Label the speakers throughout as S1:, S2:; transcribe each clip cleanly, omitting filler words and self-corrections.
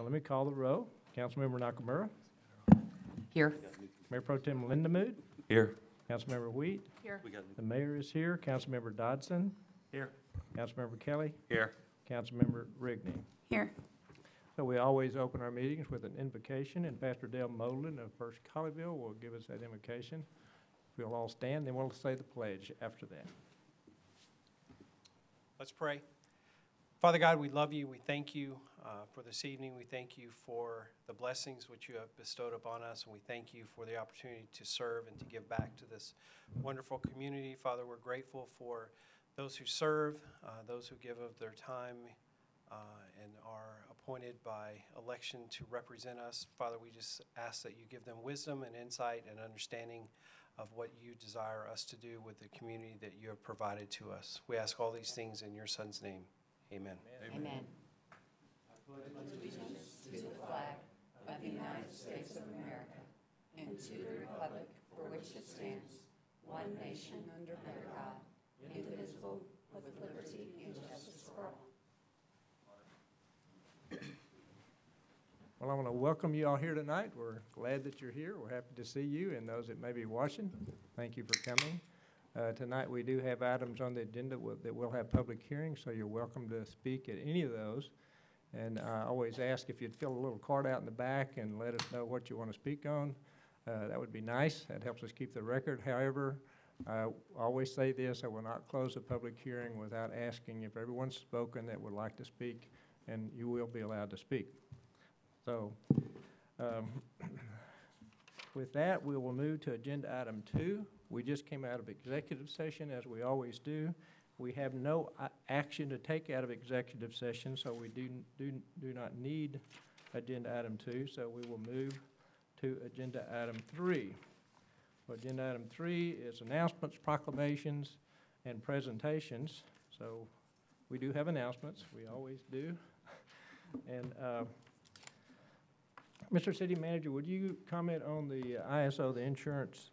S1: So let me call the roll. Councilmember Nakamura.
S2: Here.
S1: Mayor Pro Tem Lindamood.
S3: Here.
S1: Councilmember Wheat.
S2: Here.
S1: The mayor is here. Councilmember Dodson.
S3: Here.
S1: Councilmember Kelly.
S3: Here.
S1: Councilmember Rigney.
S2: Here.
S1: So we always open our meetings with an invocation, and Pastor Dale Moldin of First Colleyville will give us that invocation. If we'll all stand, then we'll say the pledge after that.
S4: Let's pray. Father God, we love you. We thank you for this evening. We thank you for the blessings which you have bestowed upon us, and we thank you for the opportunity to serve and to give back to this wonderful community. Father, we're grateful for those who serve, those who give of their time and are appointed by election to represent us. Father, we just ask that you give them wisdom and insight and understanding of what you desire us to do with the community that you have provided to us. We ask all these things in your Son's name. Amen.
S2: Amen. I pledge allegiance to the flag of the United States of America and to the republic for which it stands, one nation under God, indivisible, with liberty and justice for all.
S1: Well, I want to welcome you all here tonight. We're glad that you're here. We're happy to see you and those that may be watching. Thank you for coming. Tonight we do have items on the agenda that will have public hearings, so you're welcome to speak at any of those. And I always ask if you'd fill a little card out in the back and let us know what you want to speak on. That would be nice. That helps us keep the record. However, I always say this: I will not close a public hearing without asking if everyone's spoken that would like to speak, and you will be allowed to speak. So with that, we will move to agenda item 2. We just came out of executive session, as we always do. We have no action to take out of executive session, so we do not need agenda item 2. So we will move to agenda item 3. Well, agenda item 3 is announcements, proclamations, and presentations. So we do have announcements. We always do. And Mr. City Manager, would you comment on the ISO, the Insurance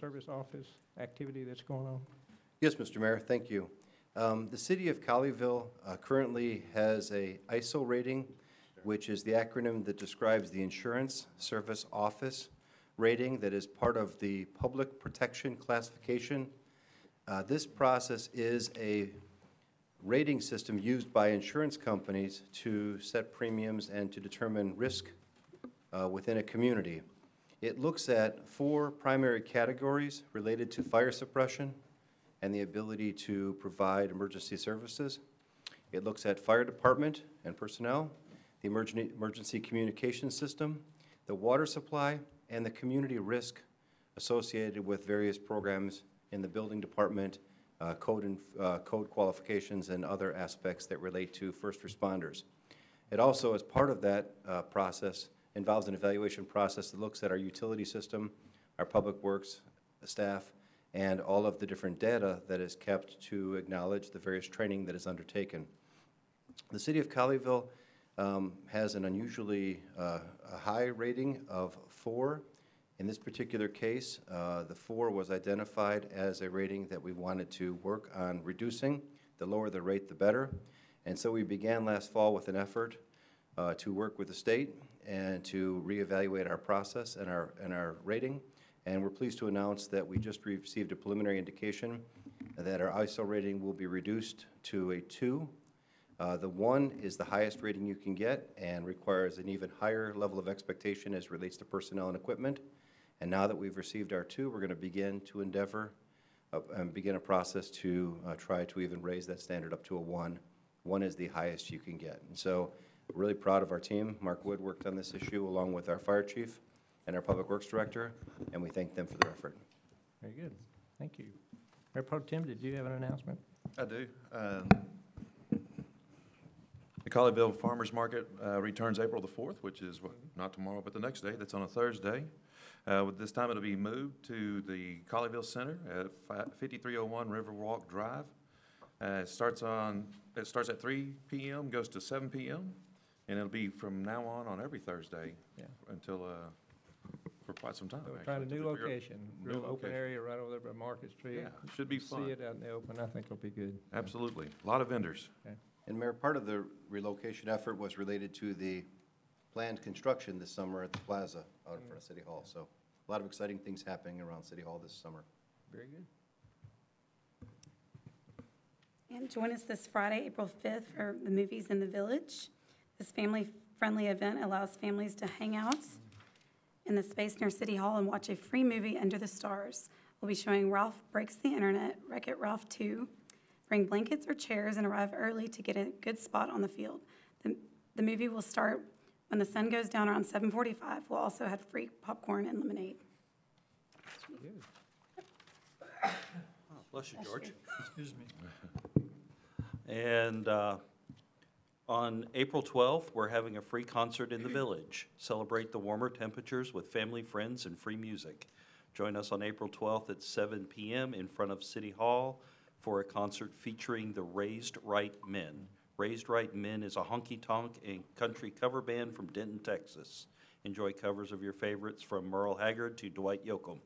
S1: Service Office activity that's going on?
S5: Yes, Mr. Mayor, thank you. The City of Colleyville currently has a ISO rating, which is the acronym that describes the Insurance Service Office rating that is part of the Public Protection Classification. This process is a rating system used by insurance companies to set premiums and to determine risk within a community. It looks at 4 primary categories related to fire suppression and the ability to provide emergency services. It looks at fire department and personnel, the emergency communication system, the water supply, and the community risk associated with various programs in the building department, code qualifications, and other aspects that relate to first responders. It also, as part of that process, involves an evaluation process that looks at our utility system, our public works staff, and all of the different data that is kept to acknowledge the various training that is undertaken. The City of Colleyville has an unusually high rating of 4. In this particular case, the 4 was identified as a rating that we wanted to work on reducing. The lower the rate, the better. And so we began last fall with an effort to work with the state and to reevaluate our process and our rating. And we're pleased to announce that we just received a preliminary indication that our ISO rating will be reduced to a 2. The 1 is the highest rating you can get and requires an even higher level of expectation as relates to personnel and equipment. And now that we've received our 2, we're going to begin to endeavor and begin a process to try to even raise that standard up to a 1. 1 is the highest you can get. And so we're really proud of our team. Mark Wood worked on this issue along with our fire chief and our public works director, and we thank them for their effort.
S1: Very good. Thank you. Mayor Pro Tem, did you have an announcement?
S3: I do. The Colleyville Farmers Market returns April the 4th, which is not tomorrow, but the next day. That's on a Thursday. With this time, it'll be moved to the Colleyville Center at 5301 Riverwalk Drive. It starts at 3 p.m., goes to 7 p.m., and it'll be from now on every Thursday until for quite some time.
S1: So we're trying a new location, real open area right over there by Market Street.
S3: Yeah, should be fun.
S1: See it out in the open. I think it'll be good.
S3: Absolutely. A lot of vendors.
S1: Okay.
S5: And Mayor, part of the relocation effort was related to the planned construction this summer at the plaza out in front of City Hall. So a lot of exciting things happening around City Hall this summer.
S1: Very good.
S6: And join us this Friday, April 5th, for the Movies in the Village. This family-friendly event allows families to hang out in the space near City Hall and watch a free movie under the stars. We'll be showing Ralph Breaks the Internet, Wreck-It Ralph 2. Bring blankets or chairs and arrive early to get a good spot on the field. The movie will start when the sun goes down around 7:45. We'll also have free popcorn and lemonade.
S1: Good.
S7: Oh, bless you, George. Excuse me. And on April 12th, we're having a free concert in the village. Celebrate the warmer temperatures with family, friends, and free music. Join us on April 12th at 7 p.m. in front of City Hall for a concert featuring the Raised Right Men. Raised Right Men is a honky-tonk and country cover band from Denton, Texas. Enjoy covers of your favorites from Merle Haggard to Dwight Yoakam.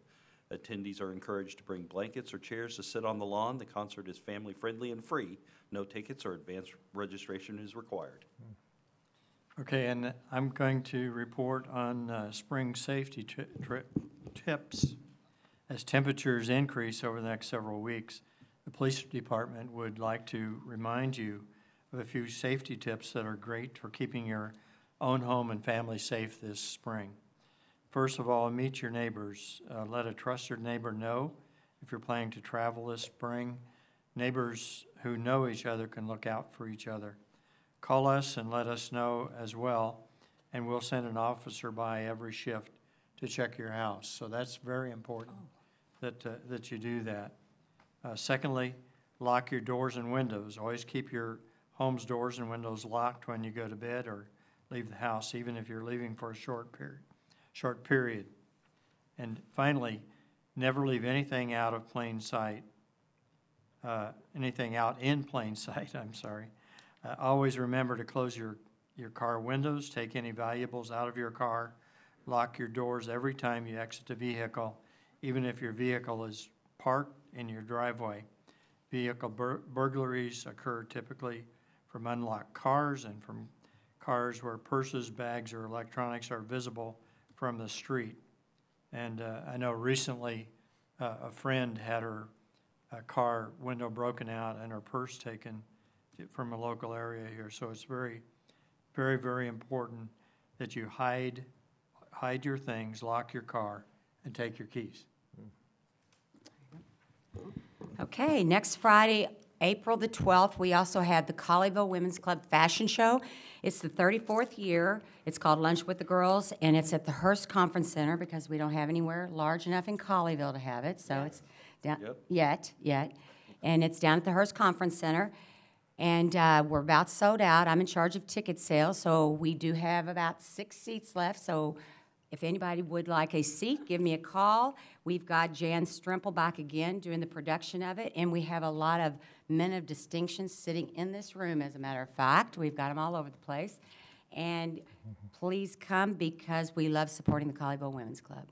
S7: Attendees are encouraged to bring blankets or chairs to sit on the lawn. The concert is family-friendly and free. No tickets or advance registration is required.
S8: Okay, and I'm going to report on spring safety tips. As temperatures increase over the next several weeks, the police department would like to remind you of a few safety tips that are great for keeping your own home and family safe this spring. First of all, meet your neighbors. Let a trusted neighbor know if you're planning to travel this spring. Neighbors who know each other can look out for each other. Call us and let us know as well, and we'll send an officer by every shift to check your house. So that's very important that you do that. Secondly, lock your doors and windows. Always keep your home's doors and windows locked when you go to bed or leave the house, even if you're leaving for a short period. And finally, never leave anything out of plain sight. Anything out in plain sight, I'm sorry. Always remember to close your car windows, take any valuables out of your car, lock your doors every time you exit the vehicle, even if your vehicle is parked in your driveway. Vehicle burglaries occur typically from unlocked cars and from cars where purses, bags, or electronics are visible from the street. And I know recently a friend had her car window broken out and her purse taken from a local area here. So it's very, very, very important that you hide your things, lock your car, and take your keys.
S2: Okay, next Friday, April the 12th, we also have the Colleyville Women's Club Fashion Show. It's the 34th year. It's called Lunch with the Girls, and it's at the Hearst Conference Center because we don't have anywhere large enough in Colleyville to have it. So it's down yet. And it's down at the Hearst Conference Center. And we're about sold out. I'm in charge of ticket sales, so we do have about 6 seats left. So if anybody would like a seat, give me a call. We've got Jan Strimple back again doing the production of it, and we have a lot of men of distinction sitting in this room, as a matter of fact. We've got them all over the place. And please come because we love supporting the Colleyville Women's Club.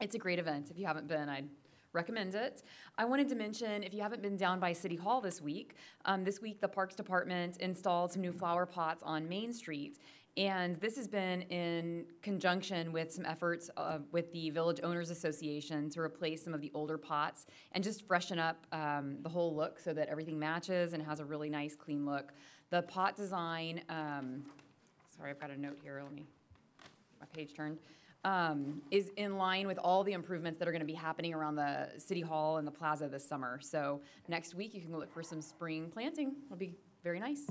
S9: It's a great event. If you haven't been, I'd recommend it. I wanted to mention, if you haven't been down by City Hall this week the Parks Department installed some new flower pots on Main Street. And this has been in conjunction with some efforts with the Village Owners Association to replace some of the older pots and just freshen up the whole look so that everything matches and has a really nice, clean look. The pot design, sorry, I've got a note here. Let me, my page turned, is in line with all the improvements that are going to be happening around the City Hall and the plaza this summer. So next week you can look for some spring planting. It'll be very nice.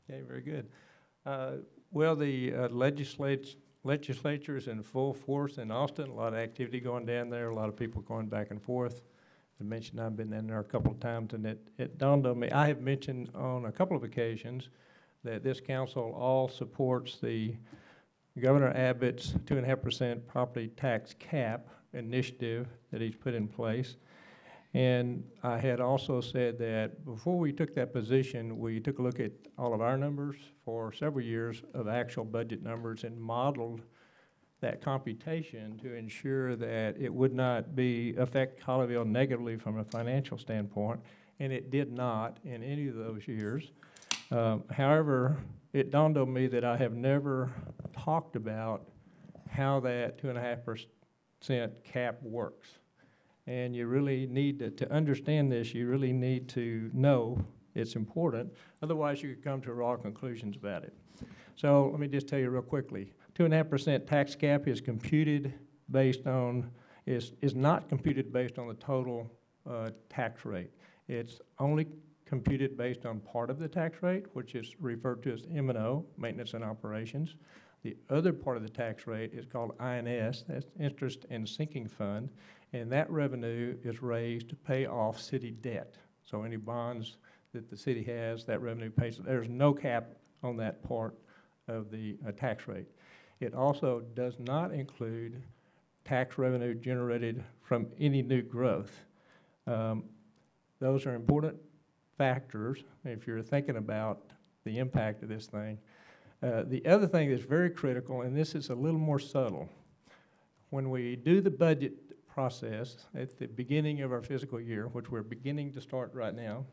S1: Okay, very good. Well, the legislature is in full force in Austin. A lot of activity going down there, a lot of people going back and forth. I mentioned I've been in there a couple of times, and it dawned on me. I have mentioned on a couple of occasions that this council all supports the Governor Abbott's 2.5% property tax cap initiative that he's put in place. And I had also said that before we took that position, we took a look at all of our numbers for several years of actual budget numbers and modeled that computation to ensure that it would not affect Colleyville negatively from a financial standpoint, and it did not in any of those years. However, it dawned on me that I have never talked about how that 2.5% cap works. And you really need to understand this, you really need to know it's important. Otherwise, you could come to raw conclusions about it. So let me just tell you real quickly. 2.5% tax cap is computed based on, is not computed based on the total tax rate. It's only computed based on part of the tax rate, which is referred to as M&O, maintenance and operations. The other part of the tax rate is called INS, that's interest and sinking fund, and that revenue is raised to pay off city debt. So any bonds that the city has, that revenue pays. There's no cap on that part of the tax rate. It also does not include tax revenue generated from any new growth. Those are important factors if you're thinking about the impact of this thing. The other thing that's very critical, and this is a little more subtle, when we do the budget process at the beginning of our fiscal year, which we're beginning to start right now,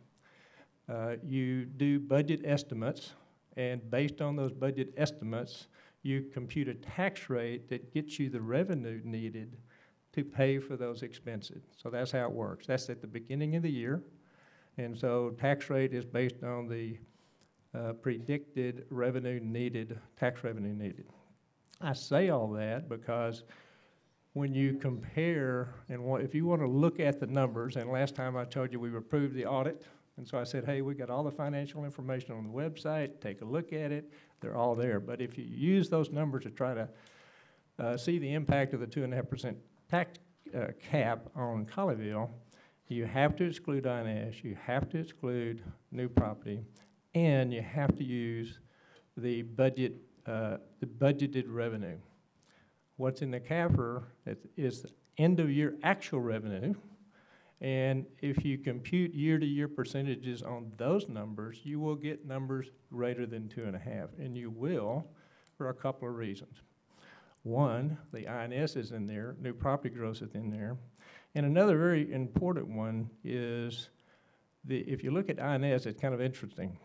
S1: you do budget estimates, and based on those budget estimates, you compute a tax rate that gets you the revenue needed to pay for those expenses. So that's how it works. That's at the beginning of the year, and so tax rate is based on the predicted revenue needed, tax revenue needed. I say all that because when you compare, and if you want to look at the numbers, and last time I told you we approved the audit, and so I said, hey, we got all the financial information on the website, take a look at it, they're all there. But if you use those numbers to try to see the impact of the 2.5% tax cap on Colleyville, you have to exclude INS, you have to exclude new property, and you have to use the budget, the budgeted revenue. What's in the capper is the end of year actual revenue, and if you compute year-to-year percentages on those numbers, you will get numbers greater than 2.5, and you will for a couple of reasons. One, the INS is in there, new property growth is in there, and another very important one is if you look at INS, it's kind of interesting.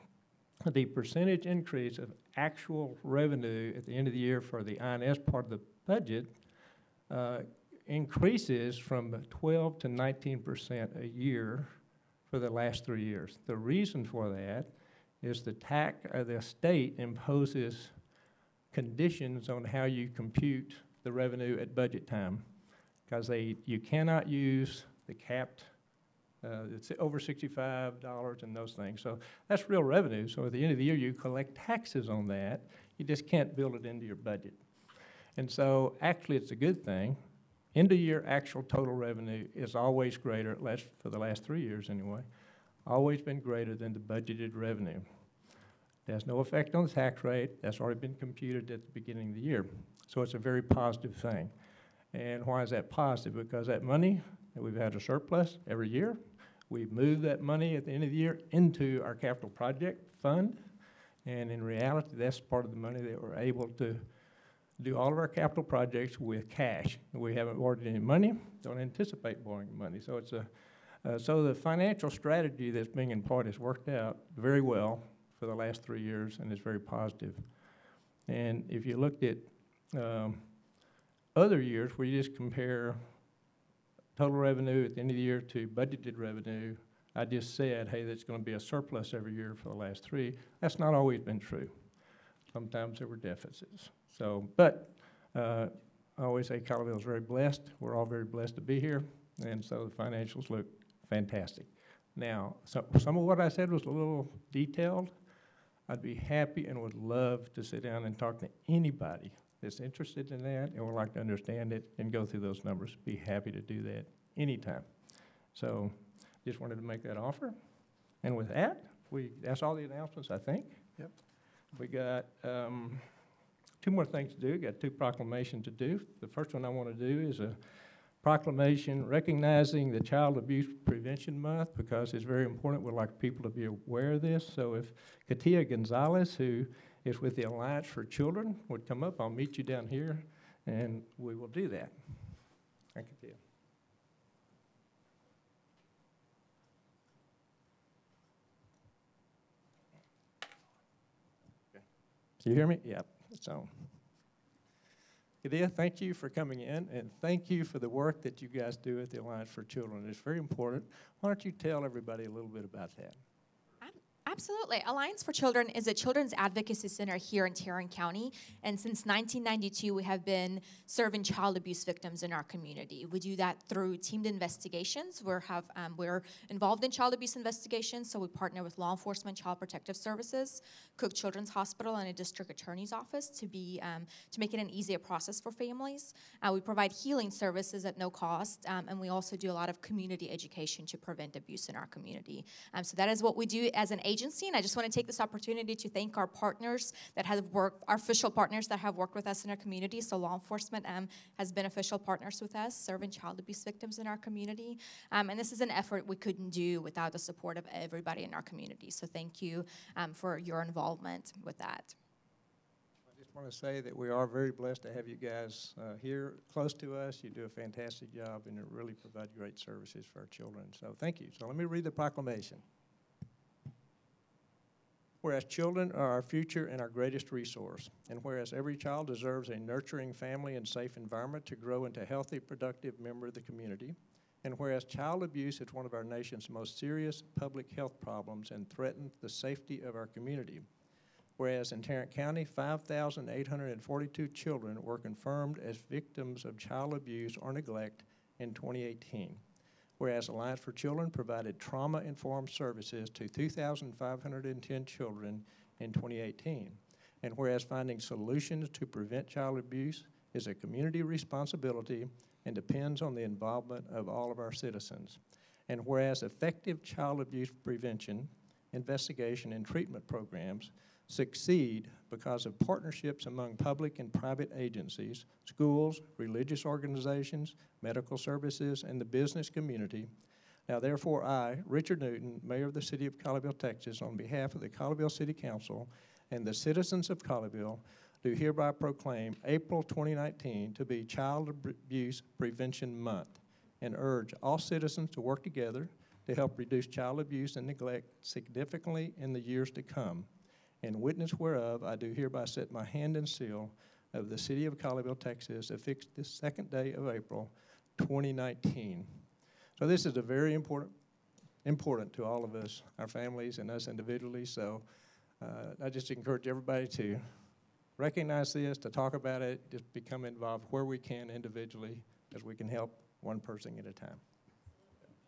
S1: The percentage increase of actual revenue at the end of the year for the INS part of the budget increases from 12 to 19% a year for the last 3 years. The reason for that is the state imposes conditions on how you compute the revenue at budget time, because you cannot use the capped it's over $65 and those things. So that's real revenue. So at the end of the year, you collect taxes on that. You just can't build it into your budget. And so actually, it's a good thing. End of year actual total revenue is always greater, at least for the last 3 years anyway, always been greater than the budgeted revenue. There's no effect on the tax rate. That's already been computed at the beginning of the year. So it's a very positive thing. And why is that positive? Because that money that we've had a surplus every year, we've moved that money at the end of the year into our capital project fund, and in reality, that's part of the money that we're able to do all of our capital projects with cash. We haven't borrowed any money, don't anticipate borrowing money. So it's so the financial strategy that's being employed has worked out very well for the last 3 years, and it's very positive. And if you looked at other years where you just compare total revenue at the end of the year to budgeted revenue, I just said, hey, there's going to be a surplus every year for the last 3. That's not always been true. Sometimes there were deficits. So, but I always say Colleyville is very blessed. We're all very blessed to be here, and so the financials look fantastic. Now, so some of what I said was a little detailed. I'd be happy and would love to sit down and talk to anybody that's interested in that and would like to understand it and go through those numbers. Be happy to do that anytime. So just wanted to make that offer. And with that, that's all the announcements, I think.
S4: Yep.
S1: We got 2 more things to do. Got 2 proclamations to do. The first one I want to do is a proclamation recognizing the Child Abuse Prevention Month, because it's very important. We'd like people to be aware of this. So if Katia Gonzalez, who is with the Alliance for Children, would come up, I'll meet you down here, and we will do that. Thank you, Katia. Okay. You hear me? Yep, it's on. Kadia, thank you for coming in, and thank you for the work that you guys do at the Alliance for Children. It's very important. Why don't you tell everybody a little bit about that?
S10: Absolutely. Alliance for Children is a children's advocacy center here in Tarrant County, and since 1992, we have been serving child abuse victims in our community. We do that through teamed investigations. We're involved in child abuse investigations, so we partner with law enforcement, child protective services, Cook Children's Hospital, and a district attorney's office to make it an easier process for families. We provide healing services at no cost, and we also do a lot of community education to prevent abuse in our community. So that is what we do as an agency, and I just want to take this opportunity to thank our partners that have worked, our official partners that have worked with us in our community. So law enforcement has been official partners with us, serving child abuse victims in our community. And this is an effort we couldn't do without the support of everybody in our community. So thank you for your involvement with that.
S1: I just want to say that we are very blessed to have you guys here close to us. You do a fantastic job, and it really provide great services for our children. So thank you. So let me read the proclamation. Whereas children are our future and our greatest resource, and whereas every child deserves a nurturing family and safe environment to grow into a healthy, productive member of the community, and whereas child abuse is one of our nation's most serious public health problems and threatens the safety of our community, whereas in Tarrant County, 5,842 children were confirmed as victims of child abuse or neglect in 2018. Whereas Alliance for Children provided trauma-informed services to 2,510 children in 2018. And whereas finding solutions to prevent child abuse is a community responsibility and depends on the involvement of all of our citizens. And whereas effective child abuse prevention, investigation, and treatment programs succeed because of partnerships among public and private agencies, schools, religious organizations, medical services, and the business community. Now therefore I, Richard Newton, Mayor of the City of Colleyville, Texas, on behalf of the Colleyville City Council and the citizens of Colleyville, do hereby proclaim April 2019 to be Child Abuse Prevention Month and urge all citizens to work together to help reduce child abuse and neglect significantly in the years to come. In witness whereof, I do hereby set my hand and seal of the City of Colleyville, Texas, affixed this second day of April, 2019. So this is a very important to all of us, our families and us individually. So I just encourage everybody to recognize this, to talk about it, just become involved where we can individually, as we can help one person at a time.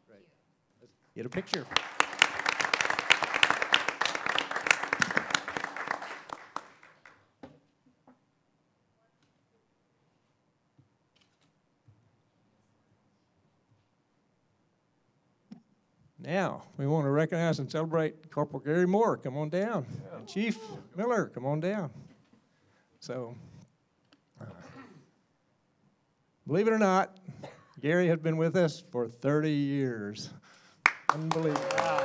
S1: Great. Let's get a picture. Now, we want to recognize and celebrate Corporal Gary Moore. Come on down. Yeah. And Chief Miller, come on down. So, believe it or not, Gary has been with us for 30 years. Unbelievable. Wow.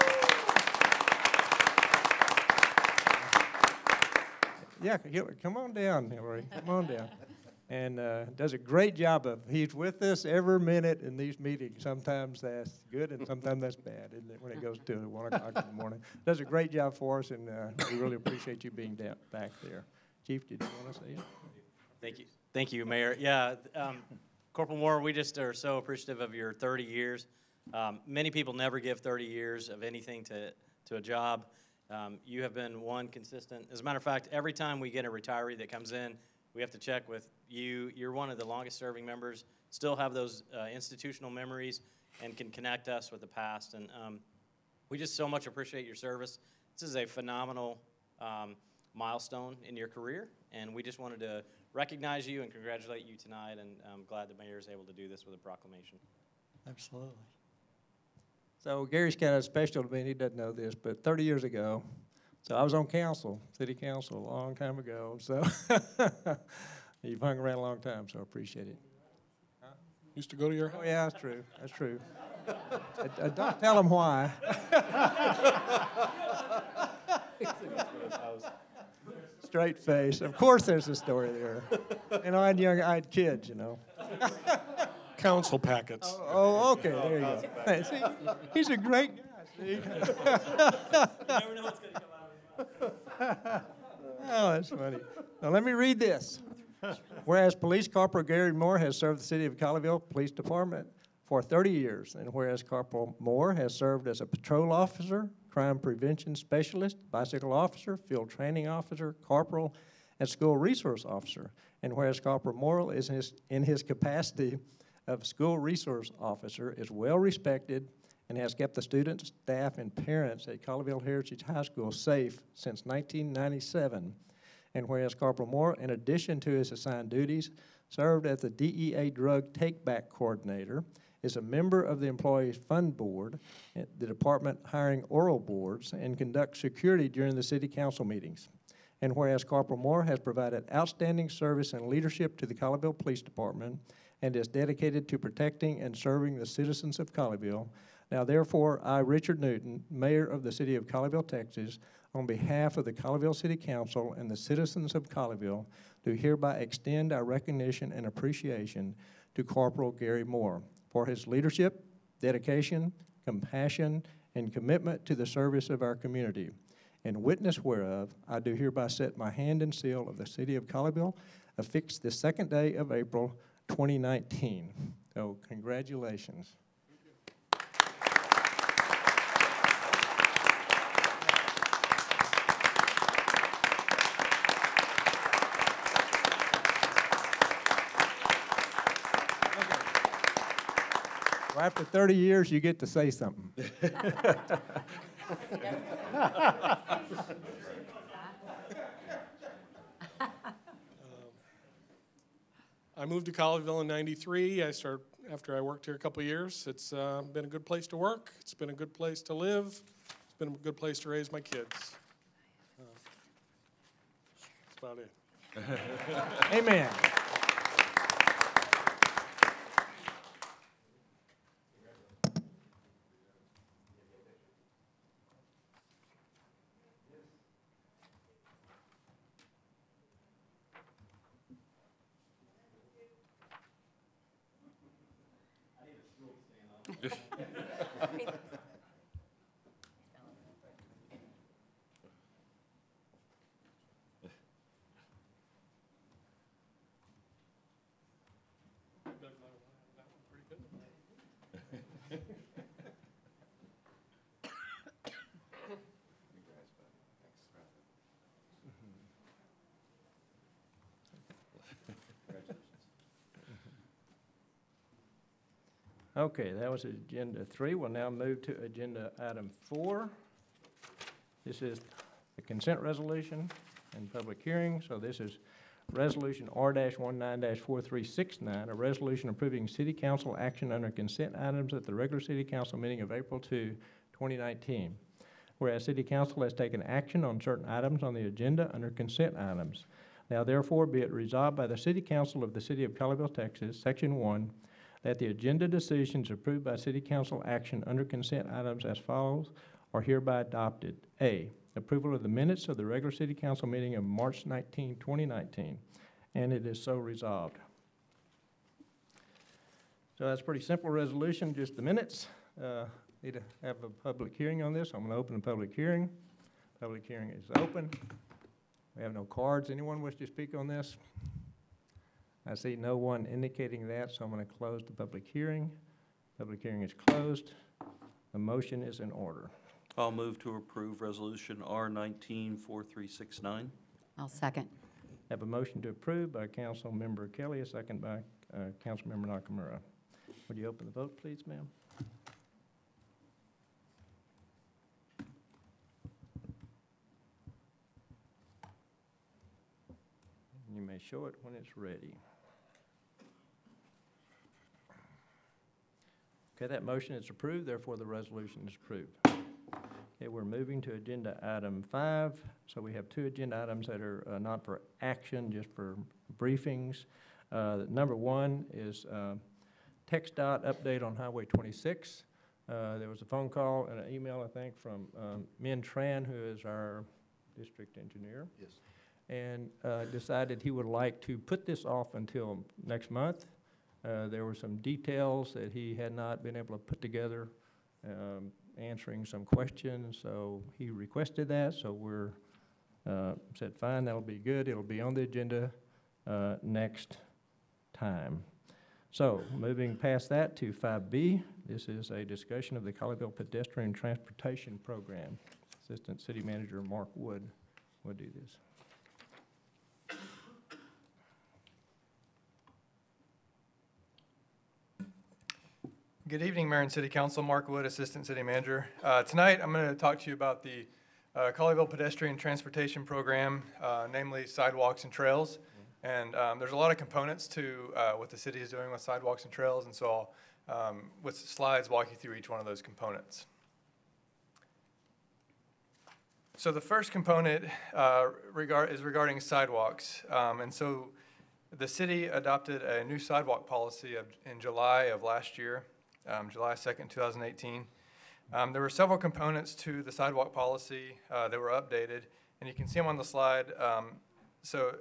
S1: Yeah, come on down, Hillary. Come on down. And does a great job of, he's with us every minute in these meetings. Sometimes that's good and sometimes that's bad, isn't it, when it goes to 1 o'clock in the morning. Does a great job for us, and we really appreciate you being back there. Chief, did you want to say anything?
S11: Thank you. Thank you, Mayor. Yeah, Corporal Moore, we just are so appreciative of your 30 years. Many people never give 30 years of anything to a job. You have been one consistent. As a matter of fact, every time we get a retiree that comes in, we have to check with you. You're one of the longest serving members, still have those institutional memories and can connect us with the past. And we just so much appreciate your service. This is a phenomenal milestone in your career, and we just wanted to recognize you and congratulate you tonight, and I'm glad the mayor is able to do this with a proclamation.
S8: Absolutely.
S1: So Gary's kind of special to me, and he doesn't know this, but 30 years ago, so I was on council, city council, a long time ago, so you've hung around a long time, so I appreciate it. Huh?
S12: Used to go to your house?
S1: Oh, yeah, that's true, that's true. Don't tell him why. Straight face, of course there's a story there. And I had kids, you know.
S12: Council packets.
S1: Oh, okay, there you go. Hey, see, he's a great guy, see.
S11: You never know what's going to come out of his mouth.
S1: Oh, that's funny. Now, let me read this. Whereas Police Corporal Gary Moore has served the City of Colleyville Police Department for 30 years, and whereas Corporal Moore has served as a patrol officer, crime prevention specialist, bicycle officer, field training officer, corporal, and school resource officer, and whereas Corporal Moore is in his capacity of school resource officer is well respected and has kept the students, staff, and parents at Colleyville Heritage High School safe since 1997. And whereas Corporal Moore, in addition to his assigned duties, served as the DEA Drug Take-Back Coordinator, is a member of the Employees Fund Board, the Department Hiring Oral Boards, and conducts security during the City Council meetings. And whereas Corporal Moore has provided outstanding service and leadership to the Colleyville Police Department and is dedicated to protecting and serving the citizens of Colleyville, now therefore, I, Richard Newton, Mayor of the City of Colleyville, Texas, on behalf of the Colleyville City Council and the citizens of Colleyville, do hereby extend our recognition and appreciation to Corporal Gary Moore for his leadership, dedication, compassion, and commitment to the service of our community. In witness whereof, I do hereby set my hand and seal of the City of Colleyville, affixed the 2nd day of April, 2019. So, congratulations. Well, after 30 years, you get to say something.
S12: I moved to Colleyville in '93. After I worked here a couple of years. It's been a good place to work. It's been a good place to live. It's been a good place to raise my kids. That's about it.
S1: Amen. Okay, that was agenda 3. We'll now move to agenda item 4. This is the consent resolution and public hearing. So this is resolution R-19-4369, a resolution approving city council action under consent items at the regular city council meeting of April 2, 2019. Whereas city council has taken action on certain items on the agenda under consent items. Now therefore be it resolved by the city council of the city of Colleyville, Texas, section 1, that the agenda decisions approved by city council action under consent items as follows are hereby adopted. A, approval of the minutes of the regular city council meeting of March 19, 2019, and it is so resolved. So that's a pretty simple resolution, just the minutes. Need to have a public hearing on this. I'm going to open the public hearing. Public hearing is open. We have no cards. Anyone wish to speak on this? I see no one indicating that, so I'm going to close the public hearing. Public hearing is closed. The motion is in order.
S7: I'll move to approve resolution R-19-4369.
S2: I'll second.
S1: Have a motion to approve by Council Member Kelly, a second by Council Member Nakamura. Would you open the vote, please, ma'am? You may show it when it's ready. Okay, that motion is approved, therefore the resolution is approved. Okay, we're moving to agenda item 5. So we have 2 agenda items that are not for action, just for briefings. Number 1 is TxDOT update on Highway 26. There was a phone call and an email, I think, from Min Tran, who is our district engineer.
S5: Yes.
S1: And decided he would like to put this off until next month. There were some details that he had not been able to put together, answering some questions, so he requested that, so we're said, fine, that'll be good. It'll be on the agenda next time. So, moving past that to 5B, this is a discussion of the Colleyville Pedestrian Transportation Program. Assistant City Manager Mark Wood will do this.
S13: Good evening, Mayor and City Council. Mark Wood, Assistant City Manager. Tonight, I'm going to talk to you about the Colleyville Pedestrian Transportation Program, namely sidewalks and trails. And there's a lot of components to what the city is doing with sidewalks and trails, and so I'll, with slides, walk you through each one of those components. So the first component is regarding sidewalks. And so the city adopted a new sidewalk policy in July of last year, July 2nd, 2018. There were several components to the sidewalk policy that were updated, and you can see them on the slide. So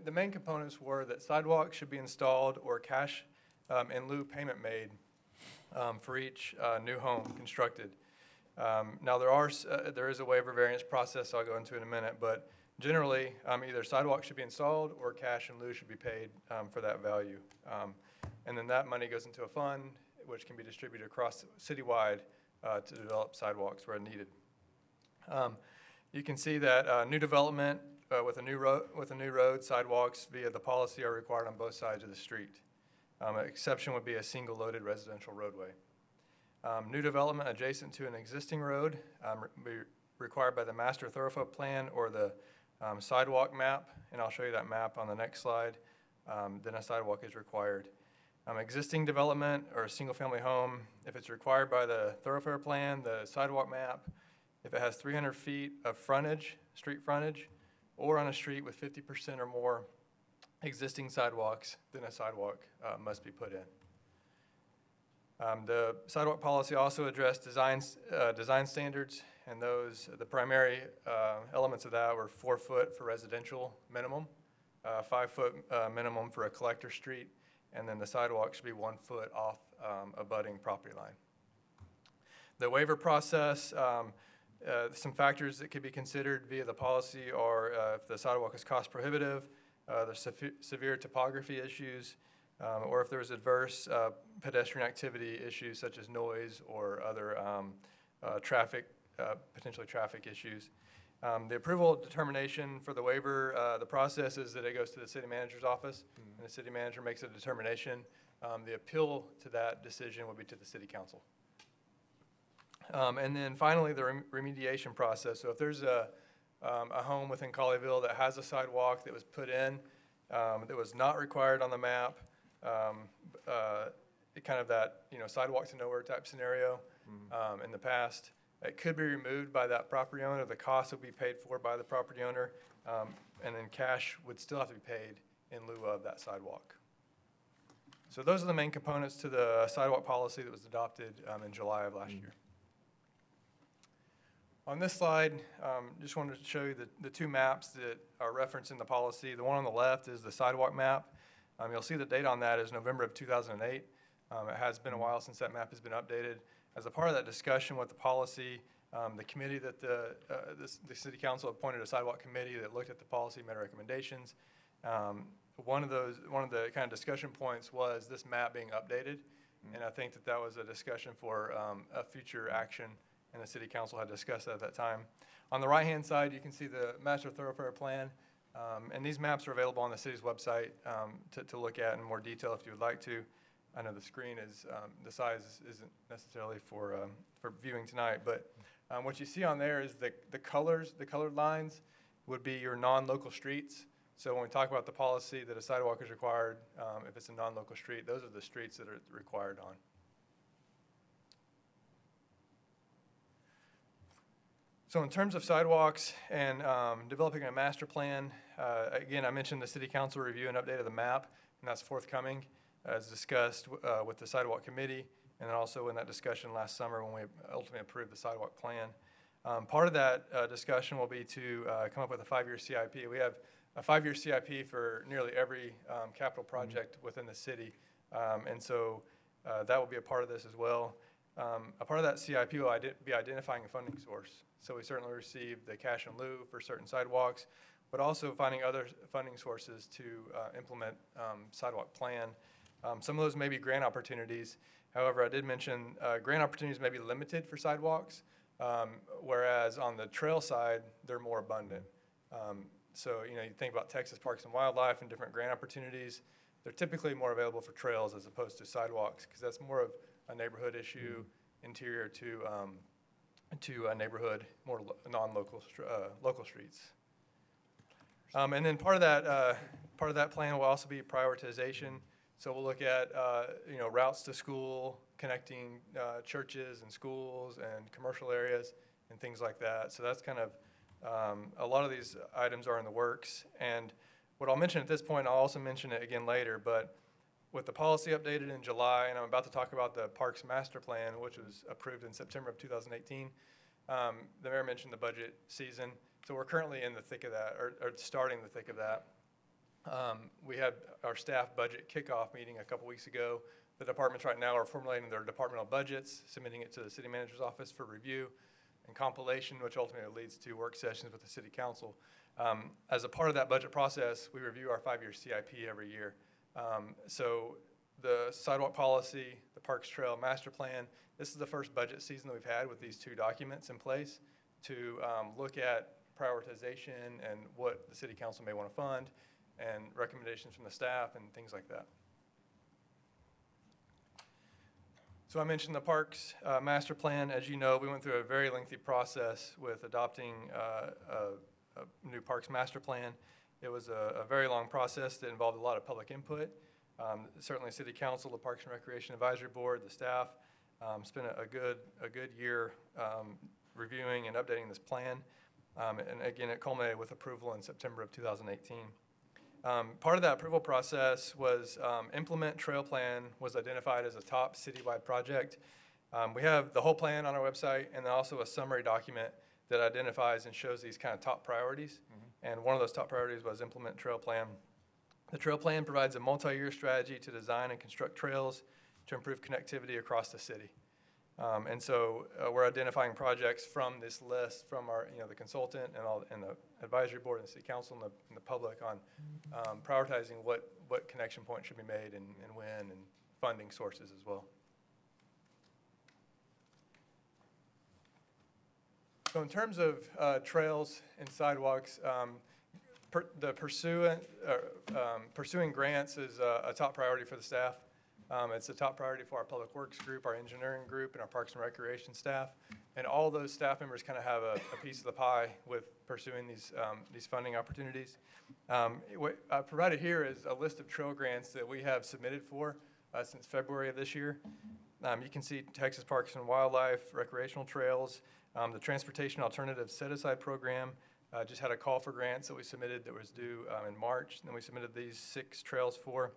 S13: the main components were that sidewalks should be installed or cash in lieu payment made for each new home constructed. Now there is a waiver variance process I'll go into in a minute, but generally either sidewalks should be installed or cash in lieu should be paid for that value. And then that money goes into a fund which can be distributed across citywide to develop sidewalks where needed. You can see that new development with a new road, sidewalks via the policy are required on both sides of the street. An exception would be a single loaded residential roadway. New development adjacent to an existing road be required by the master thoroughfare plan or the sidewalk map, and I'll show you that map on the next slide. Then a sidewalk is required. Existing development or a single family home, if it's required by the thoroughfare plan, the sidewalk map, if it has 300 feet of frontage, street frontage, or on a street with 50% or more existing sidewalks, then a sidewalk must be put in. The sidewalk policy also addressed design standards, and the primary elements of that were 4 foot for residential minimum, 5 foot minimum for a collector street, and then the sidewalk should be 1 foot off abutting property line. The waiver process, some factors that could be considered via the policy are if the sidewalk is cost prohibitive, there's severe topography issues, or if there's adverse pedestrian activity issues such as noise or other potentially traffic issues. The approval determination for the waiver, the process is that it goes to the city manager's office, and the city manager makes a determination. The appeal to that decision will be to the city council. And then finally, the remediation process. So if there's a home within Colleyville that has a sidewalk that was put in that was not required on the map, kind of that sidewalk to nowhere type scenario in the past, it could be removed by that property owner. The cost will be paid for by the property owner, and then cash would still have to be paid in lieu of that sidewalk. So those are the main components to the sidewalk policy that was adopted in July of last year. On this slide, just wanted to show you the two maps that are referenced in the policy. The one on the left is the sidewalk map. You'll see the date on that is November of 2008. It has been a while since that map has been updated. As a part of that discussion with the policy, the committee that the city council appointed a sidewalk committee that looked at the policy, made recommendations. One of the kind of discussion points was this map being updated, and I think that was a discussion for a future action, and the city council had discussed that at that time. On the right-hand side, you can see the master thoroughfare plan, and these maps are available on the city's website to look at in more detail if you would like to. I know the screen is, the size isn't necessarily for viewing tonight, but what you see on there is the colored lines would be your non-local streets. So when we talk about the policy that a sidewalk is required, if it's a non-local street, those are the streets that are required on. So in terms of sidewalks and developing a master plan, again, I mentioned the city council review and update of the map, and that's forthcoming as discussed with the sidewalk committee, and then also in that discussion last summer when we ultimately approved the sidewalk plan. Part of that discussion will be to come up with a 5-year CIP. We have a 5-year CIP for nearly every capital project within the city, and so that will be a part of this as well. a part of that CIP will be identifying a funding source. So we certainly received the cash in lieu for certain sidewalks, but also finding other funding sources to implement sidewalk plan. Some of those may be grant opportunities. However, I did mention grant opportunities may be limited for sidewalks, whereas on the trail side, they're more abundant. So, you think about Texas Parks and Wildlife and different grant opportunities. They're typically more available for trails as opposed to sidewalks, because that's more of a neighborhood issue, interior to a neighborhood, more non-local, local streets. And then part of that plan will also be prioritization. So we'll look at routes to school, connecting churches and schools and commercial areas and things like that. So that's kind of a lot of these items are in the works. And what I'll mention at this point, I'll also mention it again later, but with the policy updated in July, and I'm about to talk about the Parks Master Plan, which was approved in September of 2018, the mayor mentioned the budget season. So we're currently in the thick of that, or starting the thick of that. We had our staff budget kickoff meeting a couple weeks ago. The departments right now are formulating their departmental budgets, submitting it to the city manager's office for review and compilation, which ultimately leads to work sessions with the city council. As a part of that budget process, we review our 5-year CIP every year. So the sidewalk policy, the Parks Trail Master Plan, this is the first budget season that we've had with these two documents in place to look at prioritization and what the city council may want to fund and recommendations from the staff and things like that. So I mentioned the Parks Master Plan. As you know, we went through a very lengthy process with adopting a new Parks Master Plan. It was a very long process that involved a lot of public input. Certainly City Council, the Parks and Recreation Advisory Board, the staff spent a good year reviewing and updating this plan. And again, it culminated with approval in September of 2018. Part of that approval process was Implement Trail Plan was identified as a top citywide project. We have the whole plan on our website and then also a summary document that identifies and shows these kind of top priorities. And one of those top priorities was Implement Trail Plan. The Trail Plan provides a multi-year strategy to design and construct trails to improve connectivity across the city. And so we're identifying projects from this list from our, the consultant and the advisory board and the city council and the public on prioritizing what connection points should be made and when, and funding sources as well. So in terms of trails and sidewalks, pursuing grants is a top priority for the staff. It's a top priority for our public works group, our engineering group, and our parks and recreation staff. And all those staff members kind of have a piece of the pie with pursuing these funding opportunities. What I provided here is a list of trail grants that we have submitted for since February of this year. You can see Texas Parks and Wildlife, recreational trails, the Transportation Alternative Set-Aside Program just had a call for grants that we submitted that was due in March. And then we submitted these 6 trails for.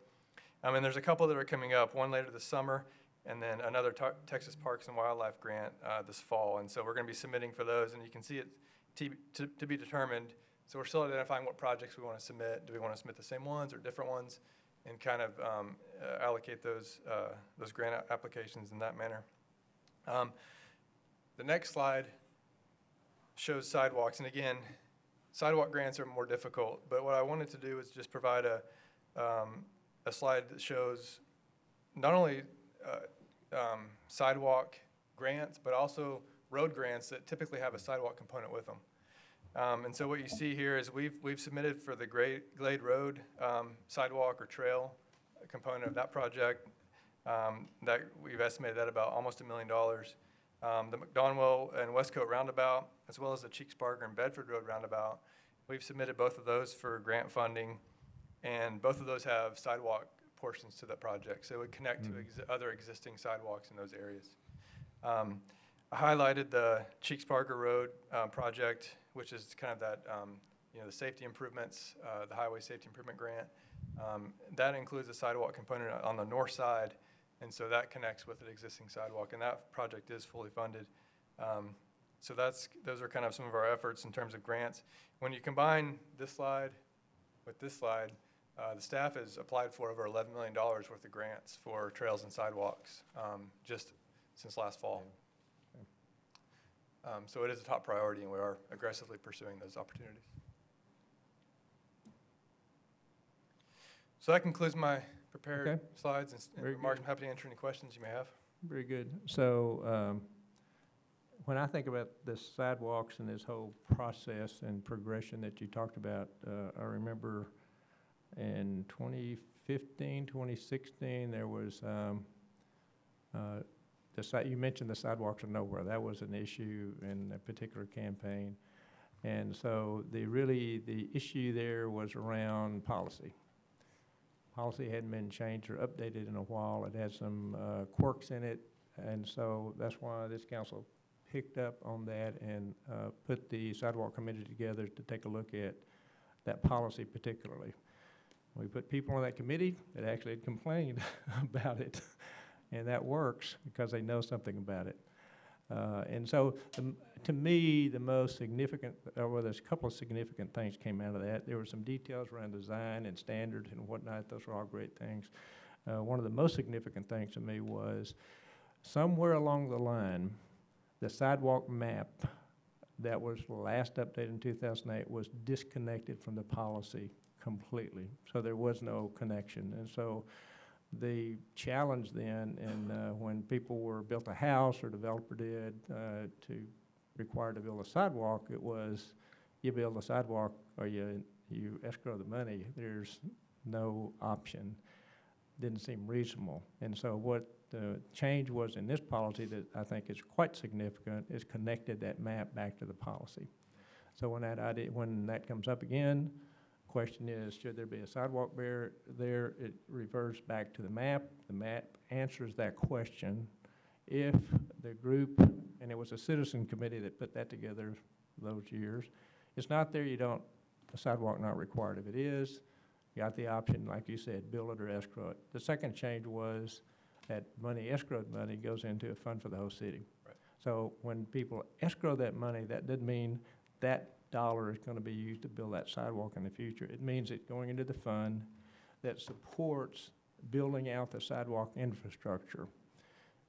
S13: And there's a couple that are coming up, one later this summer, and then another Texas Parks and Wildlife grant this fall. And so we're going to be submitting for those, and you can see it to be determined. So we're still identifying what projects we want to submit. Do we want to submit the same ones or different ones, and kind of allocate those grant applications in that manner. The next slide shows sidewalks, and again, sidewalk grants are more difficult. But what I wanted to do is just provide a slide that shows not only sidewalk grants, but also road grants that typically have a sidewalk component with them. And so what you see here is we've submitted for the Glade Road sidewalk or trail component of that project. That we've estimated that about almost $1 million. The McDonwell and Westcote Roundabout, as well as the Cheeks-Barger and Bedford Road Roundabout, we've submitted both of those for grant funding, and both of those have sidewalk portions to that project, so it would connect to other existing sidewalks in those areas. I highlighted the Cheeks-Barger Road project, which is kind of that, the safety improvements, the Highway Safety Improvement Grant. That includes a sidewalk component on the north side, and so that connects with an existing sidewalk, and that project is fully funded. So those are kind of some of our efforts in terms of grants. When you combine this slide with this slide, the staff has applied for over $11 million worth of grants for trails and sidewalks, just since last fall. So it is a top priority, and we are aggressively pursuing those opportunities. So that concludes my prepared
S1: Okay.
S13: slides and
S1: Very
S13: remarks.
S1: good.
S13: I'm happy to answer any questions you may have.
S1: Very good. So, when I think about the sidewalks and this whole process and progression that you talked about, I remember in 2015, 2016, there was, you mentioned the sidewalks are nowhere. That was an issue in a particular campaign. And so the issue there was around policy. Policy hadn't been changed or updated in a while. It had some quirks in it, and so that's why this council picked up on that and put the sidewalk committee together to take a look at that policy particularly. We put people on that committee that actually had complained about it, and that works because they know something about it. And so, to me, the most significant, well, there's a couple of significant things came out of that. There were some details around design and standards and whatnot. Those were all great things. One of the most significant things to me was somewhere along the line, the sidewalk map that was last updated in 2008 was disconnected from the policy completely. So there was no connection. And so the challenge then, and when people built a house or developer did to require to build a sidewalk, it was you build a sidewalk or you escrow the money. There's no option. Didn't seem reasonable. And so what the change was in this policy that I think is quite significant is connected that map back to the policy. So when that comes up again, question is, should there be a sidewalk there? It reverts back to the map. The map answers that question. If the group, and it was a citizen committee that put that together those years, it's not there, a sidewalk not required. If it is, you got the option, like you said, build it or escrow it. The second change was that escrowed money goes into a fund for the whole city.
S13: Right.
S1: So when people escrow that money, that doesn't mean that dollar is going to be used to build that sidewalk in the future. It means it's going into the fund that supports building out the sidewalk infrastructure.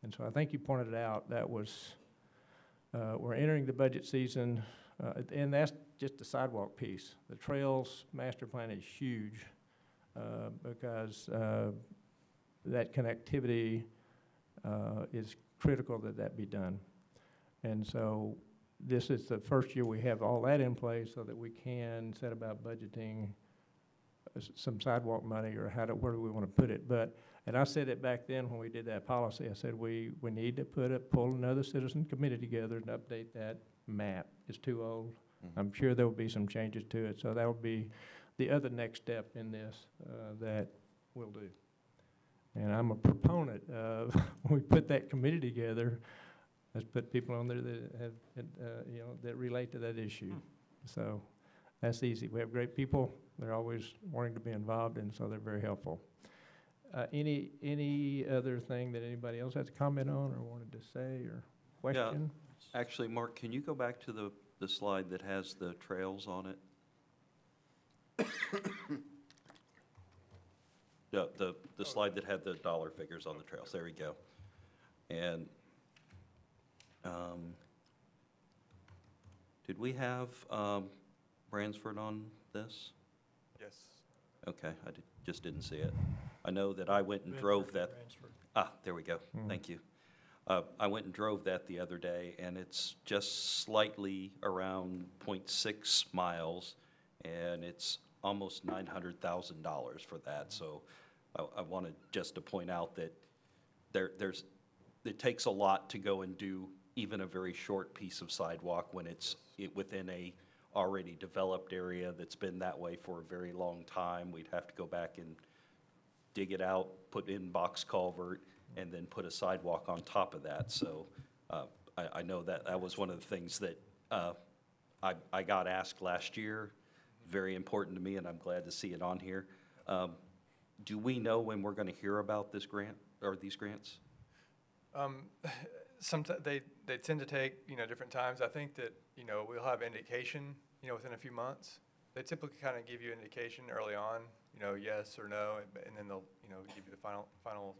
S1: And so I think you pointed out that was, we're entering the budget season, and that's just the sidewalk piece. The trails master plan is huge because that connectivity is critical that be done. And so this is the first year we have all that in place so that we can set about budgeting some sidewalk money or where do we want to put it. And I said it back then when we did that policy, I said we need to pull another citizen committee together and update that map. It's too old. Mm-hmm. I'm sure there will be some changes to it. So that will be the other next step in this that we'll do. And I'm a proponent of when we put that committee together, let's put people on there that have, that relate to that issue. So that's easy. We have great people. They're always wanting to be involved, and so they're very helpful. Any other thing that anybody else has a comment on or wanted to say or question?
S7: Yeah. Actually, Mark, can you go back to the slide that has the trails on it? The slide that had the dollar figures on the trails. There we go. And did we have Bransford on this?
S13: Yes.
S7: Okay, just didn't see it. I know that I went and drove that. There we go. Thank you. I went and drove that the other day, and it's just slightly around 0.6 miles, and it's almost $900,000 for that. So I wanted just to point out that it takes a lot to go and do even a very short piece of sidewalk when it's within a already developed area that's been that way for a very long time. We'd have to go back and dig it out, put in box culvert, and then put a sidewalk on top of that. So I know that was one of the things that I got asked last year. Very important to me, and I'm glad to see it on here. Do we know when we're going to hear about this grant or these grants?
S13: Sometimes they tend to take different times. I think that we'll have indication within a few months. They typically kind of give you indication early on, yes or no, and then they'll give you the final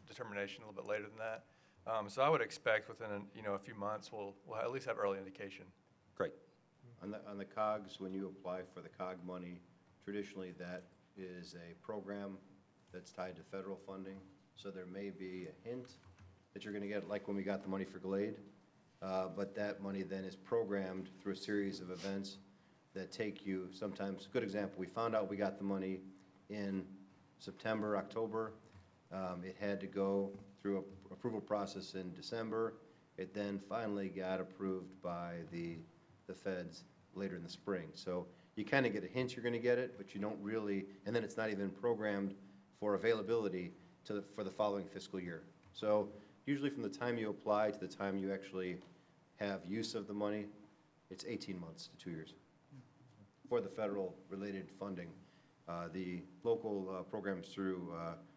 S13: determination a little bit later than that. So I would expect within, a few months, we'll at least have early indication.
S7: Great.
S5: On the COGS, when you apply for the COG money, traditionally that is a program that's tied to federal funding. So there may be a hint that you're going to get, like when we got the money for Glade. But that money then is programmed through a series of events that take you sometimes, good example, we found out we got the money in September, October. It had to go through a approval process in December. It then finally got approved by the feds later in the spring. So you kind of get a hint you're going to get it, but you don't really, and then it's not even programmed for availability for the following fiscal year. So usually from the time you apply to the time you actually have use of the money, it's 18 months to 2 years for the federal related funding. The local programs through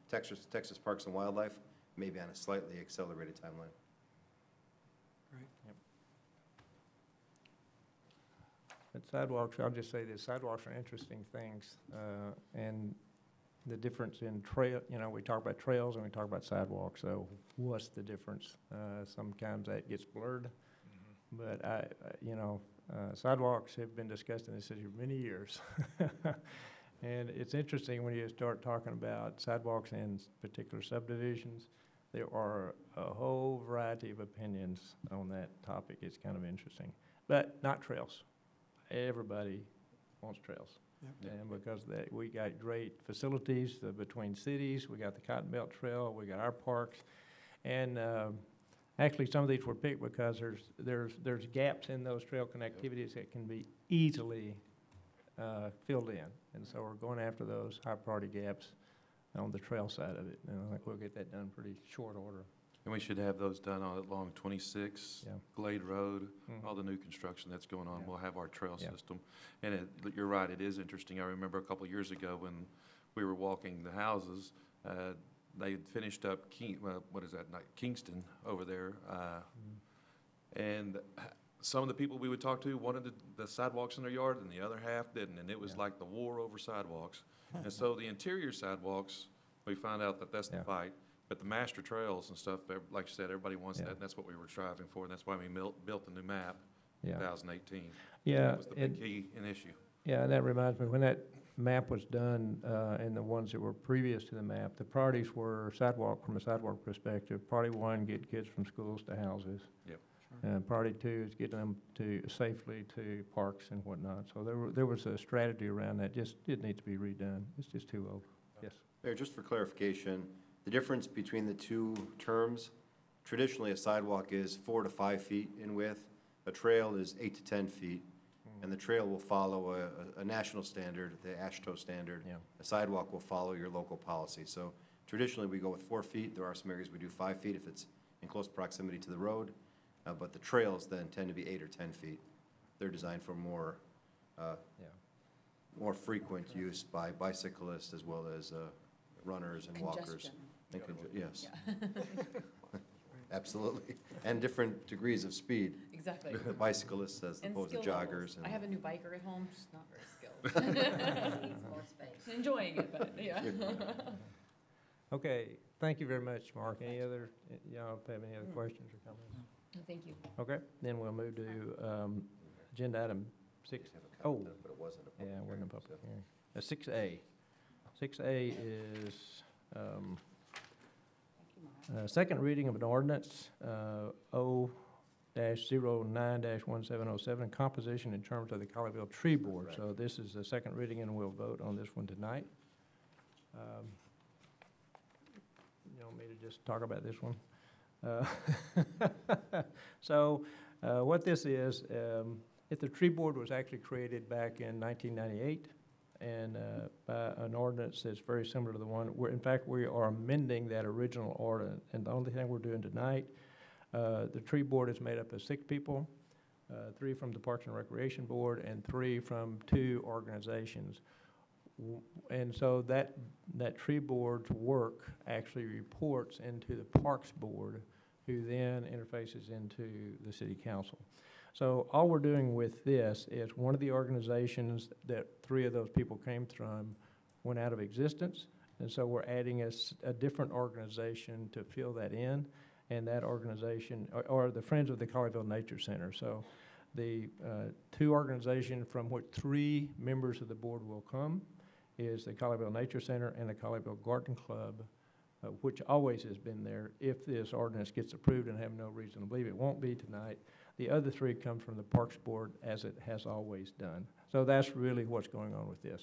S5: Texas Parks and Wildlife may be on a slightly accelerated timeline.
S8: Great.
S1: But sidewalks, I'll just say this, sidewalks are interesting things, and the difference in trail, we talk about trails and we talk about sidewalks, so what's the difference? Sometimes that gets blurred, but sidewalks have been discussed in the city for many years. And it's interesting when you start talking about sidewalks in particular subdivisions, there are a whole variety of opinions on that topic. It's kind of interesting, but not trails. Everybody wants trails. Yep. And because we got great facilities between cities, we got the Cotton Belt Trail, we got our parks, and actually some of these were picked because there's gaps in those trail connectivities that can be easily filled in, and so we're going after those high priority gaps on the trail side of it, and I think we'll get that done pretty short order.
S3: And we should have those done all along 26,
S1: Yeah.
S3: Glade Road,
S1: Mhm.
S3: all the new construction that's going on.
S1: Yeah.
S3: We'll have our trail
S1: Yeah.
S3: system. And you're right, it is interesting. I remember a couple of years ago when we were walking the houses, they had finished up Kingston over there. And some of the people we would talk to wanted the sidewalks in their yard and the other half didn't. And it was like the war over sidewalks. And so the interior sidewalks, we found out that that's the
S1: Yeah.
S3: fight. But the master trails and stuff, like you said, everybody wants
S1: Yeah.
S3: that, and that's what we were striving for, and that's why we built the new map in
S1: Yeah.
S3: 2018.
S1: Yeah,
S3: That was the big key and issue.
S1: Yeah, and that reminds me, when that map was done, and the ones that were previous to the map, the priorities were sidewalk, from a sidewalk perspective. Priority one, get kids from schools to houses.
S3: Yep.
S1: Priority two is getting them safely to parks and whatnot. So there was a strategy around that, it needs to be redone. It's just too old. Yes.
S5: Mayor, just for clarification, the difference between the two terms, traditionally a sidewalk is 4 to 5 feet in width. A trail is 8 to 10 feet. And the trail will follow a national standard, the AASHTO standard.
S1: Yeah.
S5: A sidewalk will follow your local policy. So traditionally, we go with 4 feet. There are some areas we do 5 feet if it's in close proximity to the road. But the trails then tend to be 8 or 10 feet. They're designed for more frequent use by bicyclists as well as runners and walkers.
S2: Congestion.
S5: Yes. Absolutely. And different degrees of speed.
S9: Exactly.
S5: The bicyclists as
S9: And
S5: opposed to
S9: skill
S5: joggers.
S9: levels.
S5: And
S9: I have a new biker at home, she's not very skilled.
S2: Needs more space.
S9: Enjoying it, but, yeah.
S1: Okay, thank you very much, Mark. Y'all have any other questions or comments?
S9: No, thank you.
S1: Okay, then we'll move to agenda item 6. Oh,
S5: But it wasn't a public
S1: yeah, we're in a
S5: hearing,
S1: public
S5: so.
S1: hearing. 6A. 6A is second reading of an ordinance, O-09-1707, composition in terms of the Colleyville Tree Board. So this is the second reading, and we'll vote on this one tonight. You want me to just talk about this one? So what this is, the tree board was actually created back in 1998, and by an ordinance that's very similar to the one, in fact, we are amending that original ordinance, and the only thing we're doing tonight, the tree board is made up of 6 people, 3 from the Parks and Recreation Board, and 3 from 2 organizations. And so that tree board's work actually reports into the Parks Board, who then interfaces into the City Council. So all we're doing with this is one of the organizations that 3 of those people came from went out of existence, and so we're adding a different organization to fill that in. and that organization, or the Friends of the Colleyville Nature Center. So the two organizations from which 3 members of the board will come is the Colleyville Nature Center and the Colleyville Garden Club, which always has been there. If this ordinance gets approved, and I have no reason to believe it won't be tonight, the other 3 come from the Parks Board, as it has always done. So that's really what's going on with this.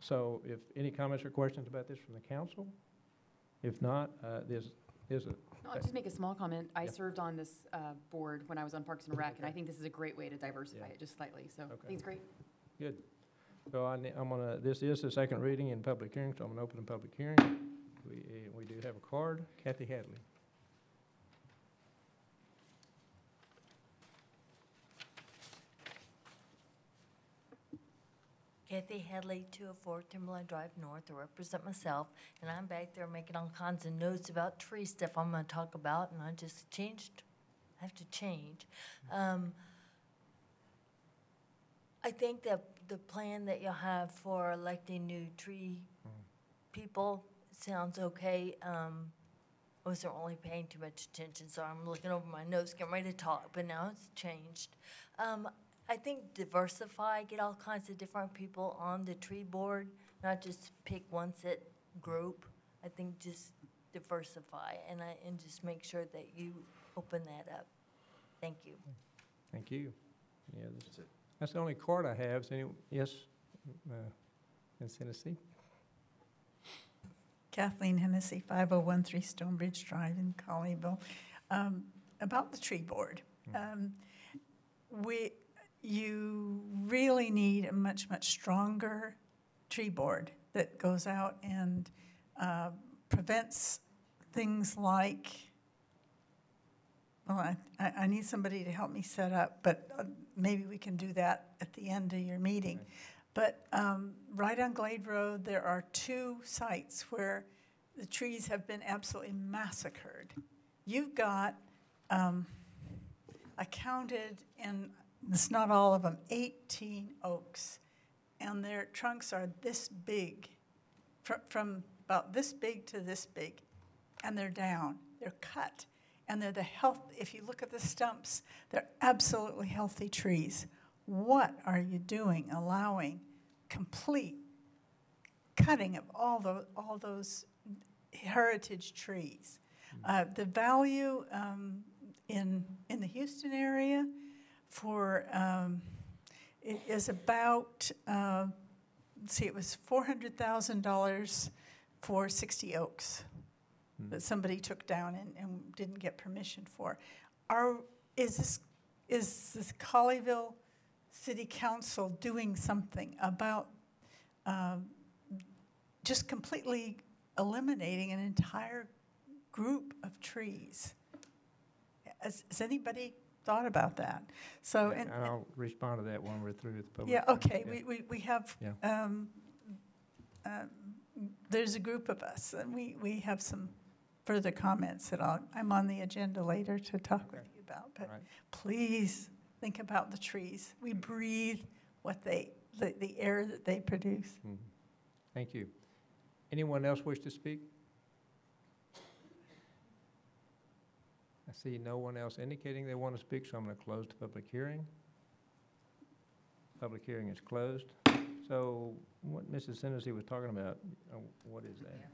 S1: So if any comments or questions about this from the council? If not, there's a...
S9: No, I'll just make a small comment. I
S1: Yeah.
S9: served on this board when I was on Parks and Rec, and I think this is a great way to diversify it just slightly. So I think it's great.
S1: Good. So I'm gonna, this is the second reading in public hearing, so I'm gonna open the public hearing. We do have a card. Kathy Hadley.
S14: Kathy Hadley, 204 Timberline Drive North. I represent myself, and I'm back there making all kinds of notes about tree stuff I'm going to talk about, and I just have to change. I think that the plan that you'll have for electing new tree people sounds okay. I wasn't really paying too much attention, so I'm looking over my notes, getting ready to talk, but now it's changed. I think diversify, get all kinds of different people on the tree board, not just pick one set group. I think just diversify and just make sure that you open that up. Thank you.
S1: Thank you. Yeah, that's the only card I have. Yes, in Tennessee.
S15: Kathleen Hennessy, 5013 Stonebridge Drive in Colleyville. About the tree board. You really need a much, much stronger tree board that goes out and prevents things like, well, I need somebody to help me set up, but maybe we can do that at the end of your meeting. But right on Glade Road, there are 2 sites where the trees have been absolutely massacred. You've got, I counted, and it's not all of them, 18 oaks, and their trunks are this big, from about this big to this big, and they're down, they're cut, and they're the health, if you look at the stumps, they're absolutely healthy trees. What are you doing, allowing complete cutting of all those heritage trees? The value in the Houston area for, it is about, see, it was $400,000 for 60 oaks that somebody took down and didn't get permission for. Is this Colleyville City Council doing something about just completely eliminating an entire group of trees? Has anybody thought about that? So,
S1: and I'll respond to that when we're through with the public.
S15: Yeah, okay,
S1: Yeah.
S15: we have,
S1: Yeah.
S15: There's a group of us, and we have some further comments that I'm on the agenda later to talk with you about. But please think about the trees. We breathe what the air that they produce.
S1: Mhm. Thank you. Anyone else wish to speak? I see no one else indicating they want to speak, so I'm going to close the public hearing. Public hearing is closed. So what Mrs. Hennessy was talking about, what is that?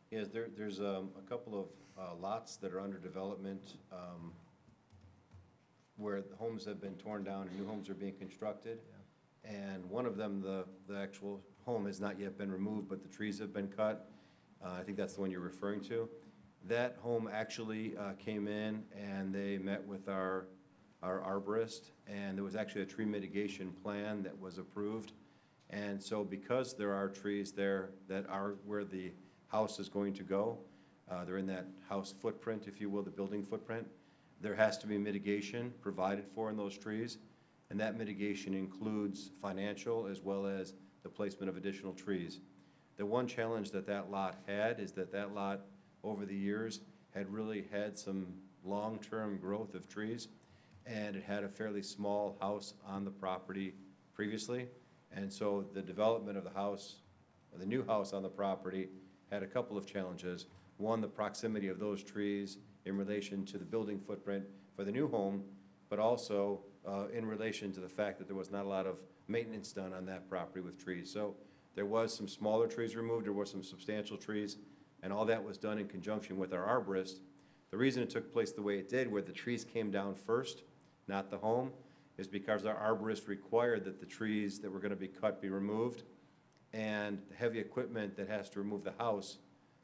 S5: Yes, there's a couple of lots that are under development where the homes have been torn down and new homes are being constructed. And one of them, the actual home has not yet been removed, but the trees have been cut. I think that's the one you're referring to. That home actually came in and they met with our arborist, and there was actually a tree mitigation plan that was approved. And so because there are trees there that are where the house is going to go, they're in that house footprint, if you will, the building footprint, there has to be mitigation provided for in those trees. And that mitigation includes financial as well as the placement of additional trees. The one challenge that lot had is that lot over the years had really had some long-term growth of trees, and it had a fairly small house on the property previously. And so the development of the house, or the new house on the property, had a couple of challenges. One, the proximity of those trees in relation to the building footprint for the new home, but also in relation to the fact that there was not a lot of maintenance done on that property with trees. So there was some smaller trees removed, there were some substantial trees, and all that was done in conjunction with our arborist. The reason it took place the way it did, where the trees came down first, not the home, is because our arborist required that the trees that were going to be cut be removed, and the heavy equipment that has to remove the house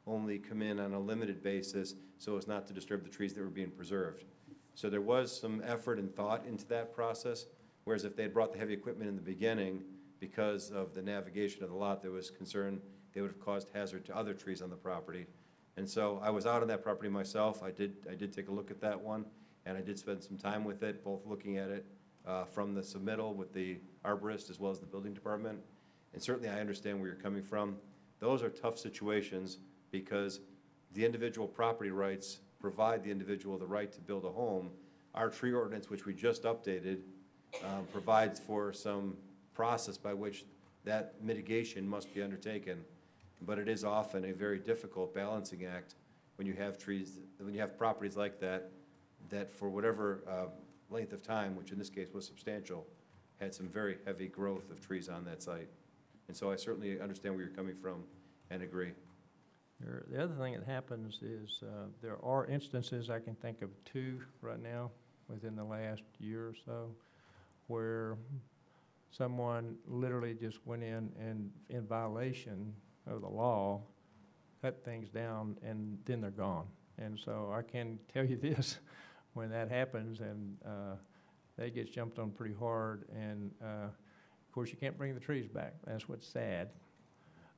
S5: only come in on a limited basis so as not to disturb the trees that were being preserved. So there was some effort and thought into that process, whereas if they had brought the heavy equipment in the beginning, because of the navigation of the lot, there was concern they would have caused hazard to other trees on the property. And so I was out on that property myself. I did take a look at that one, and I did spend some time with it, both looking at it from the submittal with the arborist as well as the building department. And certainly I understand where you're coming from. Those are tough situations because the individual property rights provide the individual the right to build a home. Our tree ordinance, which we just updated, provides for some process by which that mitigation must be undertaken. But it is often a very difficult balancing act when you have trees, when you have properties like that, that for whatever length of time, which in this case was substantial, had some very heavy growth of trees on that site. And so I certainly understand where you're coming from and agree.
S1: The other thing that happens is there are instances, I can think of 2 right now within the last year or so, where someone literally just went in and in violation of the law, cut things down, and then they're gone. And so I can tell you this, when that happens, and they get jumped on pretty hard, and of course you can't bring the trees back. That's what's sad.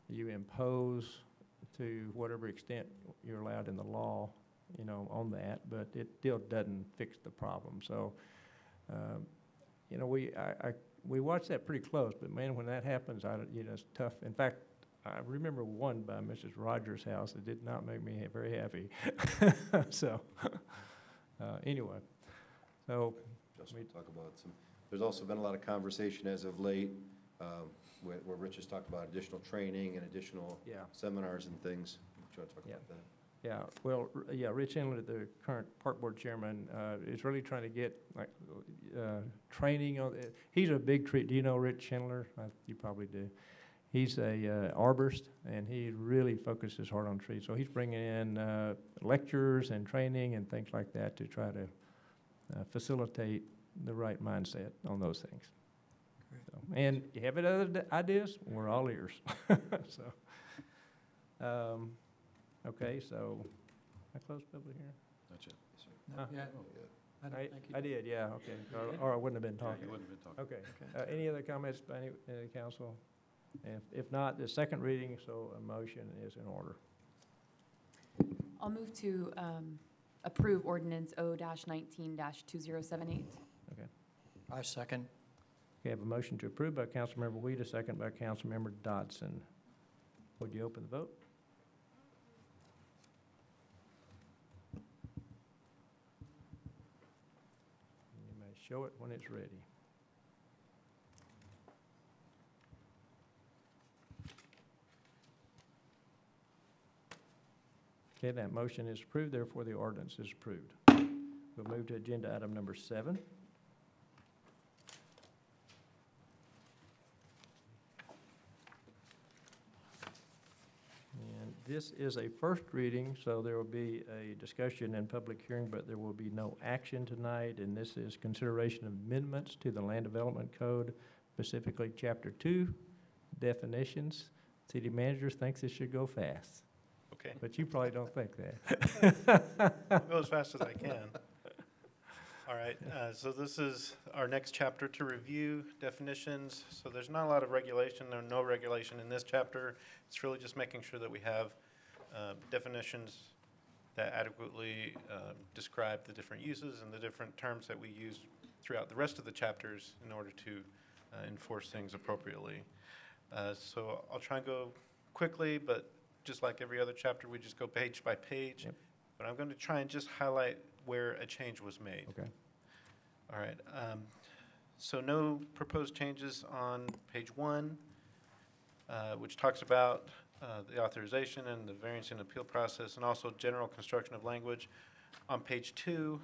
S1: You impose to whatever extent you're allowed in the law, you know, on that, but it still doesn't fix the problem. So, you know, we watch that pretty close, but man, when that happens, you know, it's tough. In fact, I remember one by Mrs. Rogers' house that did not make me very happy. So, anyway, so.
S5: Just want to talk about some, there's also been a lot of conversation as of late where Rich has talked about additional training and additional seminars and things. Do you want to talk about that?
S1: Yeah, well, yeah, Rich Inlet, the current park board chairman, is really trying to get like training on. He's a big tree. Do you know Rich Schindler? You probably do. He's a arborist, and he really focuses hard on trees. So he's bringing in lectures and training and things like that to try to facilitate the right mindset on those things. So, and you have other ideas? We're all ears. So, okay, so I closed public hearing.
S5: That's it. Yes, sir.
S1: Huh?
S8: Yeah.
S1: I did, yeah, okay. Or I wouldn't have been talking.
S3: You wouldn't have been talking.
S1: Okay. Any other comments by any of the council? If not, the second reading, so a motion is in order.
S9: I'll move to approve ordinance O-19-2078.
S1: Okay.
S8: I second.
S1: We have a motion to approve by Councilmember Weed, a second by Councilmember Dodson. Would you open the vote? You may show it when it's ready. Okay, that motion is approved, therefore the ordinance is approved. We'll move to agenda item number 7. And this is a first reading, so there will be a discussion and public hearing, but there will be no action tonight. And this is consideration of amendments to the Land Development Code, specifically Chapter 2, definitions. City manager thinks it should go fast.
S16: Okay.
S1: But you probably don't think that.
S16: I'll go as fast as I can. All right, so this is our next chapter to review definitions. So there's not a lot of regulation, there's no regulation in this chapter. It's really just making sure that we have definitions that adequately describe the different uses and the different terms that we use throughout the rest of the chapters in order to enforce things appropriately. So I'll try and go quickly, but just like every other chapter, we just go page by page.
S1: Yep.
S16: But I'm going to try and just highlight where a change was made.
S1: Okay.
S16: All right. So no proposed changes on page 1, which talks about the authorization and the variance and appeal process, and also general construction of language. On page 2,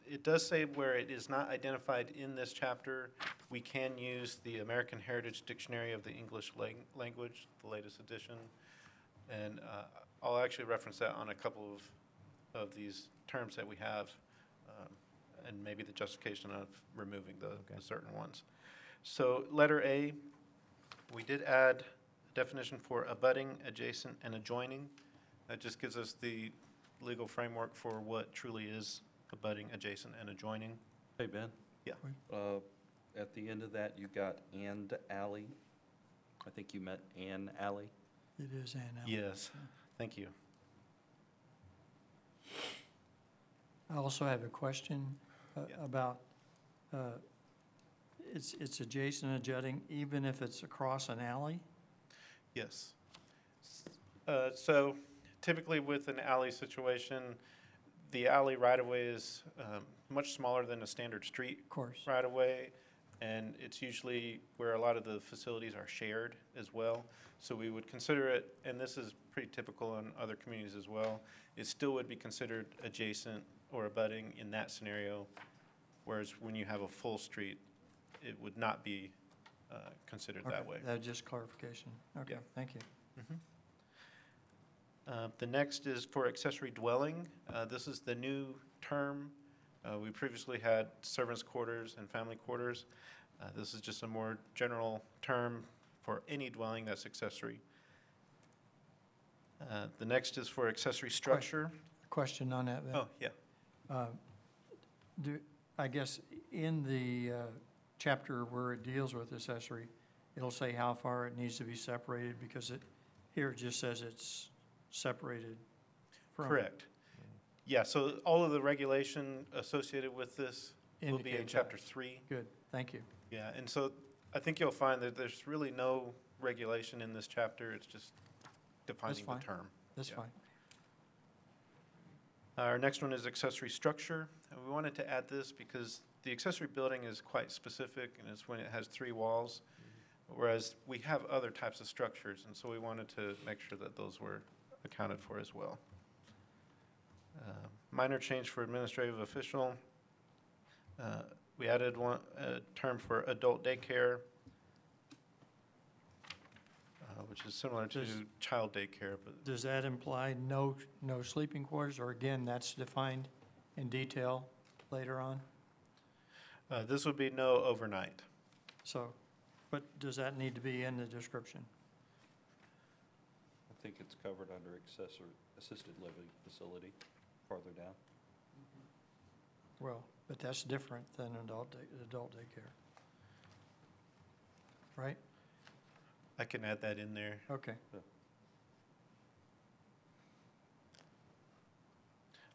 S16: it does say where it is not identified in this chapter, we can use the American Heritage Dictionary of the English Language, the latest edition. And I'll actually reference that on a couple of these terms that we have, and maybe the justification of removing the certain ones. So letter A, we did add a definition for abutting, adjacent, and adjoining. That just gives us the legal framework for what truly is abutting, adjacent, and adjoining.
S7: Hey, Ben?
S16: Yeah.
S7: At the end of that, you got and alley. I think you meant an alley.
S8: It is an alley.
S16: Yes, thank you.
S8: I also have a question about, it's adjacent and jutting, even if it's across an alley?
S16: Yes. So typically with an alley situation, the alley right-of-way is much smaller than a standard street right-of-way, and it's usually where a lot of the facilities are shared as well. So we would consider it, and this is pretty typical in other communities as well, it still would be considered adjacent or abutting in that scenario, whereas when you have a full street, it would not be considered that way.
S8: That's just clarification. Okay,
S16: Yeah.
S8: thank you.
S16: The next is for accessory dwelling. This is the new term. We previously had servants' quarters and family quarters. This is just a more general term for any dwelling that's accessory. The next is for accessory structure.
S8: Question on that, Ben.
S16: Oh, yeah.
S8: I guess in the chapter where it deals with accessory, it'll say how far it needs to be separated, because here it just says it's separated from.
S16: Correct. Yeah, so all of the regulation associated with this will be in
S8: Indicate
S16: chapter
S8: that.
S16: 3.
S8: Good, thank you.
S16: Yeah, and so I think you'll find that there's really no regulation in this chapter. It's just defining the
S8: fine.
S16: term.
S8: That's
S16: Yeah.
S8: fine.
S16: Our next one is accessory structure. And we wanted to add this because the accessory building is quite specific, and it's when it has 3 walls, whereas we have other types of structures, and so we wanted to make sure that those were accounted for as well. Minor change for administrative official. We added a term for adult daycare, which is similar to child daycare. But
S8: Does that imply no sleeping quarters, or again, that's defined in detail later on?
S16: this would be no overnight.
S8: So, but does that need to be in the description?
S7: I think it's covered under assisted living facility, farther down.
S8: Well, but that's different than adult daycare. Right?
S16: I can add that in there.
S8: Okay.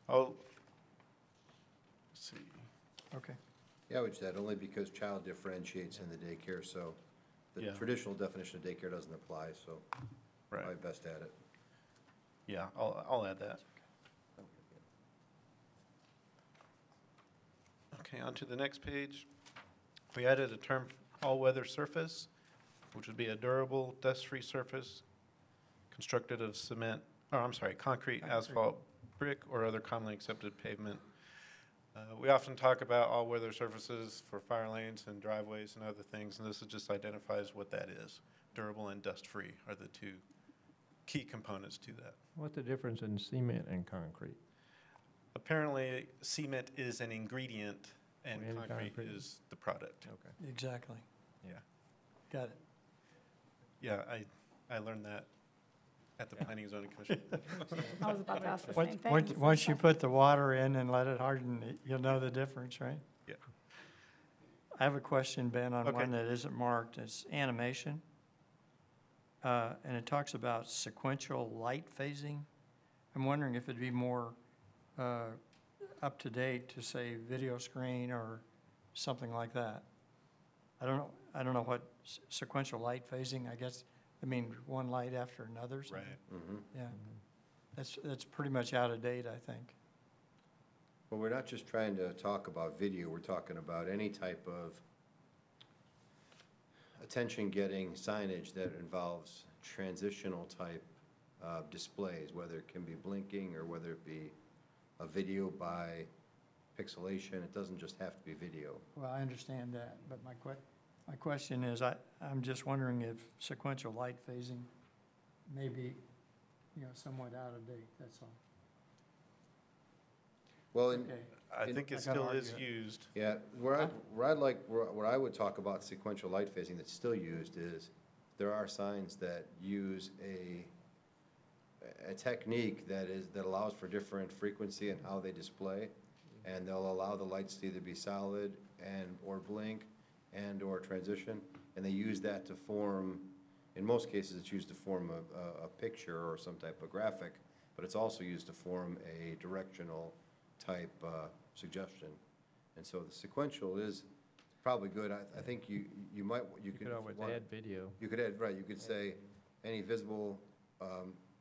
S16: Oh, let's see.
S8: Okay.
S5: Yeah, I would just add, only because child differentiates in the daycare, so the
S16: Yeah.
S5: traditional definition of daycare doesn't apply, so
S16: Right.
S5: probably best add it.
S16: Yeah, I'll add that. Okay, on to the next page. We added a term, all-weather surface, which would be a durable, dust-free surface constructed of concrete, asphalt, brick, or other commonly accepted pavement. We often talk about all-weather surfaces for fire lanes and driveways and other things, and this just identifies what that is. Durable and dust-free are the 2 key components to that.
S1: What's the difference in cement and concrete?
S16: Apparently, cement is an ingredient and
S1: And
S16: concrete
S1: concrete.
S16: is the product.
S1: Okay.
S8: Exactly.
S16: Yeah.
S8: Got it.
S16: Yeah, I learned that at the Planning and Zoning Commission.
S6: I was about to ask the same thing.
S8: Once you put the water in and let it harden, you'll know the difference, right?
S16: Yeah.
S8: I have a question, Ben, on
S16: Okay.
S8: one that isn't marked. It's animation. And it talks about sequential light phasing. I'm wondering if it'd be more up to date to say video screen or something like that. I don't know what sequential light phasing, I guess, I mean, one light after another.
S16: Right.
S8: Yeah. That's pretty much out of date, I think.
S5: Well, we're not just trying to talk about video, we're talking about any type of attention-getting signage that involves transitional type displays, whether it can be blinking or whether it be a video by pixelation. It doesn't just have to be video.
S8: Well, I understand that, but my question is, I'm just wondering if sequential light phasing may be, somewhat out of date, that's all.
S5: Well,
S8: Okay.
S16: I think
S8: I
S16: it
S8: gotta
S16: still
S8: argue
S16: is
S8: it.
S16: used.
S5: yeah, where I would talk about sequential light phasing that's still used is there are signs that use a technique that allows for different frequency and how they display, and they'll allow the lights to either be solid or blink or transition, and they use that to form, in most cases, it's used to form a picture or some type of graphic, but it's also used to form a directional type suggestion. And so the sequential is probably good. I think you
S1: could always add video.
S5: You could add, right, you could say any visible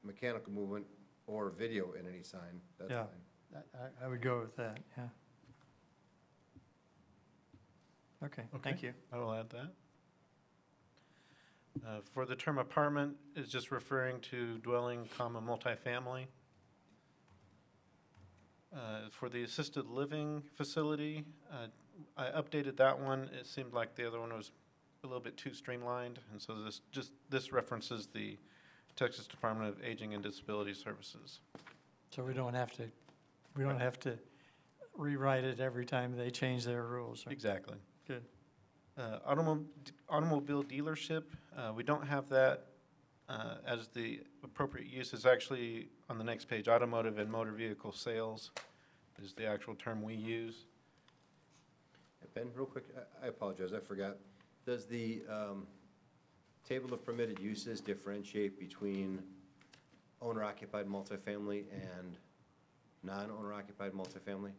S5: mechanical movement or video in any sign, that's
S8: Yeah.
S5: fine.
S8: I would go with that, yeah. Okay, thank you.
S16: I will add that. For the term apartment, it's just referring to dwelling, multifamily. For the assisted living facility, I updated that one. It seemed like the other one was a little bit too streamlined, and so this references the Texas Department of Aging and Disability Services.
S8: So we don't have to rewrite it every time they change their rules, right?
S16: Exactly.
S8: Good.
S16: Automobile dealership, we don't have that as the appropriate use. Is actually on the next page. Automotive and motor vehicle sales is the actual term we use.
S5: Ben, real quick, I apologize, I forgot. Does the table of permitted uses differentiate between owner-occupied multifamily and non-owner-occupied multifamily?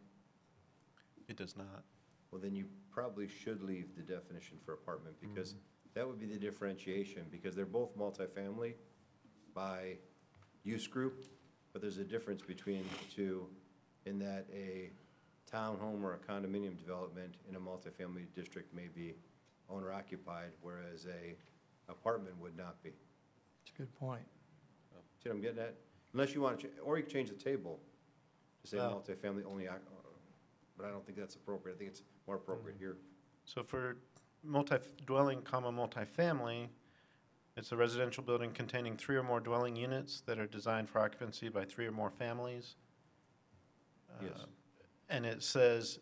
S16: It does not.
S5: Well, then you probably should leave the definition for apartment, because that would be the differentiation, because they're both multifamily by use group, but there's a difference between the two in that a townhome or a condominium development in a multifamily district may be owner-occupied, whereas a apartment would not be.
S8: That's a good point.
S5: See what I'm getting at? Unless you want to, or you can change the table to say
S16: Well-
S5: multifamily only, but I don't think that's appropriate. I think it's more appropriate here.
S16: So for multi-dwelling, multifamily, it's a residential building containing 3 or more dwelling units that are designed for occupancy by 3 or more families.
S5: Yes.
S16: And it says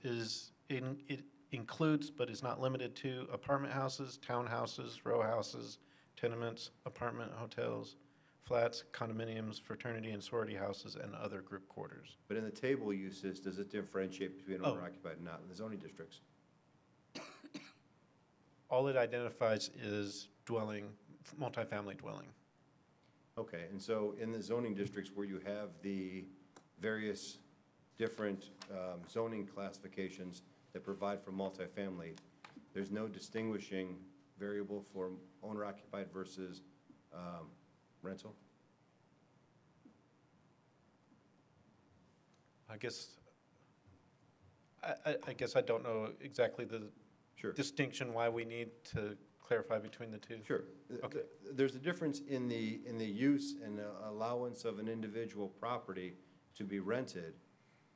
S16: it includes but is not limited to apartment houses, townhouses, row houses, tenements, apartment hotels, flats, condominiums, fraternity and sorority houses, and other group quarters.
S5: But in the table uses, does it differentiate between
S16: Oh.
S5: owner-occupied and not in the zoning districts?
S16: All it identifies is dwelling, multifamily dwelling.
S5: Okay, and so in the zoning districts where you have the various different zoning classifications that provide for multifamily, there's no distinguishing variable for owner-occupied versus rental?
S16: I guess I don't know exactly the
S5: Sure.
S16: distinction why we need to clarify between the two.
S5: Sure.
S16: Okay.
S5: There's a difference in the use and the allowance of an individual property to be rented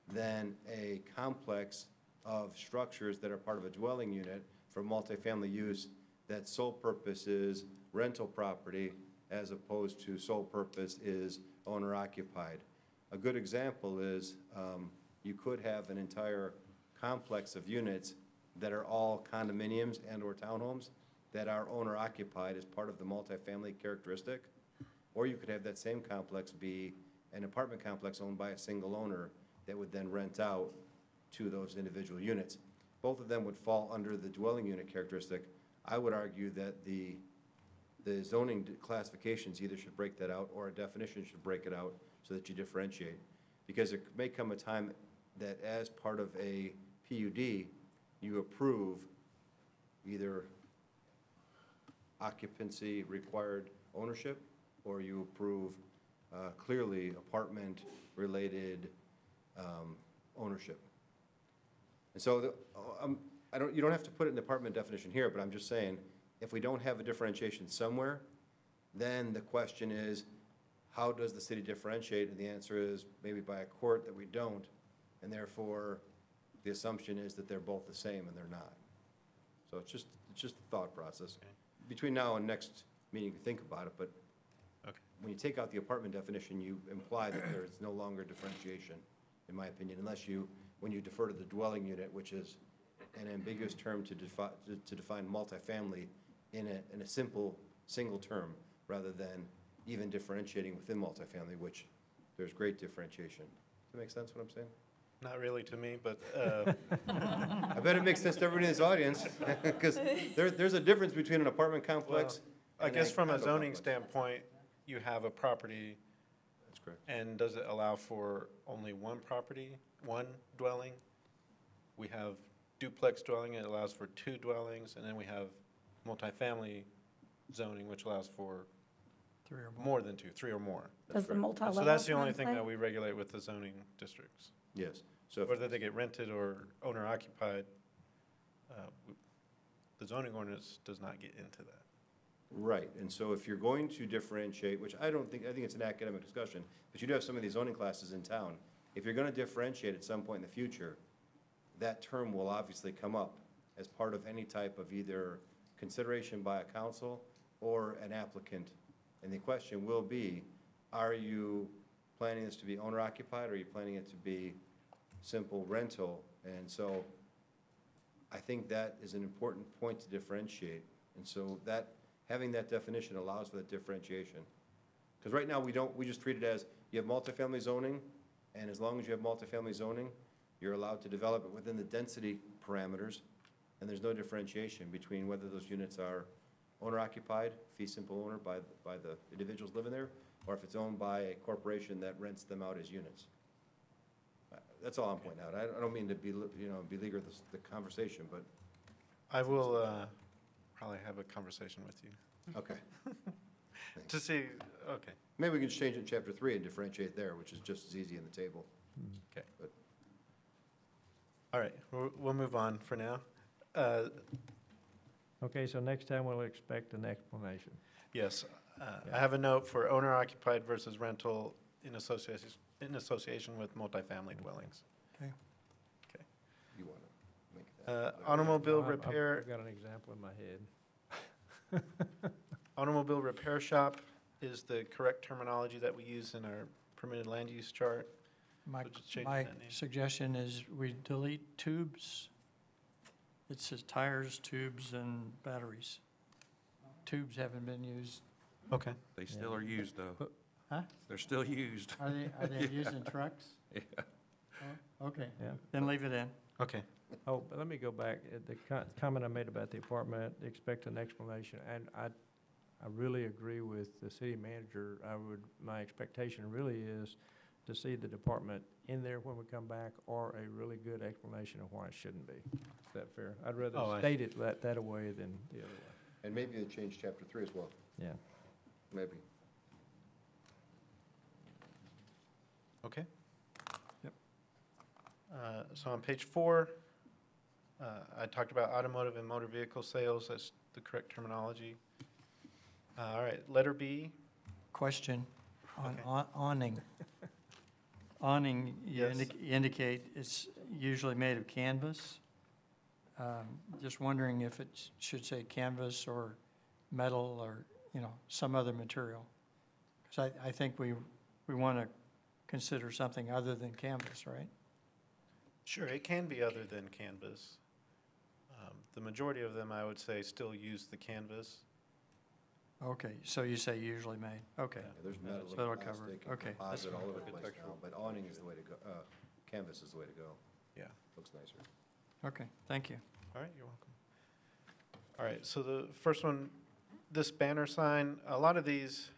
S5: than a complex of structures that are part of a dwelling unit for multifamily use that sole purpose is rental property as opposed to sole purpose is owner-occupied. A good example is you could have an entire complex of units that are all condominiums and/or townhomes that are owner-occupied as part of the multifamily characteristic, or you could have that same complex be an apartment complex owned by a single owner that would then rent out to those individual units. Both of them would fall under the dwelling unit characteristic. I would argue that the zoning classifications either should break that out or a definition should break it out so that you differentiate. Because there may come a time that as part of a PUD, you approve either occupancy required ownership, or you approve clearly apartment-related ownership. And so you don't have to put it in the apartment definition here, but I'm just saying, if we don't have a differentiation somewhere, then the question is, how does the city differentiate? And the answer is maybe by a court that we don't, and therefore, the assumption is that they're both the same, and they're not. So it's just a thought process.
S16: Okay.
S5: Between now and next meeting, you can think about it, but
S16: Okay.
S5: when you take out the apartment definition, you imply that there is no longer differentiation, in my opinion, when you defer to the dwelling unit, which is an ambiguous term to define multifamily in a simple, single term, rather than even differentiating within multifamily, which there's great differentiation. Does that make sense, what I'm saying?
S16: Not really to me, but
S5: I bet it makes sense to everybody in this audience, because there's a difference between an apartment complex.
S16: I
S5: and
S16: guess from a
S5: condo
S16: zoning
S5: complex.
S16: standpoint, you have a property,
S5: That's correct.
S16: and does it allow for only one property, one dwelling? We have duplex dwelling, it allows for 2 dwellings, and then we have multifamily zoning, which allows for
S8: 3 or more.
S16: more than 2, 3 or more.
S6: Does the multi-level
S16: So that's the only thing
S6: play?
S16: that we regulate with the zoning districts.
S5: Yes, so,
S16: Whether they get rented or owner occupied, the zoning ordinance does not get into that.
S5: right, and so if you're going to differentiate, which I think it's an academic discussion, but you do have some of these zoning classes in town. If you're gonna differentiate at some point in the future, that term will obviously come up as part of any type of either consideration by a council or an applicant. And the question will be, are you planning this to be owner occupied, or are you planning it to be simple rental? And so I think that is an important point to differentiate. And so having that definition allows for that differentiation. Because right now, we just treat it as, you have multifamily zoning, and as long as you have multifamily zoning, you're allowed to develop it within the density parameters, and there's no differentiation between whether those units are owner-occupied, fee simple owner by the individuals living there, or if it's owned by a corporation that rents them out as units. That's all I'm pointing out. I don't mean to beleaguer the conversation, but,
S16: I will probably have a conversation with you
S5: okay.
S16: to see, okay.
S5: Maybe we can change it in chapter 3 and differentiate there, which is just as easy in the table.
S16: Okay.
S5: But-
S16: All right, we'll move on for now.
S1: Okay, so next time we'll expect an explanation.
S16: Yes, I have a note for owner occupied versus rental in association with multifamily dwellings.
S5: You want to make that?
S16: Automobile
S1: I've
S16: repair,
S1: got an example in my head.
S16: automobile repair shop is the correct terminology that we use in our permitted land use chart.
S8: My,
S16: So just change
S8: my
S16: that name.
S8: suggestion is we delete tubes. It says tires, tubes, and batteries. Tubes haven't been used.
S16: Okay.
S3: They still are used, though.
S1: But-
S8: Huh?
S3: They're still used.
S8: Are they used in trucks?
S3: Yeah.
S8: Oh, okay,
S1: Yeah.
S8: then leave it in.
S16: Okay.
S1: Oh, but let me go back. The comment I made about the apartment, expect an explanation, and I really agree with the city manager. My expectation really is to see the department in there when we come back, or a really good explanation of why it shouldn't be. Is that fair? I'd rather
S16: Oh, I
S1: state it that way than the other way.
S5: And maybe you change chapter 3 as well,
S1: Yeah.
S5: maybe.
S16: Okay.
S8: Yep.
S16: So on page 4, I talked about automotive and motor vehicle sales, that's the correct terminology. All right, letter B,
S8: Question on
S16: Okay.
S8: awning. Awning, you
S16: Yes.
S8: indicate it's usually made of canvas. Just wondering if it should say canvas or metal or, some other material. Because I think we want to consider something other than canvas, right?
S16: sure, it can be other than canvas. The majority of them, I would say, still use the canvas.
S8: Okay, so you say usually made, okay.
S5: Yeah, there's metal
S8: So it'll
S5: and
S8: cover it.
S5: plastic and
S8: Okay, that's
S5: composite all
S8: fine.
S5: over the place now, but awning is the way to go, canvas is the way to go.
S16: Yeah.
S5: Looks nicer.
S8: Okay, thank you.
S16: All right, you're welcome. All right, so the first one, this banner sign, a lot of these,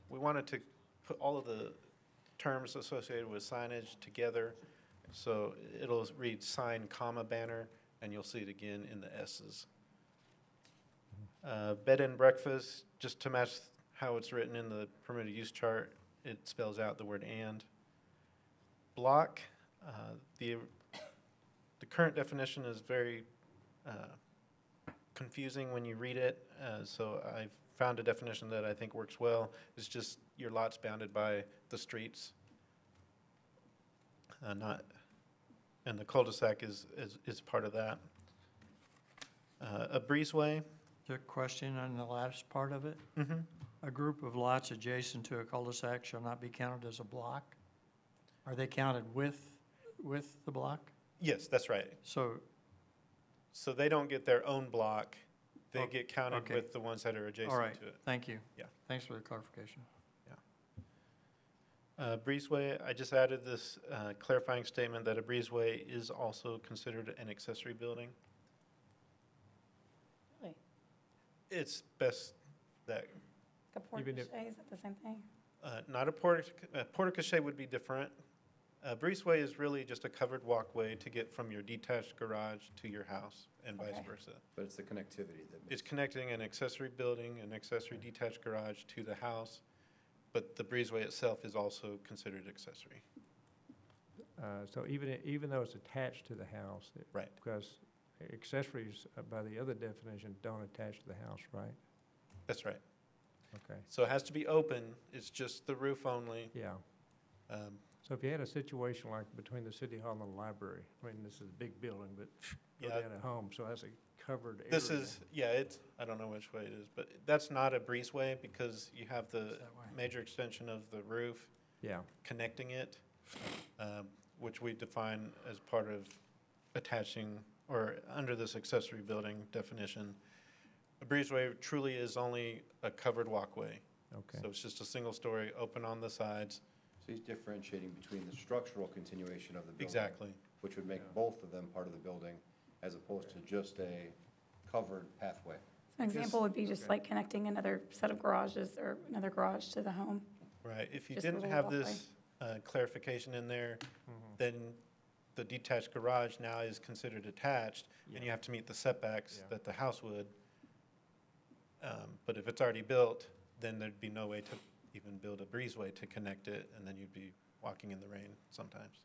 S16: we wanted to put all of the terms associated with signage together. So it'll read sign, comma, banner, and you'll see it again in the S's. Bed and breakfast, just to match how it's written in the permitted use chart, it spells out the word and. Block, the current definition is very confusing when you read it, so I found a definition that I think works well. It's just your lot's bounded by the streets, not and the cul-de-sac is part of that. A breezeway.
S8: Is there a question on the last part of it?
S16: Mm-hmm.
S8: A group of lots adjacent to a cul-de-sac shall not be counted as a block? Are they counted with the block?
S16: Yes, that's right.
S8: So,
S16: So they don't get their own block. They
S8: Oh,
S16: get counted
S8: okay.
S16: with the ones that are
S8: all
S16: adjacent
S8: right,
S16: to it.
S8: thank you.
S16: Yeah.
S8: Thanks for the clarification.
S16: Breezeway, I just added this clarifying statement that a breezeway is also considered an accessory building.
S6: Really?
S16: It's best that,
S6: A porte
S1: Even if-
S6: cochere, is that the same thing?
S16: not a porte-cochere would be different. A breezeway is really just a covered walkway to get from your detached garage to your house and vice
S6: Okay.
S16: versa.
S5: But it's the connectivity that makes.
S16: It's connecting an accessory building, an accessory detached garage to the house, but the breezeway itself is also considered accessory.
S1: So even though it's attached to the house.
S16: Right.
S1: Because accessories, by the other definition, don't attach to the house, right?
S16: That's right.
S1: Okay,
S16: So it has to be open, it's just the roof only.
S1: yeah.
S16: Um,
S1: So if you had a situation like between the city hall and the library, I mean, this is a big building, but go
S16: Yeah.
S1: down at home, so that's a covered area.
S16: This is, yeah, it's, I don't know which way it is, but that's not a breezeway because you have the
S8: that way.
S16: major extension of the roof
S1: Yeah,
S16: connecting it, which we define as part of attaching, or under this accessory building definition. A breezeway truly is only a covered walkway.
S1: okay.
S16: So it's just a single story, open on the sides.
S5: So he's differentiating between the structural continuation of the building.
S16: Exactly.
S5: Which would make both of them part of the building, as opposed to just a covered pathway.
S6: An example would be just like connecting another set of garages or another garage to the home.
S16: Right, if you
S6: Just a
S16: didn't
S6: little
S16: have
S6: walkway.
S16: this clarification in there,
S1: Mhm.
S16: then the detached garage now is considered attached, and you
S1: Yeah.
S16: have to meet the setbacks
S1: Yeah.
S16: that the house would. But if it's already built, then there'd be no way to even build a breezeway to connect it, and then you'd be walking in the rain sometimes.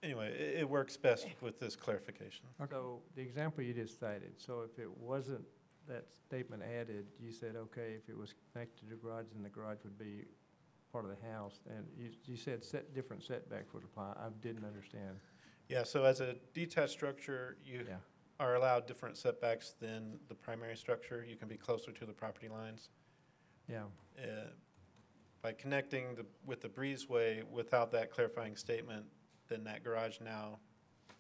S16: Anyway, it works best with this clarification.
S1: So the example you just cited, so if it wasn't that statement added, you said, okay, if it was connected to the garage, then the garage would be part of the house, and you said different setbacks would apply. I didn't understand.
S16: Yeah, so as a detached structure, you
S1: Yeah,
S16: are allowed different setbacks than the primary structure. You can be closer to the property lines.
S1: yeah,
S16: By connecting with the breezeway without that clarifying statement, then that garage now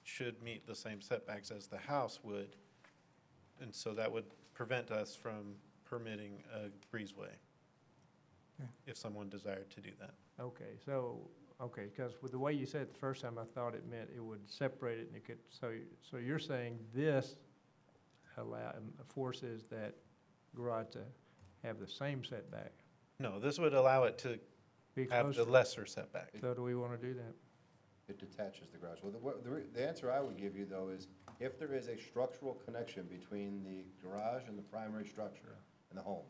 S16: should meet the same setbacks as the house would. And so that would prevent us from permitting a breezeway if someone desired to do that.
S1: okay, because with the way you said it the first time, I thought it meant it would separate it and it could, so you're saying this forces that garage to have the same setback?
S16: No, this would allow it to
S1: Be
S16: have the
S1: closer.
S16: lesser setback.
S1: So do we want to do that?
S5: It detaches the garage. Well, the answer I would give you, though, is if there is a structural connection between the garage and the primary structure and the home,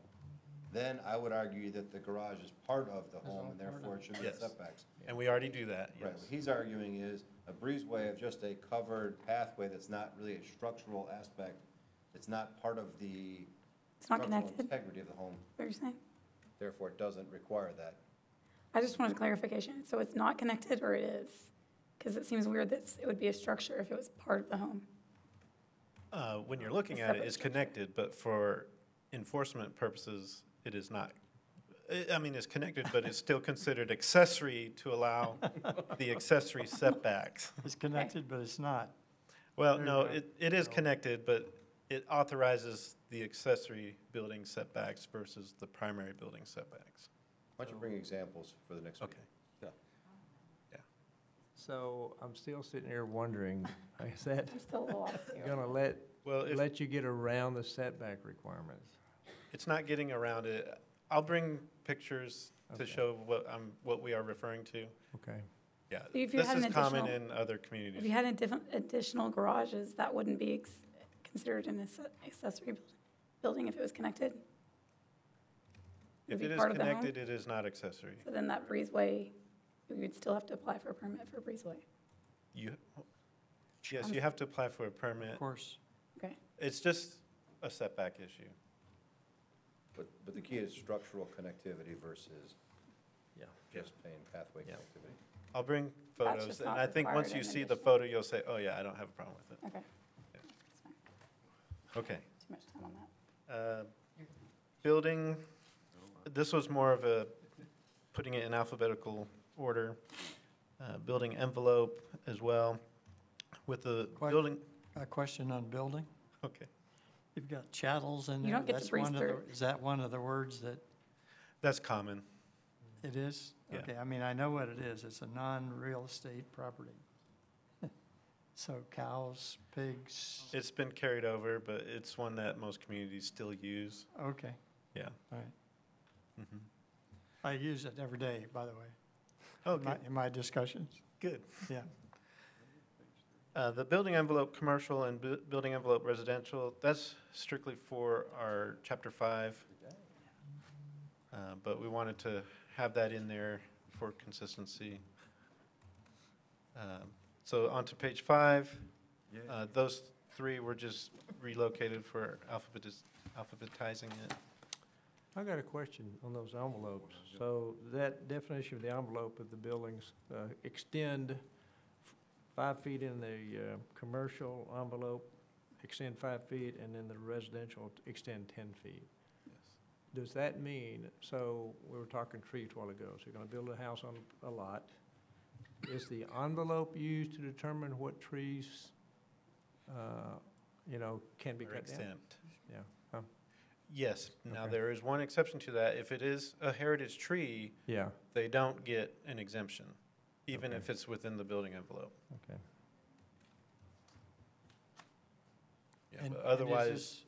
S5: then I would argue that the garage is part of the home, and therefore it should meet
S16: Yes.
S5: setbacks.
S16: And we already do that,
S5: Right,
S16: yes.
S5: what he's arguing is a breezeway of just a covered pathway that's not really a structural aspect, it's not part of the
S6: It's not
S5: structural
S6: connected,
S5: integrity of the home,
S6: what you're saying?
S5: therefore it doesn't require that.
S6: I just wanted clarification. So it's not connected or it is? Because it seems weird that it would be a structure if it was part of the home.
S16: When you're looking
S6: A
S16: at it,
S6: separate
S16: it's
S6: structure.
S16: connected, but for enforcement purposes, it is not. I mean, it's connected, but it's still considered accessory to allow the accessory setbacks.
S8: It's connected, but it's not.
S16: Well,
S8: There you
S16: no,
S8: go.
S16: it is connected, but it authorizes the accessory building setbacks versus the primary building setbacks.
S5: Why don't you bring examples for the next meeting?
S16: Okay.
S1: So I'm still sitting here wondering, is that
S6: I'm still a little lost here.
S1: gonna
S16: Well, if
S1: let you get around the setback requirements?
S16: it's not getting around it, I'll bring pictures to
S1: Okay.
S16: show what we are referring to.
S1: Okay.
S16: Yeah,
S6: So if you
S16: this
S6: had
S16: is
S6: an
S16: common
S6: additional-
S16: in other
S6: If
S16: communities.
S6: you had additional garages, that wouldn't be considered an accessory building if it was connected? Would
S16: If
S6: be
S16: it is
S6: part of the home?
S16: connected, it is not accessory.
S6: So then that breezeway, you would still have to apply for a permit for a breezeway.
S16: Yes, you have to apply for a permit.
S8: Of course.
S6: Okay.
S16: It's just a setback issue.
S5: But the key is structural connectivity versus participate in pathway
S16: Yeah.
S5: connectivity.
S16: I'll bring
S6: That's
S16: photos,
S6: just
S16: and
S6: not
S16: I think once
S6: required
S16: you
S6: in
S16: see the
S6: addition.
S16: photo, you'll say, oh yeah, I don't have a problem with it.
S6: Okay,
S16: Okay.
S6: too much time on that.
S16: Building, this was more of a, putting it in alphabetical order. Building envelope as well, with the
S8: Quite-
S16: building,
S8: A question on building.
S16: okay.
S8: You've got chattels in
S6: You
S8: there.
S6: don't get to
S8: That's
S6: breeze
S8: one of the-
S6: through.
S8: Is that one of the words that
S16: That's common.
S8: it is?
S16: Yeah.
S8: Okay, I mean, I know what it is. It's a non-real estate property. So cows, pigs,
S16: It's been carried over, but it's one that most communities still use.
S8: okay,
S16: Yeah.
S8: all right.
S16: Mhm.
S8: I use it every day, by the way,
S16: Oh,
S8: in my-
S16: good.
S8: in my discussions.
S16: Good.
S8: Yeah.
S16: The building envelope commercial and building envelope residential, that's strictly for our chapter 5. But we wanted to have that in there for consistency. So on to page 5. Those 3 were just relocated for alphabetizing it.
S1: I got a question on those envelopes. So that definition of the envelope of the buildings, extend 5 feet in the commercial envelope, extend 5 feet, and then the residential extend 10 feet. Does that mean, so we were talking trees a while ago, so you're gonna build a house on a lot. Is the envelope used to determine what trees, can be
S16: Or
S1: cut down?
S16: exempt.
S1: Yeah.
S16: Yes. Now,
S1: Okay.
S16: there is one exception to that. If it is a heritage tree,
S1: Yeah,
S16: they don't get an exemption, even
S1: Okay.
S16: if it's within the building envelope.
S1: okay.
S16: Yeah,
S8: And-
S16: but
S8: and
S16: otherwise,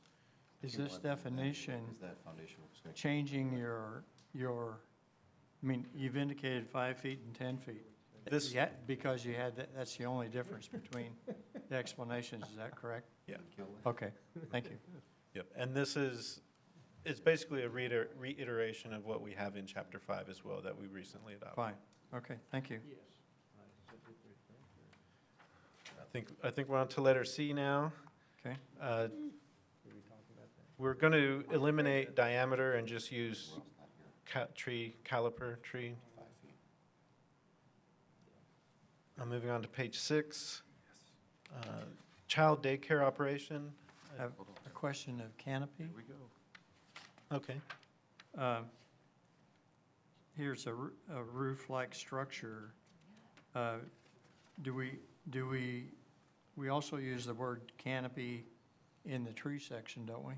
S8: Is this definition
S5: Is that foundational structure?
S8: changing your, I mean, you've indicated 5 feet and 10 feet.
S16: This-
S8: Yeah, because you had, that's the only difference between the explanations, is that correct?
S16: Yeah.
S8: Okay, thank you.
S16: Yep, and this is, it's basically a reiteration of what we have in chapter 5 as well, that we recently adopted.
S8: Fine, okay, thank you.
S16: I think we're on to letter C now.
S8: Okay,
S16: We're going to eliminate diameter and just use caliper tree. I'm moving on to page 6. Child daycare operation.
S8: I have a question of canopy.
S16: Okay.
S8: Here's a roof-like structure. Do we also use the word canopy in the tree section, don't we?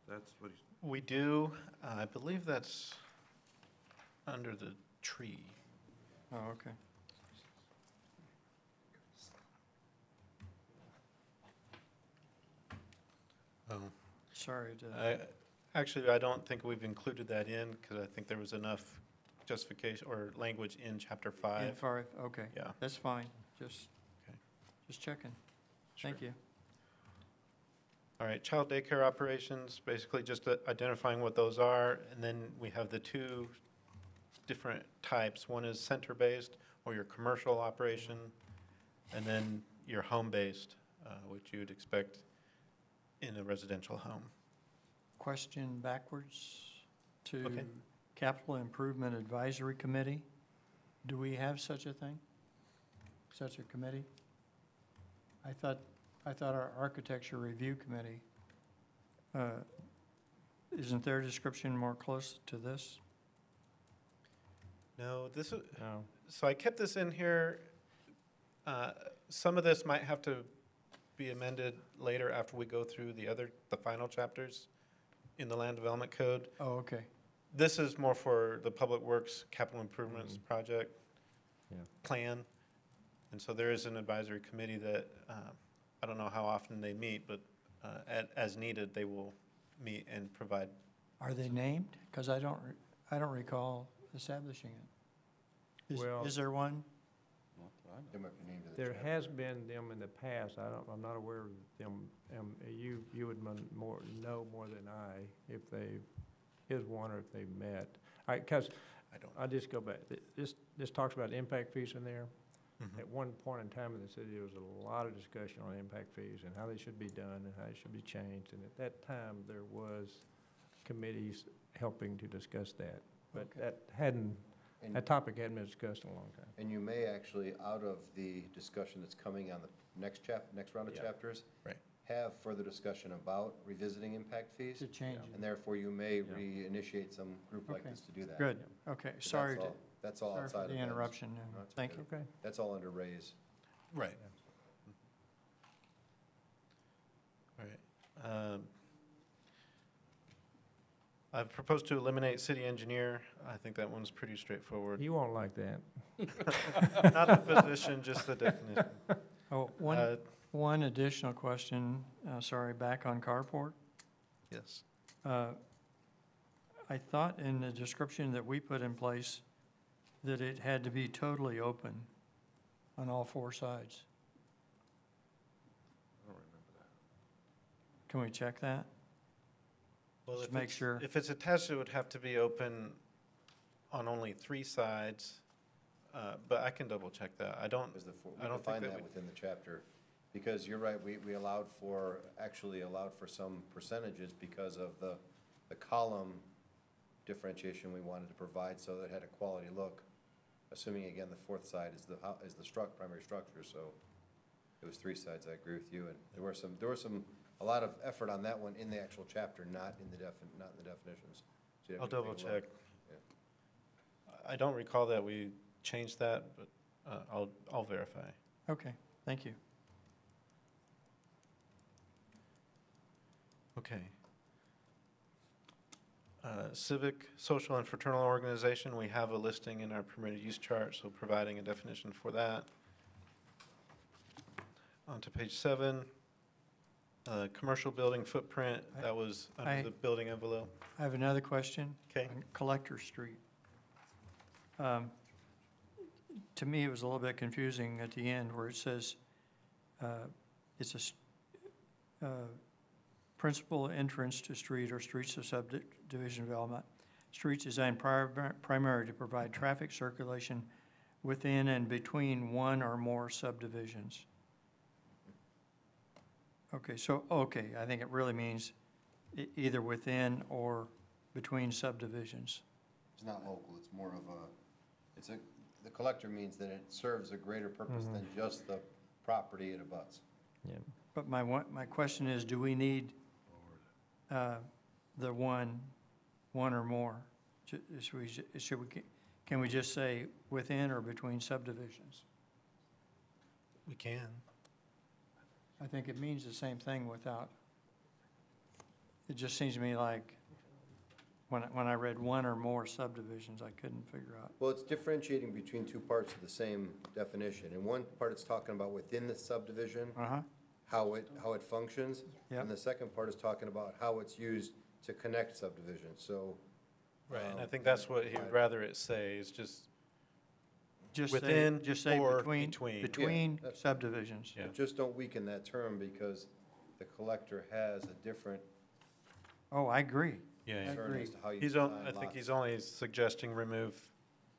S3: That's what he's,
S16: We do, I believe that's under the tree.
S8: Oh, okay.
S16: Oh.
S8: Sorry to,
S16: Actually, I don't think we've included that in, because I think there was enough justification or language in chapter 5.
S8: okay.
S16: Yeah.
S8: That's fine, just
S16: Okay.
S8: checking. Thank
S16: Sure.
S8: you.
S16: All right, child daycare operations, basically just identifying what those are, and then we have the 2 different types. One is center-based, or your commercial operation, and then your home-based, which you would expect in a residential home.
S8: Question backwards to
S16: Okay.
S8: Capital Improvement Advisory Committee. Do we have such a thing? Such a committee? I thought our Architecture Review Committee, isn't their description more close to this?
S16: No, this is,
S1: No.
S16: so I kept this in here. Some of this might have to be amended later after we go through the final chapters in the Land Development Code.
S8: Oh, okay.
S16: This is more for the Public Works Capital Improvements Project
S1: Yeah.
S16: plan. And so there is an advisory committee that, I don't know how often they meet, but as needed, they will meet and provide.
S8: Are they named? Because I don't recall establishing it.
S1: Well-
S8: Is there one?
S5: They might be named in the
S1: There
S5: chapter.
S1: has been them in the past. I'm not aware of them. You would know more than I if they, is one or if they met. All right, because
S16: I don't.
S1: I'll just go back. This talks about impact fees in there.
S16: Mhm.
S1: At one point in time in the city, there was a lot of discussion on impact fees and how they should be done and how they should be changed. And at that time, there was committees helping to discuss that. But
S8: Okay.
S1: that hadn't
S5: And-
S1: That topic hadn't been discussed in a long time.
S5: And you may actually, out of the discussion that's coming on the next round of
S16: Yeah.
S5: chapters,
S16: Right.
S5: have further discussion about revisiting impact fees.
S8: To change it.
S5: And therefore, you may reinitiate some group like
S8: Okay.
S5: this to do that.
S8: Good, okay,
S5: But
S8: sorry to,
S5: That's all
S8: sorry
S5: outside
S8: for
S5: of
S8: the
S5: that.
S8: interruption.
S5: No, it's
S8: Thank
S5: okay.
S8: you.
S1: Okay.
S5: That's all under raise.
S16: Right. All right. I've proposed to eliminate city engineer. I think that one's pretty straightforward.
S1: You won't like that.
S16: Not the position, just the definition.
S8: Oh, one additional question, sorry, back on carport.
S16: Yes.
S8: I thought in the description that we put in place that it had to be totally open on all four sides.
S3: I don't remember that.
S8: Can we check that?
S16: Well,
S8: Just
S16: if
S8: make
S16: it's-
S8: sure.
S16: If it's attached, it would have to be open on only 3 sides, but I can double check that. I don't
S5: We
S16: think
S5: define
S16: that
S5: that within the chapter, because you're right, we actually allowed for some percentages because of the column differentiation we wanted to provide, so that it had a quality look, assuming, again, the fourth side is the primary structure, so it was 3 sides, I agree with you, and there was a lot of effort on that one in the actual chapter, not in the definitions. So you have
S16: I'll
S5: to
S16: double
S5: take a look.
S16: check. I don't recall that we changed that, but I'll verify.
S8: Okay, thank you.
S16: Okay. Civic, social, and fraternal organization, we have a listing in our permitted use chart, so providing a definition for that. On to page 7, commercial building footprint, that was under the building envelope.
S8: I have another question.
S16: Okay.
S8: On Collector Street. To me, it was a little bit confusing at the end where it says, it's a principal entrance to street or streets of subdivision development. Streets designed primarily to provide traffic circulation within and between one or more subdivisions. Okay, I think it really means either within or between subdivisions.
S5: It's not local, it's more of the collector means that it serves a greater purpose than just the property it abuts.
S1: Yeah.
S8: But my question is, do we need the one or more? Can we just say within or between subdivisions?
S16: We can.
S8: I think it means the same thing without, it just seems to me like, when I read one or more subdivisions, I couldn't figure out.
S5: Well, it's differentiating between 2 parts of the same definition. In one part, it's talking about within the subdivision, how it functions.
S8: Yep.
S5: And the second part is talking about how it's used to connect subdivisions, so.
S16: Right, and I think that's what he would rather it say, is just
S8: Just
S16: within
S8: say
S16: or
S8: between
S5: Yeah.
S8: subdivisions.
S16: Yeah.
S5: But just don't weaken that term, because the collector has a different
S8: Oh, I agree.
S16: Yeah,
S8: I
S5: concern
S8: agree.
S5: as to how you
S16: He's
S5: define
S16: I think
S5: lots.
S16: he's only suggesting remove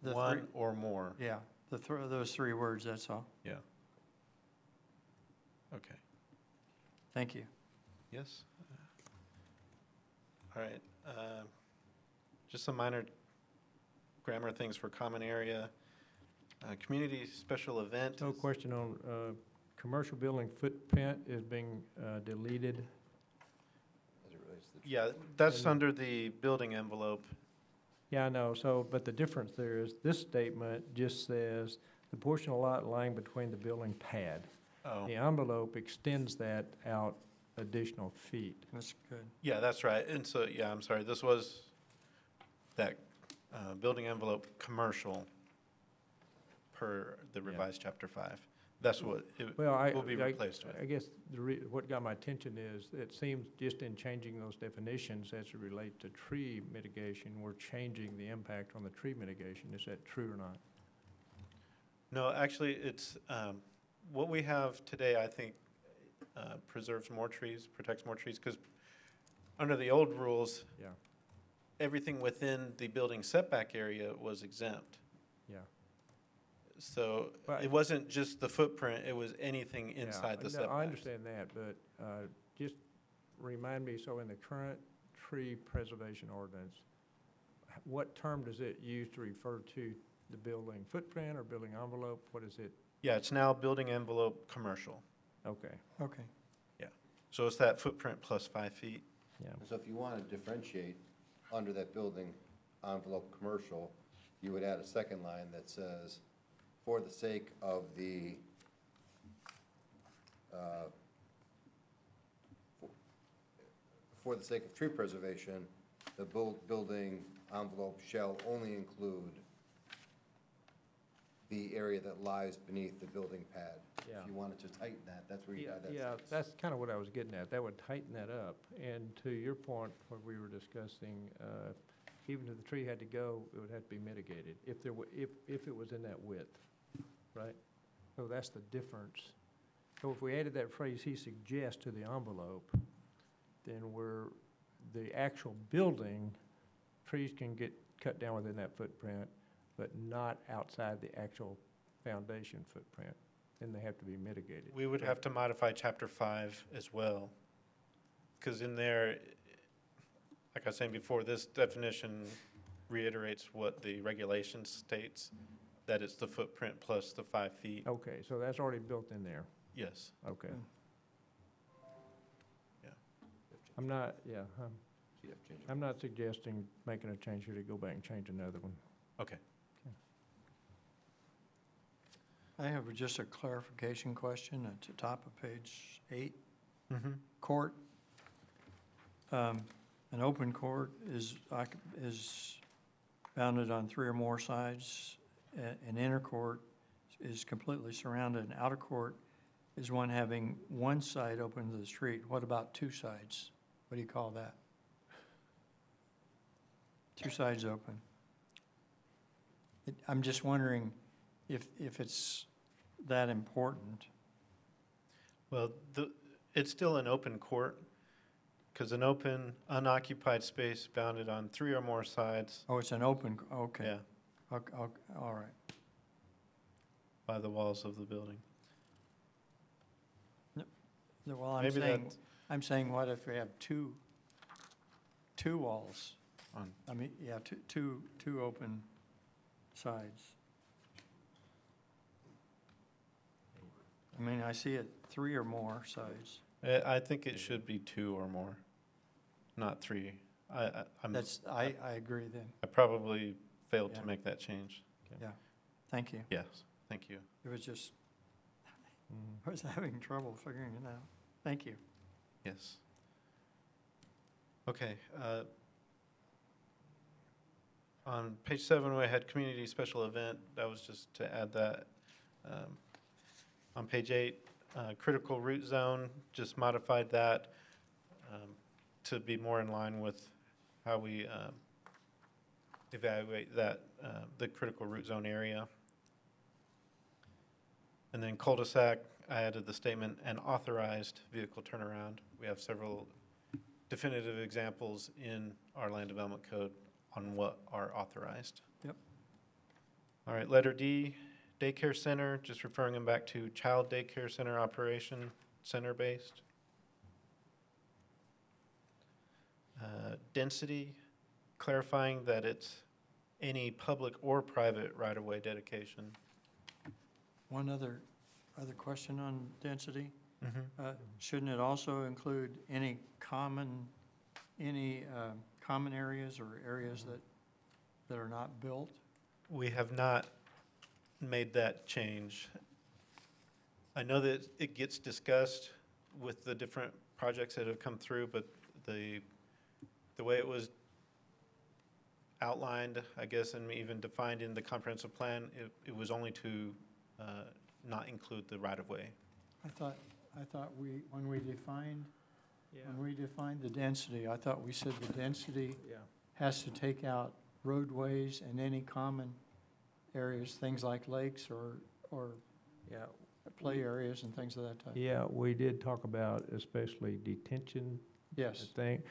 S8: The
S16: one
S8: three-
S16: or more.
S8: Yeah, those 3 words, that's all.
S16: Yeah. Okay.
S8: Thank you.
S16: Yes? All right. Just some minor grammar things for common area. Community special event.
S1: No question on, commercial building footprint is being deleted.
S5: As it relates to the
S16: Yeah, that's
S1: And the-
S16: under the building envelope.
S1: Yeah, I know, but the difference there is, this statement just says, the portion of lot lying between the building pad.
S16: Oh,
S1: The envelope extends that out additional feet.
S8: That's good.
S16: yeah, that's right. And so, yeah, I'm sorry, this was that building envelope commercial per the revised chapter 5. That's what it
S1: Well,
S16: will be replaced with.
S1: I guess what got my attention is, it seems just in changing those definitions as it relate to tree mitigation, we're changing the impact on the tree mitigation. Is that true or not?
S16: No, actually, it's, what we have today, I think, preserves more trees, protects more trees, because under the old rules,
S1: Yeah,
S16: everything within the building setback area was exempt.
S1: yeah.
S16: So
S1: But-
S16: it wasn't just the footprint, it was anything inside the
S1: No,
S16: setback.
S1: I understand that, but just remind me, so in the current tree preservation ordinance, what term does it use to refer to the building footprint or building envelope? What is it?
S16: Yeah, it's now building envelope commercial.
S1: Okay,
S8: Okay.
S16: So it's that footprint plus 5 feet.
S1: yeah.
S5: So if you want to differentiate under that building envelope commercial, you would add a second line that says, for the sake of the, for the sake of tree preservation, the building envelope shall only include the area that lies beneath the building pad.
S1: Yeah.
S5: If you wanted to tighten that, that's where you add that.
S1: Yeah, that's kind of what I was getting at. That would tighten that up. And to your point, what we were discussing, even if the tree had to go, it would have to be mitigated if there were, if it was in that width, right? So that's the difference. So if we added that phrase he suggests to the envelope, then the actual building, trees can get cut down within that footprint, but not outside the actual foundation footprint. Then they have to be mitigated.
S16: We would have to modify chapter 5 as well. Because in there, like I was saying before, this definition reiterates what the regulation states, that it's the footprint plus the 5 feet.
S1: Okay, so that's already built in there.
S16: Yes.
S1: Okay.
S16: Yeah.
S1: I'm not, I'm not suggesting making a change here to go back and change another one.
S16: Okay.
S8: I have just a clarification question at the top of page 8.
S16: Mm-hmm.
S8: Court. An open court is bounded on 3 or more sides. An inner court is completely surrounded. An outer court is one having one side open to the street. What about 2 sides? What do you call that? 2 sides open. I'm just wondering if it's that important.
S16: Well, it's still an open court, because an open, unoccupied space bounded on 3 or more sides.
S8: Oh, it's an open, okay.
S16: Yeah,
S8: Okay, all right.
S16: by the walls of the building.
S8: Well,
S16: Maybe
S8: I'm saying what if we have two walls?
S16: On,
S8: I mean, yeah, two open sides. I mean, I see it 3 or more sides.
S16: I think it should be 2 or more, not 3. I
S8: agree then.
S16: I probably failed
S8: Yeah.
S16: to make that change.
S8: Yeah, thank you.
S16: Yes, thank you.
S8: It was just, I was having trouble figuring it out. Thank you.
S16: Yes. Okay. On page 7, we had community special event. That was just to add that. On page 8, critical root zone, just modified that to be more in line with how we evaluate that, the critical root zone area. And then cul-de-sac, I added the statement, "an authorized vehicle turnaround." We have several definitive examples in our land development code on what are authorized.
S8: Yep.
S16: All right, letter D, daycare center, just referring them back to child daycare center operation, center-based. Density, clarifying that it's any public or private right-of-way dedication.
S8: One other question on density.
S16: Mm-hmm.
S8: Shouldn't it also include any common areas or areas that are not built?
S16: We have not made that change. I know that it gets discussed with the different projects that have come through, but the way it was outlined, I guess, and even defined in the comprehensive plan, it was only to not include the right-of-way.
S8: I thought when we defined the density, I thought we said the density has to take out roadways and any common areas, things like lakes or play areas and things of that type.
S1: Yeah, we did talk about especially detention.
S8: Yes.
S1: Thing,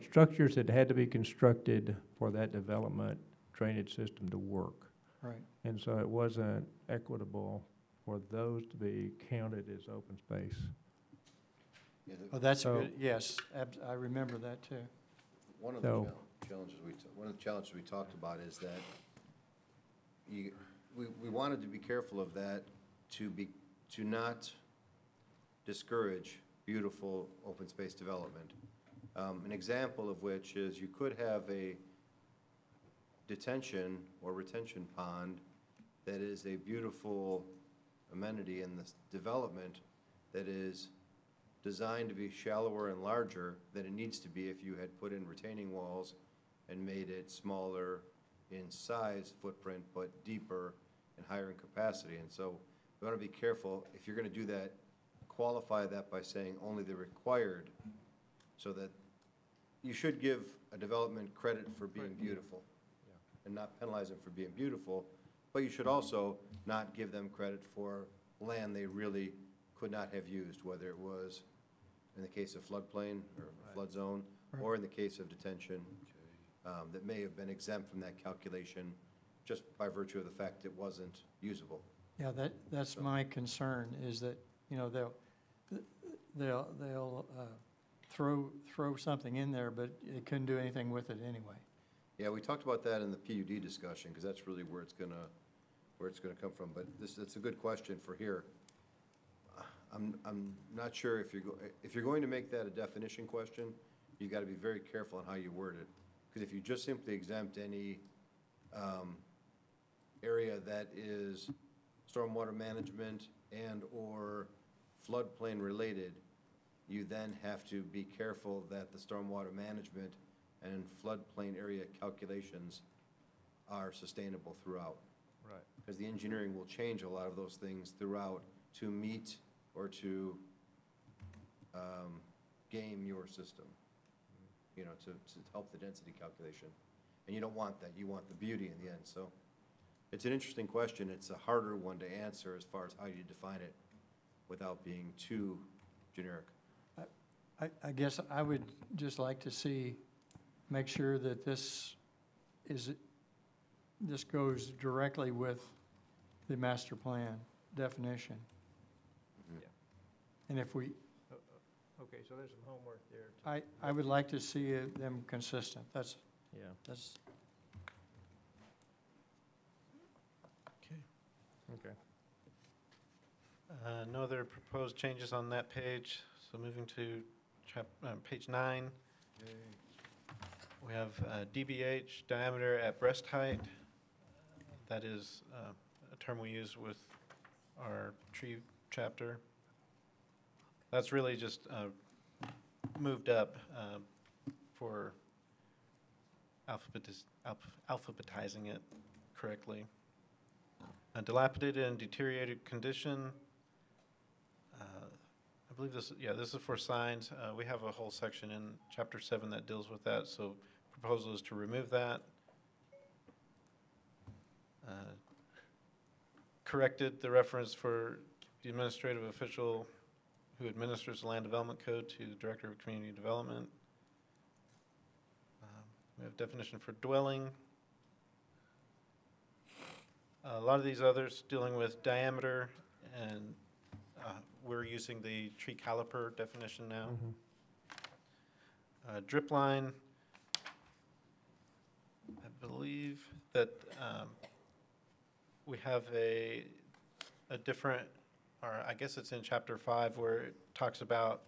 S1: structures that had to be constructed for that development drainage system to work.
S8: Right.
S1: And so it wasn't equitable for those to be counted as open space.
S8: Oh, that's good. Yes, I remember that too.
S5: One of the challenges we talked about is that we wanted to be careful of that to not discourage beautiful open space development. An example of which is you could have a detention or retention pond that is a beautiful amenity in this development that is designed to be shallower and larger than it needs to be if you had put in retaining walls and made it smaller in size footprint, but deeper and higher in capacity. And so we want to be careful, if you're going to do that, qualify that by saying only the required, so that you should give a development credit for being beautiful and not penalize them for being beautiful, but you should also not give them credit for land they really could not have used, whether it was in the case of floodplain or flood zone, or in the case of detention, that may have been exempt from that calculation just by virtue of the fact it wasn't usable.
S8: Yeah, that's my concern, is that, you know, they'll throw something in there, but it couldn't do anything with it anyway.
S5: Yeah, we talked about that in the PUD discussion, because that's really where it's gonna come from. But it's a good question for here. I'm not sure if you're going to make that a definition question, you got to be very careful on how you word it. Because if you just simply exempt any area that is stormwater management and or floodplain related, you then have to be careful that the stormwater management and floodplain area calculations are sustainable throughout.
S1: Right.
S5: Because the engineering will change a lot of those things throughout to meet or to game your system, you know, to help the density calculation. And you don't want that. You want the beauty in the end. So it's an interesting question. It's a harder one to answer as far as how you define it without being too generic.
S8: I guess I would just like to make sure that this goes directly with the master plan definition.
S1: Yeah.
S8: And if we,
S1: Okay, so there's some homework there.
S8: I would like to see them consistent. That's
S1: Okay.
S16: No other proposed changes on that page. So moving to page 9. We have DBH, diameter at breast height. That is a term we use with our tree chapter. That's really just moved up for alphabetizing it correctly. Dilapidated and deteriorated condition. I believe this is for signs. We have a whole section in chapter 7 that deals with that, so proposal is to remove that. Corrected the reference for the administrative official who administers the land development code to the director of community development. We have definition for dwelling. A lot of these others dealing with diameter, and we're using the tree caliper definition now. Drip line, I believe that we have a different, or I guess it's in chapter 5 where it talks about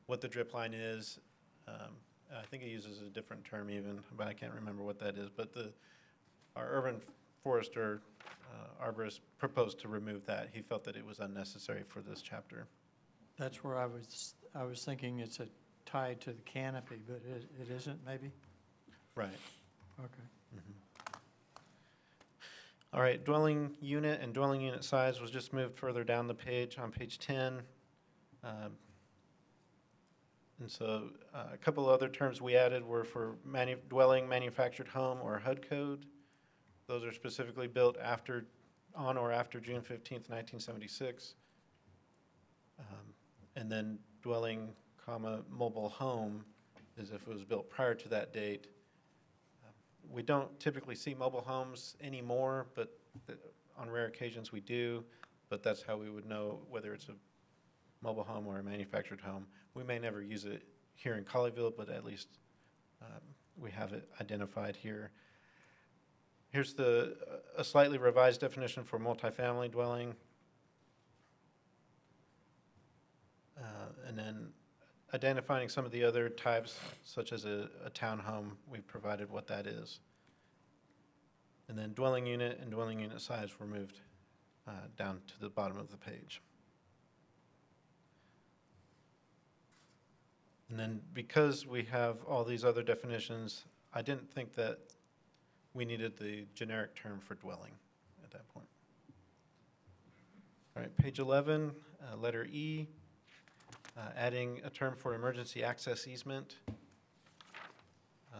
S16: what the drip line is. I think it uses a different term even, but I can't remember what that is. But our urban forester, arborist, proposed to remove that. He felt that it was unnecessary for this chapter.
S8: That's where I was thinking it's tied to the canopy, but it isn't maybe?
S16: Right.
S8: Okay.
S16: All right, dwelling unit and dwelling unit size was just moved further down the page on page 10. And so a couple other terms we added were for dwelling, manufactured home, or HUD code. Those are specifically built on or after June 15th, 1976. And then dwelling, mobile home is if it was built prior to that date. We don't typically see mobile homes anymore, but on rare occasions we do, but that's how we would know whether it's a mobile home or a manufactured home. We may never use it here in Colleyville, but at least we have it identified here. Here's a slightly revised definition for multifamily dwelling. And then identifying some of the other types, such as a townhome, we've provided what that is. And then dwelling unit and dwelling unit size were moved down to the bottom of the page. And then because we have all these other definitions, I didn't think that we needed the generic term for dwelling at that point. All right, page 11, letter E, adding a term for emergency access easement.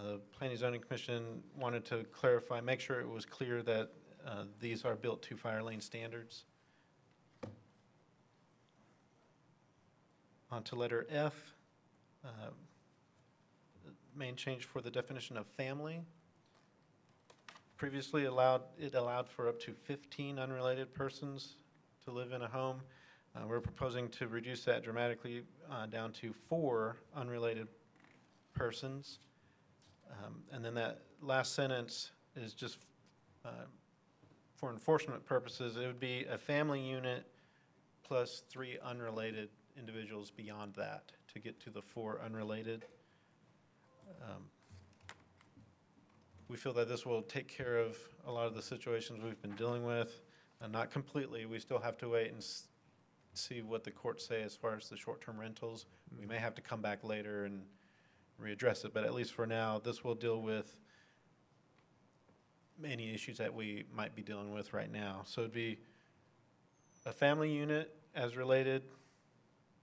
S16: The Planning and Zoning Commission wanted to clarify, make sure it was clear that these are built to fire lane standards. On to letter F, main change for the definition of family. Previously it allowed for up to 15 unrelated persons to live in a home. We're proposing to reduce that dramatically down to 4 unrelated persons. And then that last sentence is just for enforcement purposes. It would be a family unit plus 3 unrelated individuals beyond that to get to the 4 unrelated. We feel that this will take care of a lot of the situations we've been dealing with. Not completely. We still have to wait and see what the courts say as far as the short-term rentals. We may have to come back later and readdress it, but at least for now, this will deal with any issues that we might be dealing with right now. So it'd be a family unit as related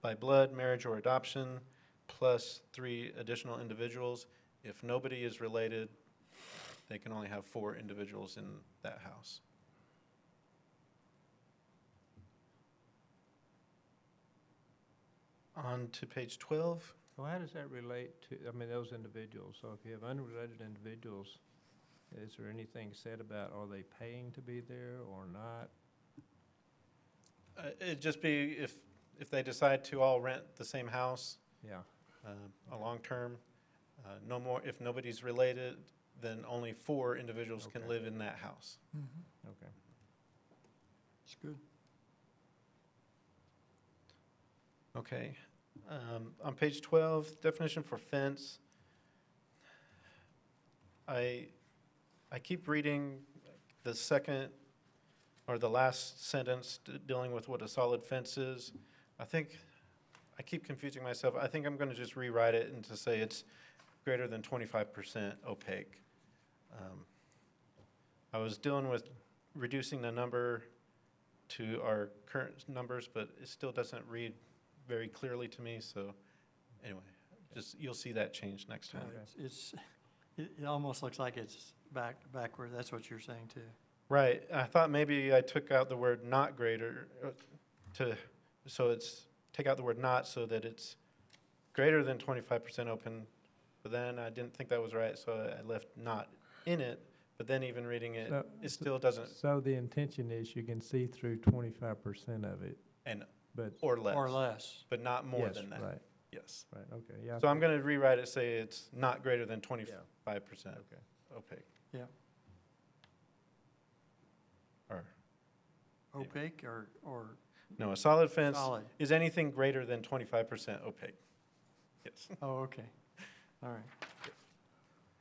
S16: by blood, marriage, or adoption, plus 3 additional individuals. If nobody is related, they can only have 4 individuals in that house. On to page 12.
S1: So how does that relate to, I mean, those individuals? So if you have unrelated individuals, is there anything said about are they paying to be there or not?
S16: It'd just be if they decide to all rent the same house.
S1: Yeah.
S16: A long term. No more, if nobody's related, then only 4 individuals can live in that house.
S1: Okay.
S8: It's good.
S16: Okay. On page 12, definition for fence. I keep reading the second or the last sentence dealing with what a solid fence is. I think I keep confusing myself. I think I'm going to just rewrite it and to say it's greater than 25% opaque. I was dealing with reducing the number to our current numbers, but it still doesn't read very clearly to me. So anyway, just you'll see that change next time.
S8: It almost looks like it's backward. That's what you're saying too.
S16: Right. I thought maybe I took out the word not greater so it's take out the word not so that it's greater than 25% open, but then I didn't think that was right, so I left not in it. But then even reading it, it still doesn't.
S1: So the intention is you can see through 25% of it.
S16: Or less.
S8: Or less.
S16: But not more
S1: Yes,
S16: than that.
S1: right.
S16: Yes.
S1: Right, okay, yeah.
S16: So I'm going to rewrite it, say it's not greater than 25% opaque.
S8: Yeah.
S16: Or
S8: Opaque or
S16: no, a solid fence
S8: solid.
S16: is anything greater than 25% opaque. Yes.
S8: Oh, okay. All right.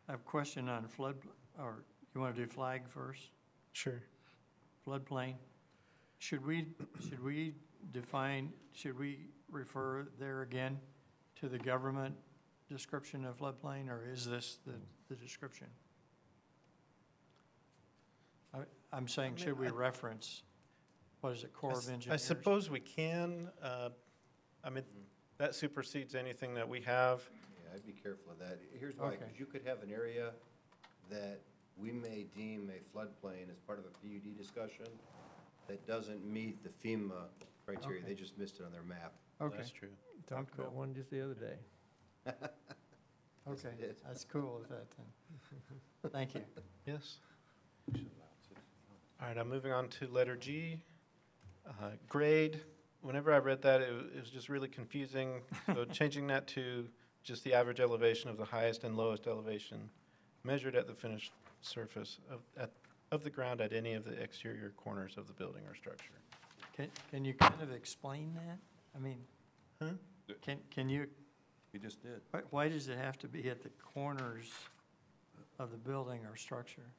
S8: I have a question on flood, or you want to do flag first?
S16: Sure.
S8: Floodplain. Should we define, should we refer there again to the government description of floodplain, or is this the description? I'm saying, should we reference, what is it, Corps of Engineers?
S16: I suppose we can. I mean, that supersedes anything that we have.
S5: Yeah, I'd be careful of that. Here's why, because you could have an area that we may deem a floodplain as part of a PUD discussion that doesn't meet the FEMA criteria.
S8: Okay.
S5: They just missed it on their map.
S8: Okay.
S16: That's true.
S1: Talked about one just the other day.
S8: Okay, that's cool with that then. Thank you.
S16: Yes. All right, I'm moving on to letter G. Grade. Whenever I read that, it was just really confusing. So changing that to just the average elevation of the highest and lowest elevation measured at the finished surface of the ground at any of the exterior corners of the building or structure.
S8: Can you kind of explain that? I mean, can you,
S3: He just did.
S8: why does it have to be at the corners of the building or structure?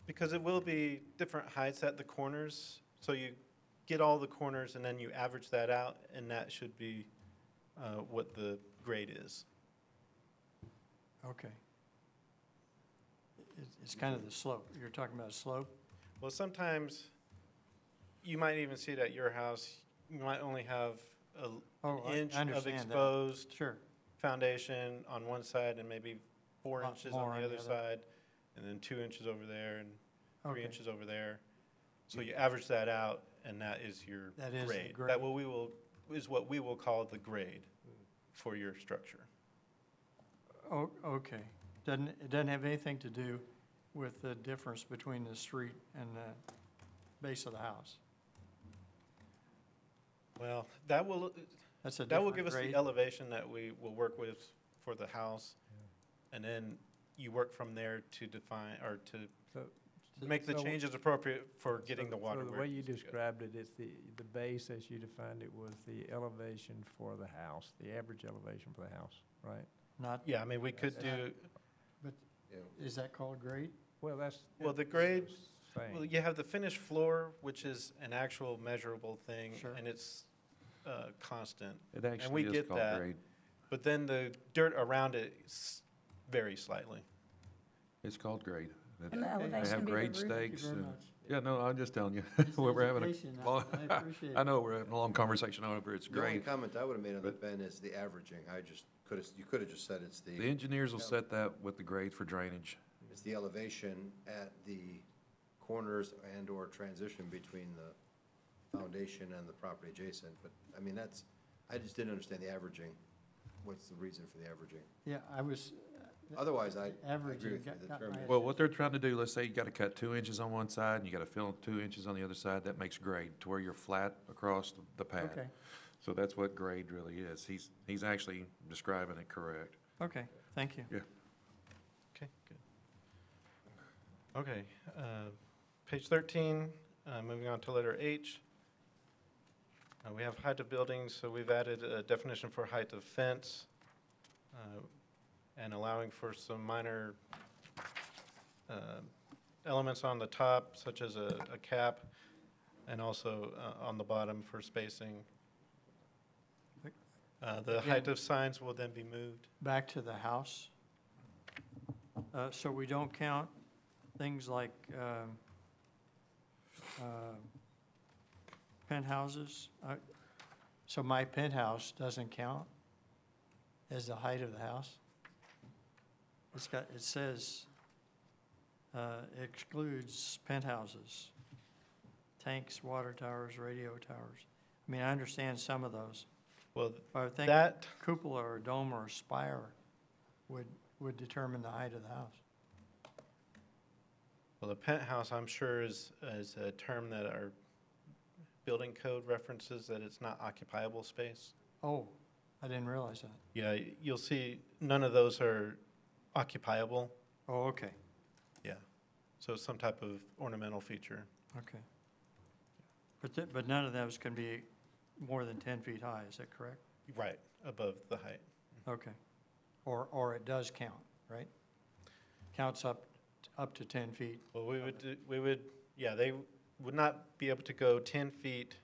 S16: Because it will be different heights at the corners, so you get all the corners and then you average that out, and that should be what the grade is.
S8: Okay. It's kind of the slope. You're talking about a slope?
S16: Well, sometimes you might even see it at your house. You might only have an inch
S8: I
S16: of
S8: understand that.
S16: exposed
S8: Sure.
S16: foundation on one side and maybe 4
S8: Lot
S16: inches
S8: more
S16: on the other side, and then 2 inches over there and 3
S8: Okay.
S16: inches over there. So you average that out, and that is your
S8: That is the
S16: grade.
S8: grade.
S16: That is what we will call the grade for your structure.
S8: Oh, okay. It doesn't have anything to do with the difference between the street and the base of the house?
S16: Well,
S8: That's a
S16: that will
S8: different
S16: give us
S8: grade?
S16: the elevation that we will work with for the house. And then you work from there to define, or to make the
S1: so-
S16: changes appropriate for getting the water.
S1: So the
S16: where
S1: way
S16: it
S1: you
S16: needs to go.
S1: described it, it's the base, as you defined it, was the elevation for the house, the average elevation for the house, right?
S8: Not,
S16: Yeah, I mean, we could do,
S8: is that called grade?
S1: Well, that's.
S16: well, the grade,
S1: Same.
S16: well, you have the finished floor, which is an actual measurable thing,
S8: Sure.
S16: and it's constant.
S3: It
S16: we
S3: actually is
S16: get
S3: called
S16: that.
S3: grade.
S16: But then the dirt around it varies slightly.
S3: It's called grade.
S6: And the
S3: They
S6: elevation
S3: have
S6: be the
S3: grade
S6: roof?
S3: stakes.
S8: very
S3: and-
S8: much.
S3: Yeah, no, I'm just telling you, we're having
S8: education.
S3: a long,
S8: I appreciate
S3: I
S8: it.
S3: know, we're having a long conversation over it's
S5: The only
S3: grade.
S5: comment I would have made on that, Ben, is the averaging. You could have just said it's
S3: The engineers will set that with the grade for drainage.
S5: it's the elevation at the corners and/or transition between the foundation and the property adjacent. But, I mean, I just didn't understand the averaging. What's the reason for the averaging?
S8: Yeah, I was,
S5: Otherwise, I
S8: averaging
S5: agree with you.
S8: got
S5: The
S8: my
S5: term is-
S3: Well, what they're trying to do, let's say you gotta cut 2 inches on one side, and you gotta fill 2 inches on the other side, that makes grade, to where you're flat across the pad.
S8: okay,
S3: So that's what grade really is. He's actually describing it correct.
S8: okay, thank you.
S16: Okay, good. Okay, page 13, moving on to letter H. We have height of buildings, so we've added a definition for height of fence, and allowing for some minor elements on the top, such as a cap, and also on the bottom for spacing. The height of signs will then be moved.
S8: Back to the house. So we don't count things like penthouses? So my penthouse doesn't count as the height of the house? It says excludes penthouses, tanks, water towers, radio towers. I mean, I understand some of those.
S16: Well,
S8: But I think
S16: that,
S8: cupola or dome or spire would determine the height of the house.
S16: well, a penthouse, I'm sure, is a term that our building code references, that it's not occupiable space.
S8: Oh, I didn't realize that.
S16: Yeah, you'll see none of those are occupiable.
S8: Oh, okay,
S16: Yeah. So it's some type of ornamental feature.
S8: okay. But none of those can be more than 10 feet high, is that correct?
S16: Right, above the height.
S8: Okay. Or it does count, right? Counts up to 10 feet.
S16: Well, yeah, they would not be able to go 10 feet.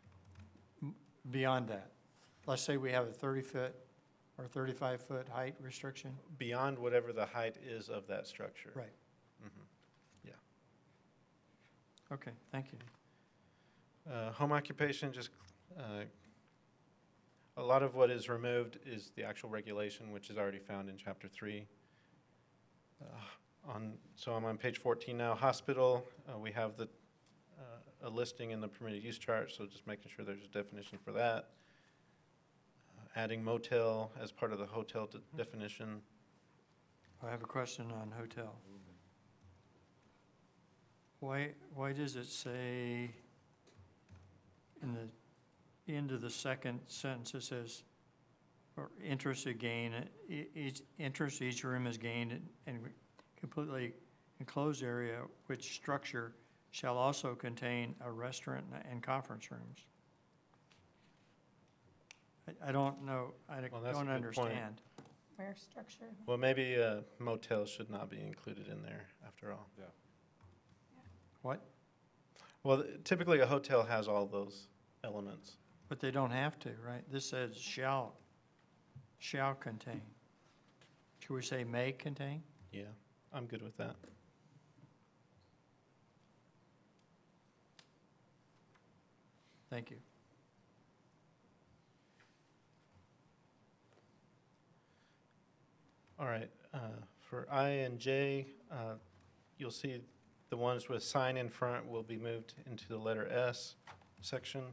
S8: Beyond that. Let's say we have a 30-foot or 35-foot height restriction.
S16: Beyond whatever the height is of that structure.
S8: Right.
S16: Yeah.
S8: Okay, thank you.
S16: Home occupation, just, a lot of what is removed is the actual regulation, which is already found in chapter 3. So I'm on page 14 now. Hospital, we have a listing in the permitted use chart, so just making sure there's a definition for that. Adding motel as part of the hotel definition.
S8: I have a question on hotel. Why does it say in the end of the second sentence, it says, or interest gain, each room is gained in completely enclosed area, which structure shall also contain a restaurant and conference rooms. I don't know, I
S16: Well, that's a
S8: don't
S16: good point.
S8: understand.
S6: Where structure?
S16: Well, maybe motels should not be included in there after all.
S13: Yeah.
S8: What?
S16: Well, typically a hotel has all those elements.
S8: But they don't have to, right? This says shall contain. Should we say may contain?
S16: Yeah, I'm good with that.
S8: Thank you.
S16: All right, for I and J, you'll see the ones with sign in front will be moved into the letter S section.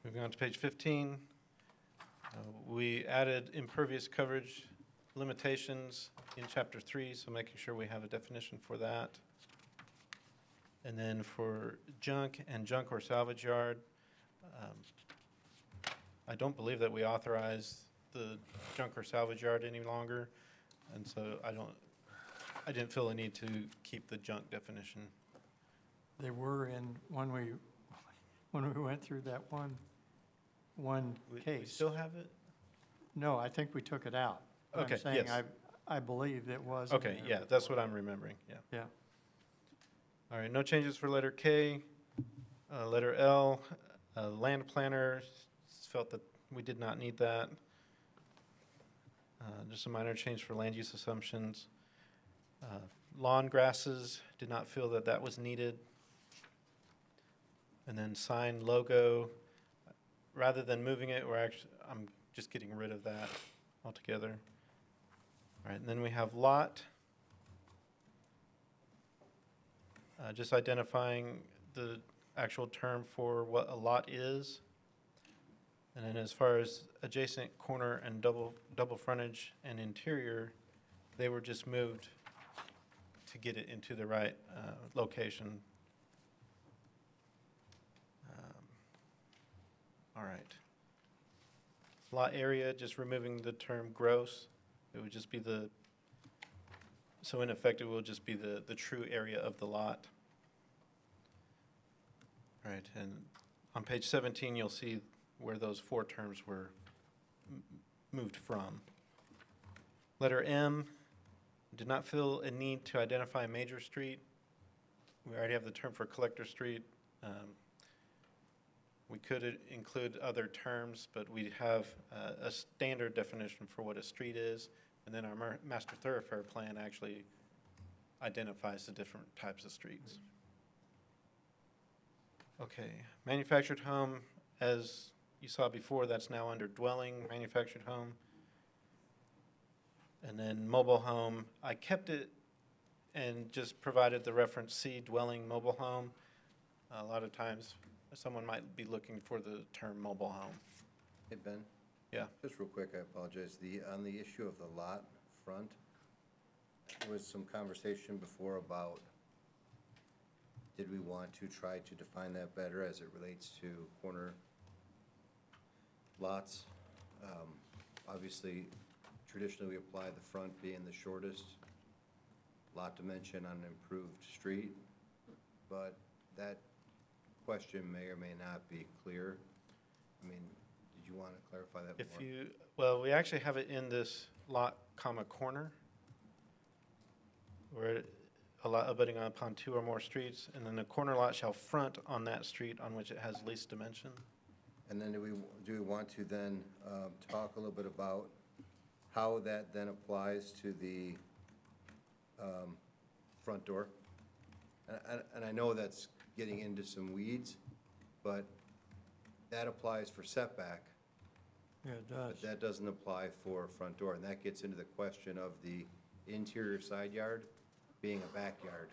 S16: Moving on to page 15, we added impervious coverage limitations in chapter 3, so making sure we have a definition for that. And then for junk and junk or salvage yard, I don't believe that we authorize the junk or salvage yard any longer, and so I didn't feel a need to keep the junk definition.
S8: They were in when we went through that one case.
S16: We still have it?
S8: No, I think we took it out.
S16: Okay,
S8: I'm saying
S16: yes.
S8: I believe it was. in
S16: Okay,
S8: there
S16: yeah, that's what I'm remembering, yeah.
S8: Yeah.
S16: All right, no changes for letter K. Letter L, land planner felt that we did not need that. Just a minor change for land use assumptions. Lawn grasses, did not feel that that was needed. And then sign logo, rather than moving it, I'm just getting rid of that altogether. All right, and then we have lot. Just identifying the actual term for what a lot is. And then as far as adjacent corner and double frontage and interior, they were just moved to get it into the right location. All right. Lot area, just removing the term gross. It would just be so in effect, it will just be the true area of the lot. All right, and on page 17, you'll see where those 4 terms were moved from. Letter M, did not feel a need to identify a major street. We already have the term for collector street. We could include other terms, but we have a standard definition for what a street is, and then our master thoroughfare plan actually identifies the different types of streets. Okay, manufactured home, as you saw before, that's now under dwelling, manufactured home. And then mobile home, I kept it and just provided the reference C, dwelling, mobile home. A lot of times, someone might be looking for the term mobile home.
S5: Hey, Ben?
S16: Yeah.
S5: Just real quick, I apologize. On the issue of the lot front, there was some conversation before about did we want to try to define that better as it relates to corner lots? Obviously, traditionally, we apply the front being the shortest lot dimension on an improved street, but that question may or may not be clear. I mean, did you want to clarify that more?
S16: Well, we actually have it in this lot, comma, corner, where a lot abutting upon 2 or more streets, and then the corner lot shall front on that street on which it has least dimension.
S5: And then do we want to then talk a little bit about how that then applies to the front door? And I know that's getting into some weeds, but that applies for setback.
S8: Yeah, it does.
S5: But that doesn't apply for front door, and that gets into the question of the interior side yard being a backyard.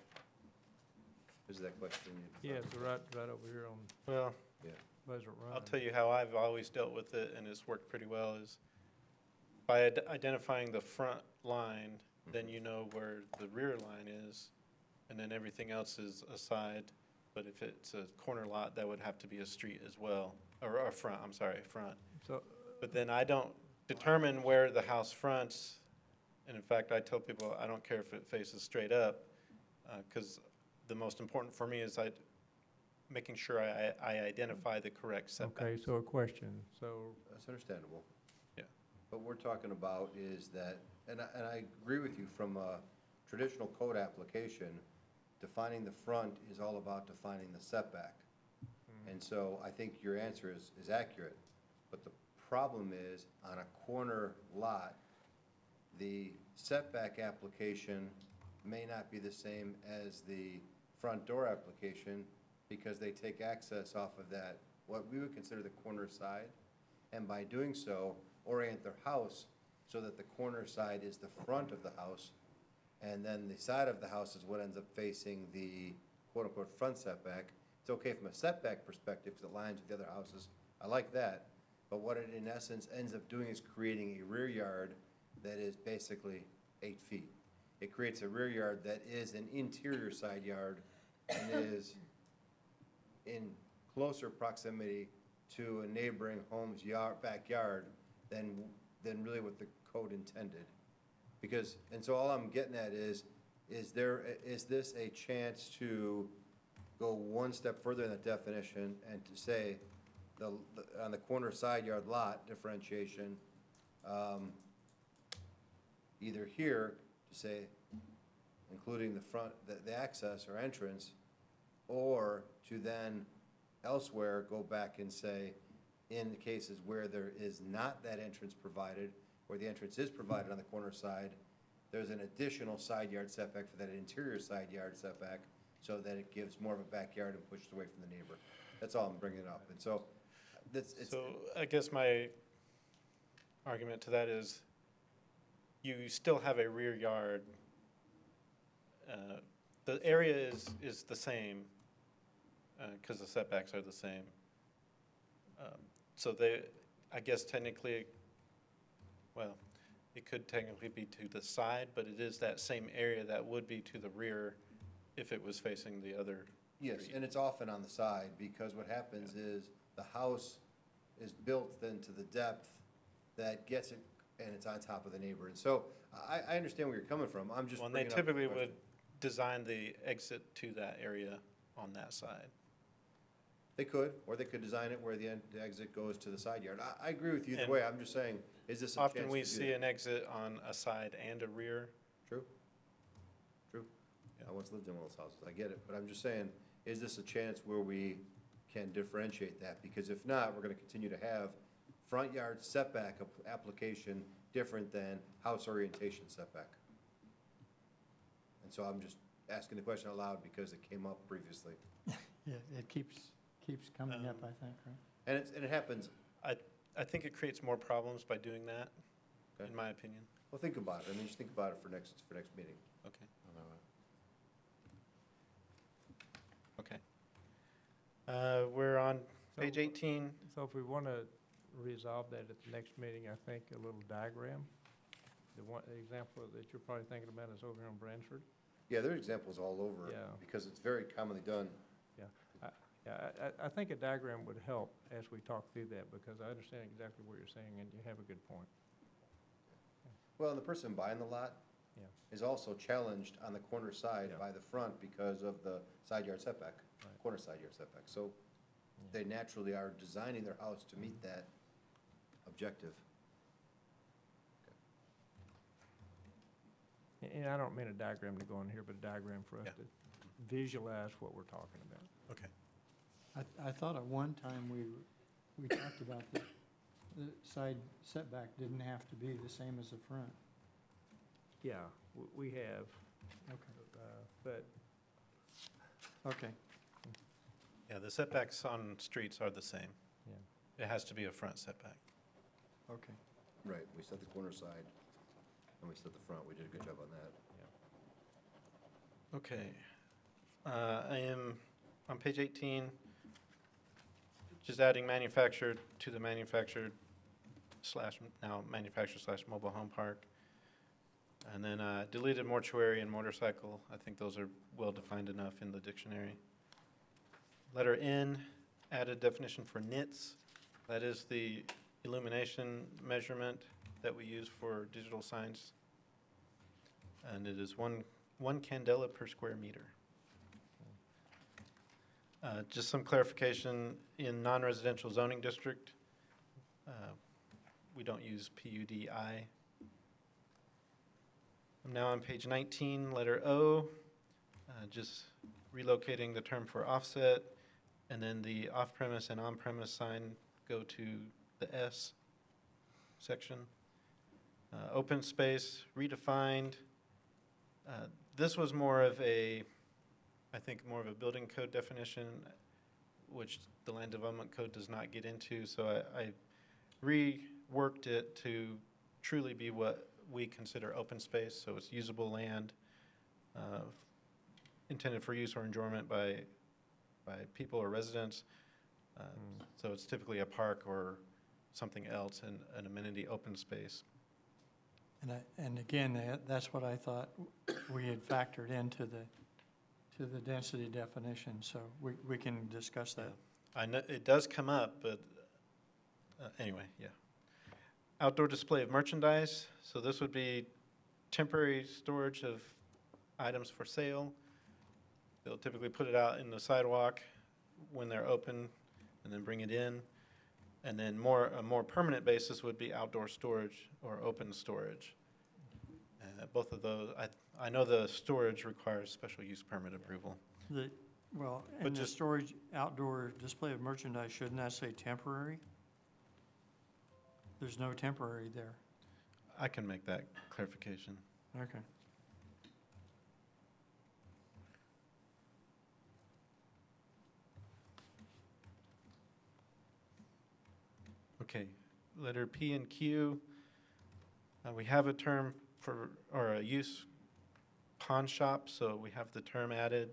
S5: Is that question?
S1: Yeah, it's right over here on
S16: Well,
S5: Yeah.
S1: Buzzard Run.
S16: I'll tell you how I've always dealt with it, and it's worked pretty well, is by identifying the front line, then you know where the rear line is, and then everything else is a side. But if it's a corner lot, that would have to be a street as well, or a front, I'm sorry, front.
S1: So,
S16: But then I don't determine where the house fronts, and in fact, I tell people I don't care if it faces straight up, because the most important for me is making sure I identify the correct setbacks.
S1: Okay, so a question, so,
S5: That's understandable.
S16: Yeah.
S5: What we're talking about is that, and I agree with you, from a traditional code application, defining the front is all about defining the setback. And so I think your answer is accurate, but the problem is, on a corner lot, the setback application may not be the same as the front door application, because they take access off of that, what we would consider the corner side, and by doing so, orient their house so that the corner side is the front of the house, and then the side of the house is what ends up facing the quote-unquote front setback. It's okay from a setback perspective because it lines with the other houses. I like that. But what it in essence ends up doing is creating a rear yard that is basically 8 feet. It creates a rear yard that is an interior side yard and is in closer proximity to a neighboring home's backyard than really what the code intended. Because, and so all I'm getting at is this a chance to go one step further in the definition and to say on the corner side yard lot differentiation, either here to say including the front, the access or entrance, or to then elsewhere go back and say in the cases where there is not that entrance provided, where the entrance is provided on the corner side, there's an additional side yard setback for that interior side yard setback, so that it gives more of a backyard and pushes away from the neighbor. That's all I'm bringing up. And so
S16: So I guess my argument to that is you still have a rear yard. The area is the same because the setbacks are the same. So I guess technically, well, it could technically be to the side, but it is that same area that would be to the rear if it was facing the other
S5: yes,
S16: street.
S5: and it's often on the side, because what happens is the house is built then to the depth that gets it, and it's on top of the neighbor. And so I understand where you're coming from. I'm just
S16: Well, and they
S5: bringing up the
S16: typically
S5: question.
S16: would design the exit to that area on that side.
S5: They could, or they could design it where the exit goes to the side yard. I agree with you either
S16: And
S5: way. I'm just saying, is this a chance to do
S16: Often we
S5: that?
S16: see an exit on a side and a rear.
S5: True. True. I once lived in one of those houses. I get it. But I'm just saying, is this a chance where we can differentiate that? Because if not, we're going to continue to have front yard setback application different than house orientation setback. And so I'm just asking the question out loud because it came up previously.
S8: Yeah, it keeps coming up, I think, right?
S5: And it happens.
S16: I think it creates more problems by doing that,
S5: Okay.
S16: in my opinion.
S5: Well, think about it. I mean, just think about it for next meeting.
S16: Okay. Okay. We're on page 18.
S1: so if we want to resolve that at the next meeting, I think a little diagram. The example that you're probably thinking about is over here on Branford.
S5: Yeah, there are examples all over.
S1: Yeah.
S5: Because it's very commonly done.
S1: I think a diagram would help as we talk through that, because I understand exactly what you're saying, and you have a good point.
S5: Well, and the person buying the lot
S1: Yeah.
S5: is also challenged on the corner side
S1: Yeah.
S5: by the front because of the side yard setback,
S1: Right.
S5: corner side yard setback. So they naturally are designing their house to meet that objective.
S1: And I don't mean a diagram to go in here, but a diagram for us
S16: Yeah.
S1: to visualize what we're talking about.
S16: Okay.
S8: I thought at one time we talked about the side setback didn't have to be the same as the front.
S1: Yeah, we have, but
S8: Okay.
S16: Yeah, the setbacks on streets are the same.
S1: Yeah.
S16: It has to be a front setback.
S8: Okay.
S5: Right, we set the corner side and we set the front. We did a good job on that.
S16: Okay. I am on page 18, just adding manufactured to the manufactured now manufactured / mobile home park. And then deleted mortuary and motorcycle. I think those are well defined enough in the dictionary. Letter N, added definition for nits. That is the illumination measurement that we use for digital signs. And it is one candela per square meter. Just some clarification, in non-residential zoning district, we don't use PUDI. I'm now on page 19, letter O, just relocating the term for offset, and then the off-premise and on-premise sign go to the S section. Open space, redefined. This was more of a, I think, more of a building code definition, which the land development code does not get into. So I reworked it to truly be what we consider open space. So it's usable land intended for use or enjoyment by people or residents. So it's typically a park or something else in an amenity open space.
S8: And again, that's what I thought we had factored into the density definition, so we can discuss that.
S16: I know it does come up, but anyway, yeah. Outdoor display of merchandise. So this would be temporary storage of items for sale. They'll typically put it out in the sidewalk when they're open and then bring it in. And then a more permanent basis would be outdoor storage or open storage. Both of those, I know the storage requires special use permit approval.
S8: And the storage, outdoor display of merchandise, shouldn't that say temporary? There's no temporary there.
S16: I can make that clarification.
S8: Okay.
S16: Okay, letter P and Q. We have a term for, or a use pawn shop, so we have the term added.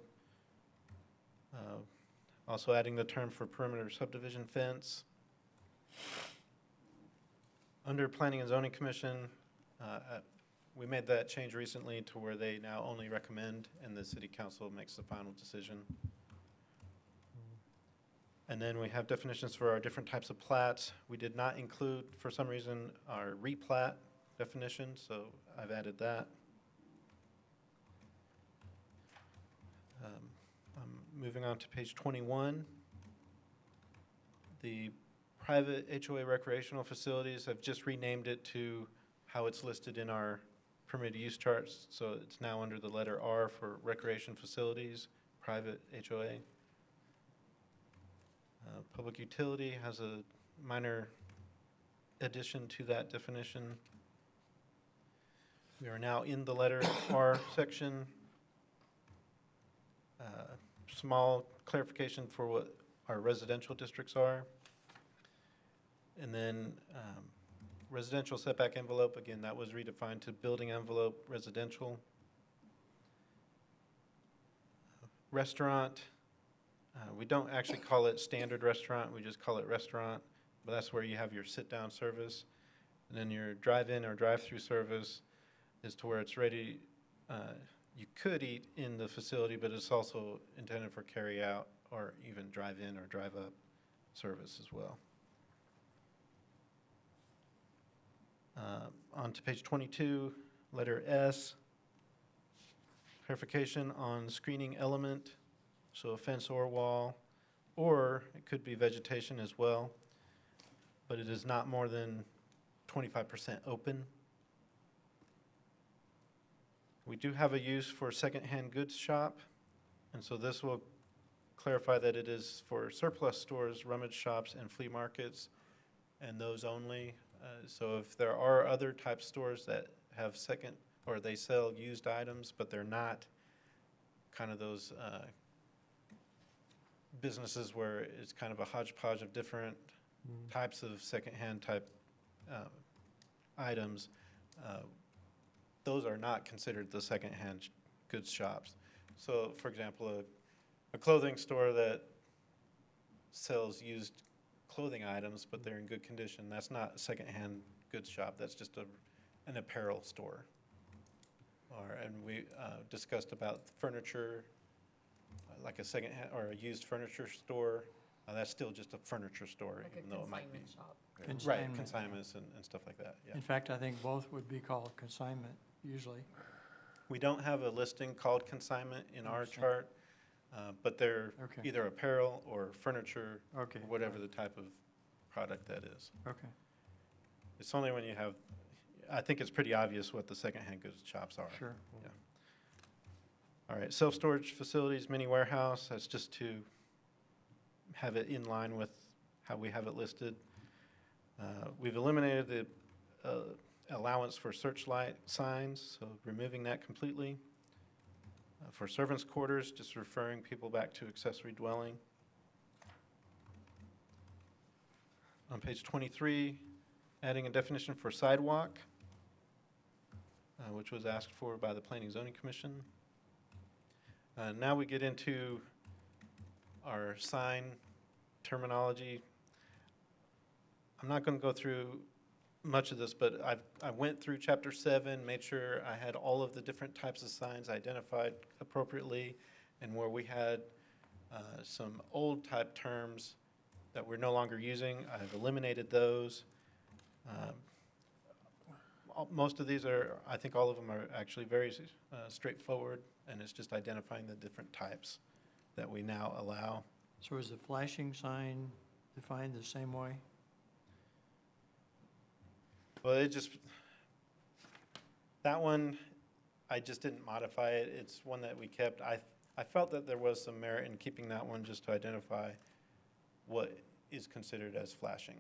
S16: Also adding the term for perimeter subdivision fence. Under Planning and Zoning Commission, we made that change recently to where they now only recommend and the city council makes the final decision. And then we have definitions for our different types of plats. We did not include, for some reason, our replat definition, so I've added that. I'm moving on to page 21. The private HOA recreational facilities, I've just renamed it to how it's listed in our permitted use charts, so it's now under the letter R for recreation facilities, private HOA. Public utility has a minor addition to that definition. We are now in the letter R section. Small clarification for what our residential districts are. And then residential setback envelope, again, that was redefined to building envelope residential. Restaurant, we don't actually call it standard restaurant, we just call it restaurant, but that's where you have your sit-down service. And then your drive-in or drive-through service is to where it's ready. You could eat in the facility, but it's also intended for carry-out or even drive-in or drive-up service as well. On to page 22, letter S. Clarification on screening element, so a fence or wall, or it could be vegetation as well, but it is not more than 25% open. We do have a use for secondhand goods shop, and so this will clarify that it is for surplus stores, rummage shops, and flea markets, and those only. So if there are other type stores that have or they sell used items, but they're not kind of those businesses where it's kind of a hodgepodge of different types of secondhand type items, those are not considered the secondhand goods shops. So, for example, a clothing store that sells used clothing items, but they're in good condition, that's not a secondhand goods shop. That's just an apparel store. And we discussed about furniture, like a secondhand or a used furniture store. That's still just a furniture store,
S9: Like
S16: even
S9: a
S16: though it might be.
S9: shop.
S16: Right, consignments and stuff like that, yeah.
S8: In fact, I think both would be called consignment usually.
S16: We don't have a listing called consignment in our chart. But they're
S8: Okay.
S16: either apparel or furniture,
S8: Okay.
S16: whatever the type of product that is.
S8: Okay.
S16: It's only when you have, I think it's pretty obvious what the secondhand goods shops are.
S8: Sure.
S16: Yeah. All right, self-storage facilities, mini warehouse, that's just to have it in line with how we have it listed. We've eliminated the allowance for searchlight signs, so removing that completely. For servants' quarters, just referring people back to accessory dwelling. On page 23, adding a definition for sidewalk, which was asked for by the Planning and Zoning Commission. Now we get into our sign terminology. I'm not going to go through much of this, but I went through chapter 7, made sure I had all of the different types of signs identified appropriately, and where we had some old type terms that we're no longer using, I've eliminated those. Most of these are, I think all of them are actually very straightforward, and it's just identifying the different types that we now allow.
S8: So is the flashing sign defined the same way?
S16: Well, that one, I just didn't modify it. It's one that we kept. I felt that there was some merit in keeping that one just to identify what is considered as flashing.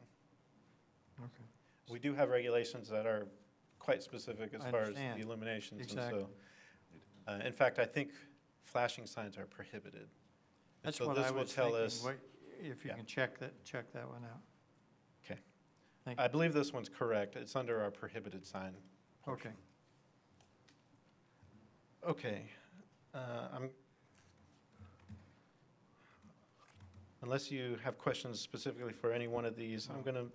S8: Okay.
S16: We do have regulations that are quite specific as
S8: I
S16: far as
S8: understand.
S16: the illuminations.
S8: Exactly.
S16: And so, in fact, I think flashing signs are prohibited.
S8: That's
S16: so
S8: what
S16: this
S8: I
S16: will
S8: was
S16: tell
S8: thinking.
S16: us.
S8: If you
S16: Yeah.
S8: can check that one out.
S16: Okay.
S8: Thank
S16: I
S8: you.
S16: believe this one's correct. It's under our prohibited sign.
S8: Okay.
S16: Okay. Unless you have questions specifically for any one of these, I'm going to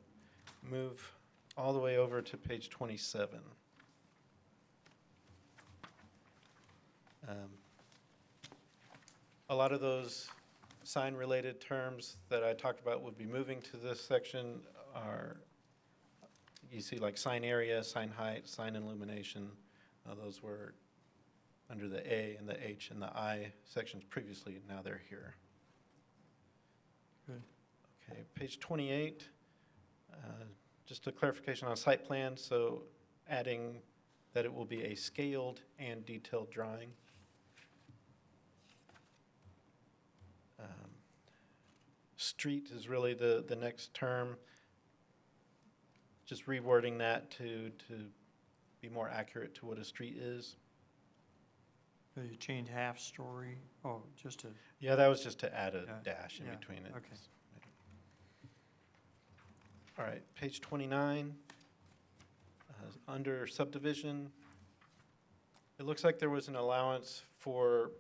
S16: move all the way over to page 27. A lot of those sign-related terms that I talked about would be moving to this section are, you see like sign area, sign height, sign illumination. Those were under the A and the H and the I sections previously, now they're here.
S8: Good.
S16: Okay, page 28, just a clarification on site plan, so adding that it will be a scaled and detailed drawing. Street is really the next term. Just rewording that to be more accurate to what a street is.
S8: So you changed half story, just to,
S16: Yeah, that was just to add a dash in
S8: yeah,
S16: between it.
S8: okay.
S16: All right, page 29, under subdivision, it looks like there was an allowance for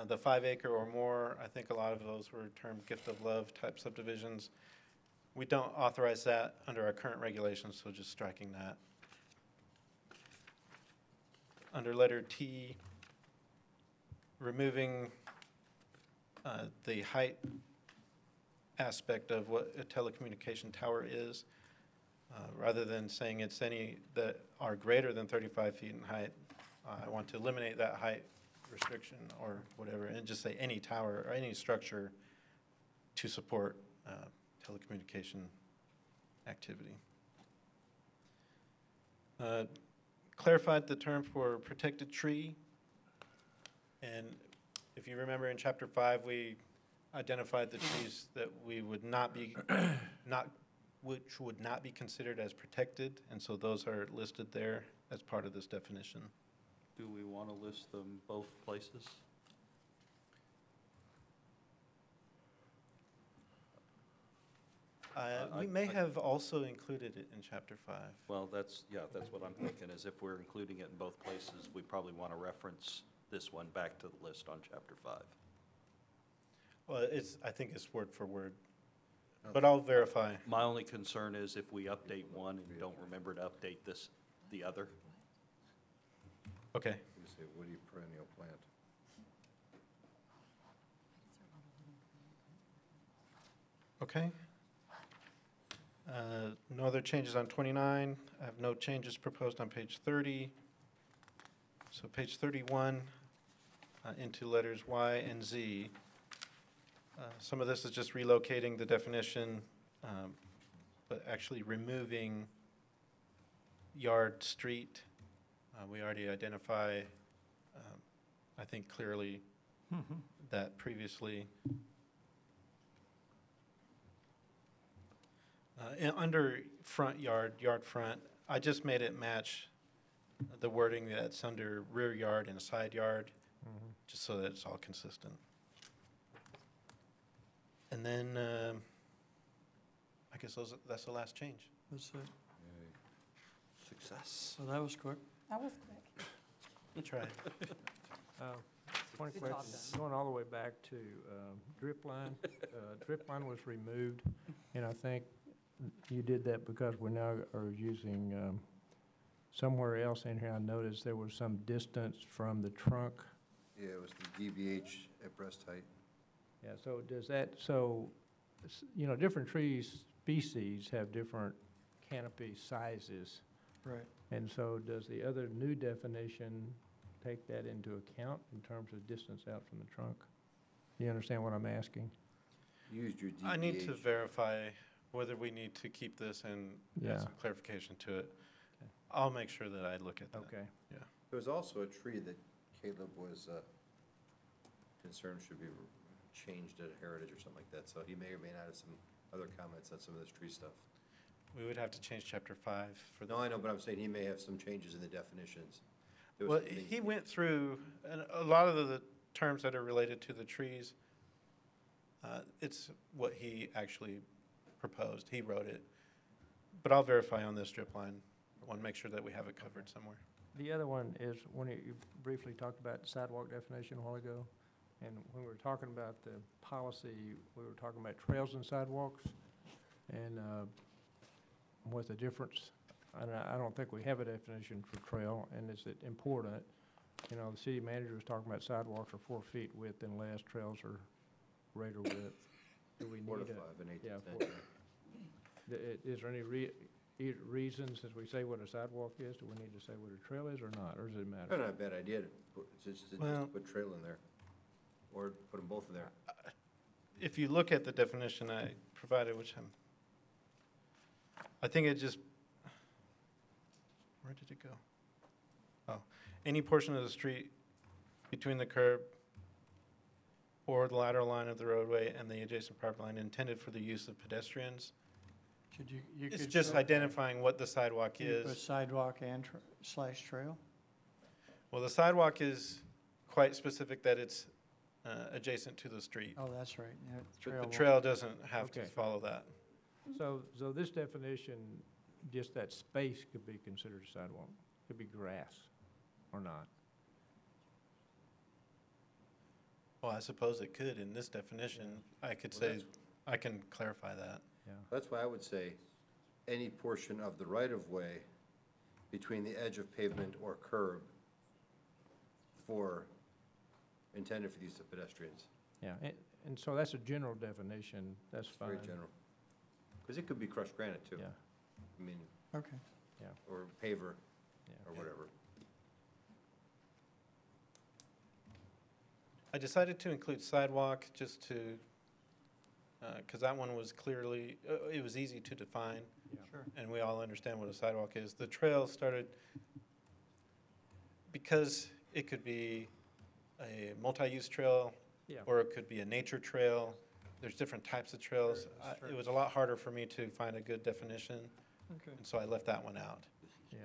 S16: the 5 acre or more. I think a lot of those were termed gift of love type subdivisions. We don't authorize that under our current regulations, so just striking that. Under letter T, removing the height aspect of what a telecommunication tower is, rather than saying it's any that are greater than 35 feet in height. I want to eliminate that height restriction or whatever, and just say any tower or any structure to support telecommunication activity. Clarified the term for protected tree, and if you remember in chapter 5, we identified the trees that we would not be, which would not be considered as protected, and so those are listed there as part of this definition.
S7: Do we want to list them both places?
S16: We may have also included it in chapter 5.
S7: Well, that's what I'm thinking, is if we're including it in both places, we probably want to reference this one back to the list on chapter 5.
S16: Well, I think it's word for word, but I'll verify.
S7: My only concern is if we update one and don't remember to update the other.
S16: Okay.
S17: You say woody perennial plant.
S16: Okay. No other changes on 29. I have no changes proposed on page 30. So page 31, into letters Y and Z. Some of this is just relocating the definition, but actually removing yard, street. We already identify, I think clearly that previously. Under front yard, yard front, I just made it match the wording that's under rear yard and side yard, just so that it's all consistent. And then, I guess that's the last change.
S8: That's it.
S3: Success.
S8: So that was quick.
S6: That was quick.
S16: Try.
S1: One
S9: Good job
S1: question, going all the way back to drip line. Drip line was removed, and I think you did that because we now are using, somewhere else in here, I noticed there was some distance from the trunk.
S5: Yeah, it was the DBH at breast height.
S1: Yeah, so does that, you know, different trees, species have different canopy sizes.
S8: Right.
S1: And so does the other new definition take that into account in terms of distance out from the trunk? You understand what I'm asking?
S5: You used your DBH.
S16: I need to verify whether we need to keep this and add some clarification to it.
S1: Okay.
S16: I'll make sure that I look at that.
S1: Okay.
S16: Yeah.
S5: There was also a tree that Caleb was concerned should be changed at Heritage or something like that, so he may or may not have some other comments on some of this tree stuff.
S16: We would have to change chapter 5 for
S5: No, I know, but I'm saying he may have some changes in the definitions. There was
S16: Well,
S5: some things-
S16: he went through, and a lot of the terms that are related to the trees, it's what he actually proposed. He wrote it. But I'll verify on this drip line. I want to make sure that we have it covered somewhere.
S1: The other one is, when you briefly talked about the sidewalk definition a while ago, and when we were talking about the policy, we were talking about trails and sidewalks, and what the difference, and I don't think we have a definition for trail, and is it important? You know, the city manager was talking about sidewalks are 4 feet width and less, trails are greater width. Do we need
S5: 4 to
S1: a-
S5: 5 and 8 to
S1: yeah,
S5: 10.
S1: Is there any reasons, as we say what a sidewalk is, do we need to say what a trail is or not, or does it matter?
S5: Probably not a bad idea to just
S16: Well-
S5: put trail in there, or put them both in there.
S16: If you look at the definition I provided, which I think it just, where did it go? Oh, any portion of the street between the curb or the lateral line of the roadway and the adjacent property line intended for the use of pedestrians.
S8: Could you
S16: It's
S8: could
S16: just
S8: put-
S16: identifying what the sidewalk
S8: could you put
S16: is.
S8: sidewalk and slash trail?
S16: Well, the sidewalk is quite specific that it's adjacent to the street.
S8: Oh, that's right. Yeah,
S16: But the
S8: won't-
S16: trail doesn't have to
S1: Okay.
S16: follow that.
S1: So this definition, just that space could be considered a sidewalk, could be grass or not.
S16: Well, I suppose it could in this definition. I could
S5: Well,
S16: say,
S5: that's-
S16: I can clarify that.
S1: Yeah.
S5: That's why I would say any portion of the right-of-way between the edge of pavement or curb intended for the use of pedestrians.
S1: Yeah, and so that's a general definition, that's
S5: It's
S1: fine.
S5: very general. Because it could be crushed granite, too.
S1: Yeah,
S5: I mean,
S8: Okay.
S5: or paver,
S1: yeah.
S5: or whatever.
S16: I decided to include sidewalk just to, because that one was clearly, it was easy to define.
S8: Sure.
S16: And we all understand what a sidewalk is. The trail started, because it could be a multi-use trail,
S1: Yeah.
S16: or it could be a nature trail. There's different types of trails. It was a lot harder for me to find a good definition,
S8: Okay.
S16: and so I left that one out.
S1: Yeah.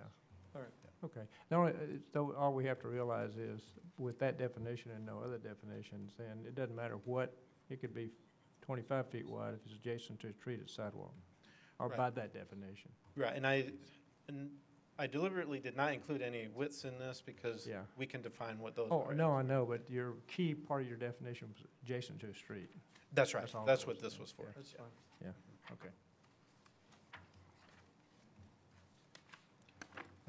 S8: All right.
S1: Okay. The only, so all we have to realize is, with that definition and no other definitions, then it doesn't matter what, it could be 25 feet wide if it's adjacent to a street, it's sidewalk, or
S16: Right.
S1: by that definition.
S16: Right, and I deliberately did not include any widths in this because
S1: Yeah.
S16: we can define what those
S1: Oh,
S16: are.
S1: no, I know, but your key part of your definition was adjacent to a street.
S16: That's right.
S1: That's all
S16: That's
S1: it
S16: what
S1: was.
S16: this was for.
S8: That's fine.
S1: Yeah, okay.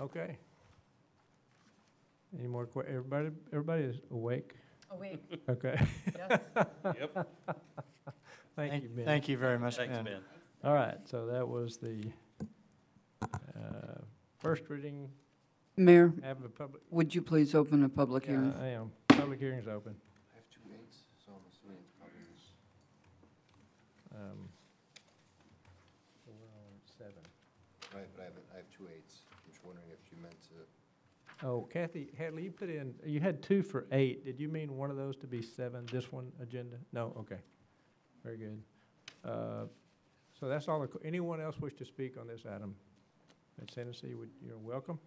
S1: Okay. Any more everybody is awake?
S9: Awake.
S1: Okay.
S9: Yes.
S7: Yep.
S1: Thank you, Ben.
S8: Thank you very much,
S7: Thanks,
S8: Ben.
S7: Ben.
S1: All right, so that was the first reading,
S2: Mayor,
S1: have a public,
S2: would you please open a public
S1: yeah,
S2: hearing?
S1: I am. Public hearing is open.
S17: I have 2 8s, so I'm assuming it's probably this.
S1: So we're on 7.
S17: Right, but I have 2 8s. I'm just wondering if you meant to.
S1: Oh, Kathy, Hadley, you put in, you had 2 for 8. Did you mean one of those to be 7, this one agenda? No, okay. Very good. So that's all. Anyone else wish to speak on this item? Ms. Hennessy, you're welcome.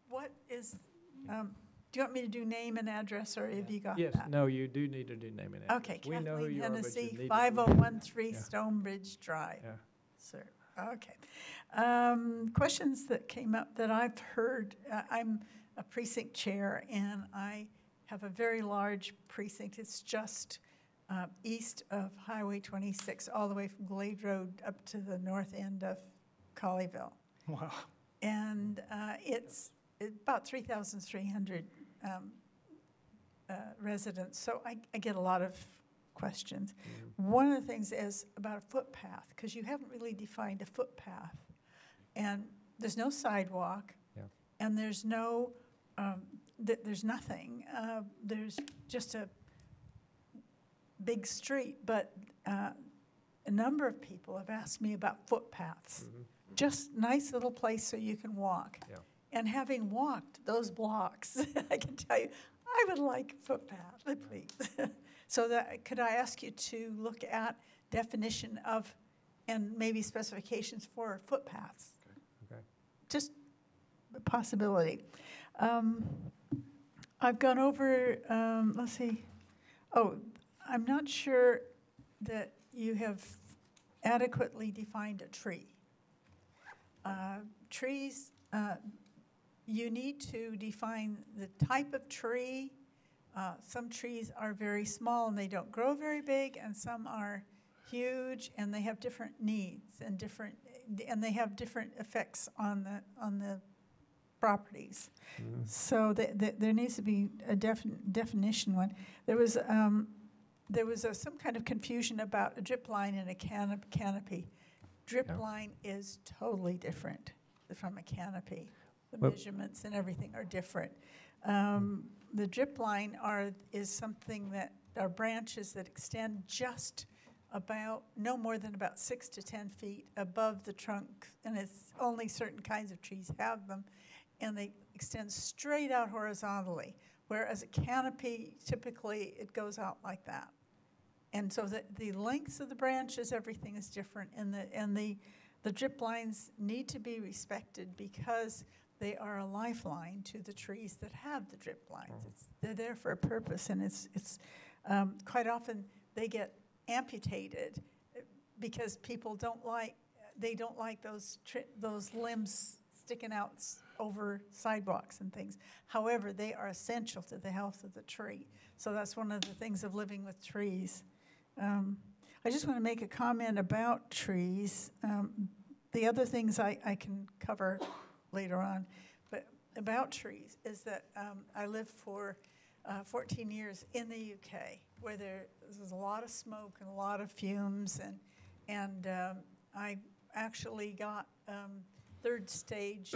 S15: What is, do you want me to do name and address, or have you got
S1: Yes,
S15: that?
S1: no, you do need to do name and address.
S15: Okay,
S1: We know who
S15: Kathleen
S1: you are, but you
S15: Hennessy,
S1: need to-
S15: 5013
S1: Yeah.
S15: Stonebridge Drive.
S1: Yeah.
S15: Sir, okay. Questions that came up that I've heard, I'm a precinct chair, and I have a very large precinct. It's just east of Highway 26, all the way from Glade Road up to the north end of Colleyville.
S13: Wow.
S15: And it's about 3,300 residents, so I get a lot of questions. One of the things is about a footpath, because you haven't really defined a footpath. And there's no sidewalk,
S1: Yeah.
S15: and there's no, there's nothing. There's just a big street, but a number of people have asked me about footpaths. Just nice little place so you can walk.
S1: Yeah.
S15: And having walked those blocks, I can tell you, I would like footpath, please. So that, could I ask you to look at definition of, and maybe specifications for footpaths?
S1: Okay.
S15: Just a possibility. I've gone over, let's see, I'm not sure that you have adequately defined a tree. Trees, you need to define the type of tree. Some trees are very small and they don't grow very big, and some are huge and they have different needs and they have different effects on the properties. So there needs to be a definition one. There was some kind of confusion about a drip line and a canopy. Drip line is totally different from a canopy. The measurements and everything are different. The drip line is something that are branches that extend just about, no more than about 6 to 10 feet above the trunk, and it's only certain kinds of trees have them, and they extend straight out horizontally, whereas a canopy, typically, it goes out like that. And so the lengths of the branches, everything is different, and the drip lines need to be respected because they are a lifeline to the trees that have the drip lines. They're there for a purpose, and it's quite often they get amputated because people don't like those limbs sticking out over sidewalks and things. However, they are essential to the health of the tree. So that's one of the things of living with trees. I just want to make a comment about trees. The other things I can cover later on, but about trees is that I lived for 14 years in the UK, where there's a lot of smoke and a lot of fumes, and I actually got third stage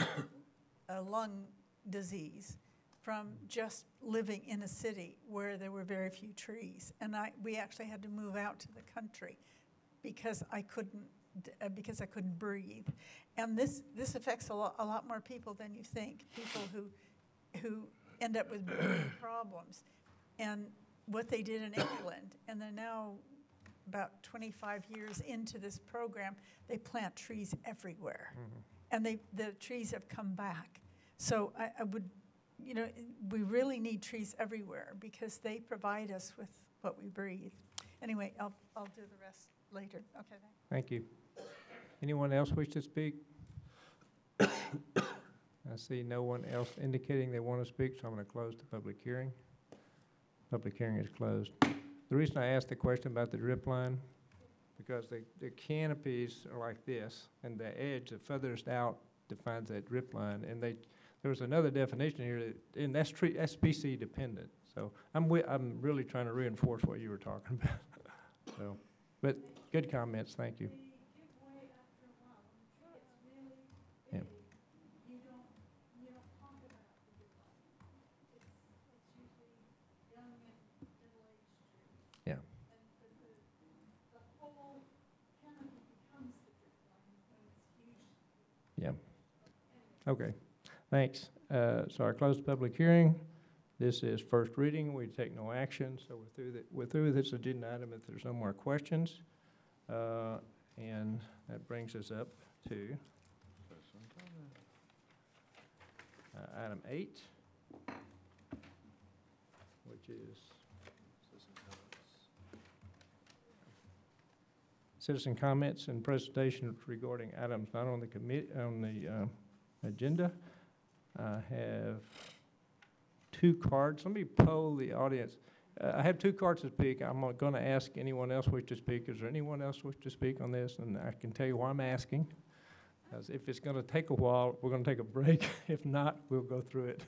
S15: lung disease from just living in a city where there were very few trees. And we actually had to move out to the country because I couldn't breathe. And this affects a lot more people than you think, people who end up with breathing problems. And what they did in England, and they're now about 25 years into this program, they plant trees everywhere. And the trees have come back. So I would, we really need trees everywhere because they provide us with what we breathe. Anyway, I'll do the rest later. Okay, thanks.
S1: Thank you. Anyone else wish to speak? I see no one else indicating they want to speak, so I'm going to close the public hearing. Public hearing is closed. The reason I asked the question about the drip line, because the canopies are like this, and the edge, the furthest out, defines that drip line. And there was another definition here, and that's species dependent. So I'm really trying to reinforce what you were talking about. So, but good comments, thank you. Okay, thanks. So I close the public hearing. This is first reading. We take no action, so we're through with this agenda item if there's no more questions. And that brings us up to item 8, which is citizen comments and presentations regarding items not on the agenda. I have 2 cards. Let me poll the audience. I have 2 cards to speak. I'm going to ask anyone else wish to speak. Is there anyone else wish to speak on this? And I can tell you why I'm asking. Because if it's going to take a while, we're going to take a break. If not, we'll go through it.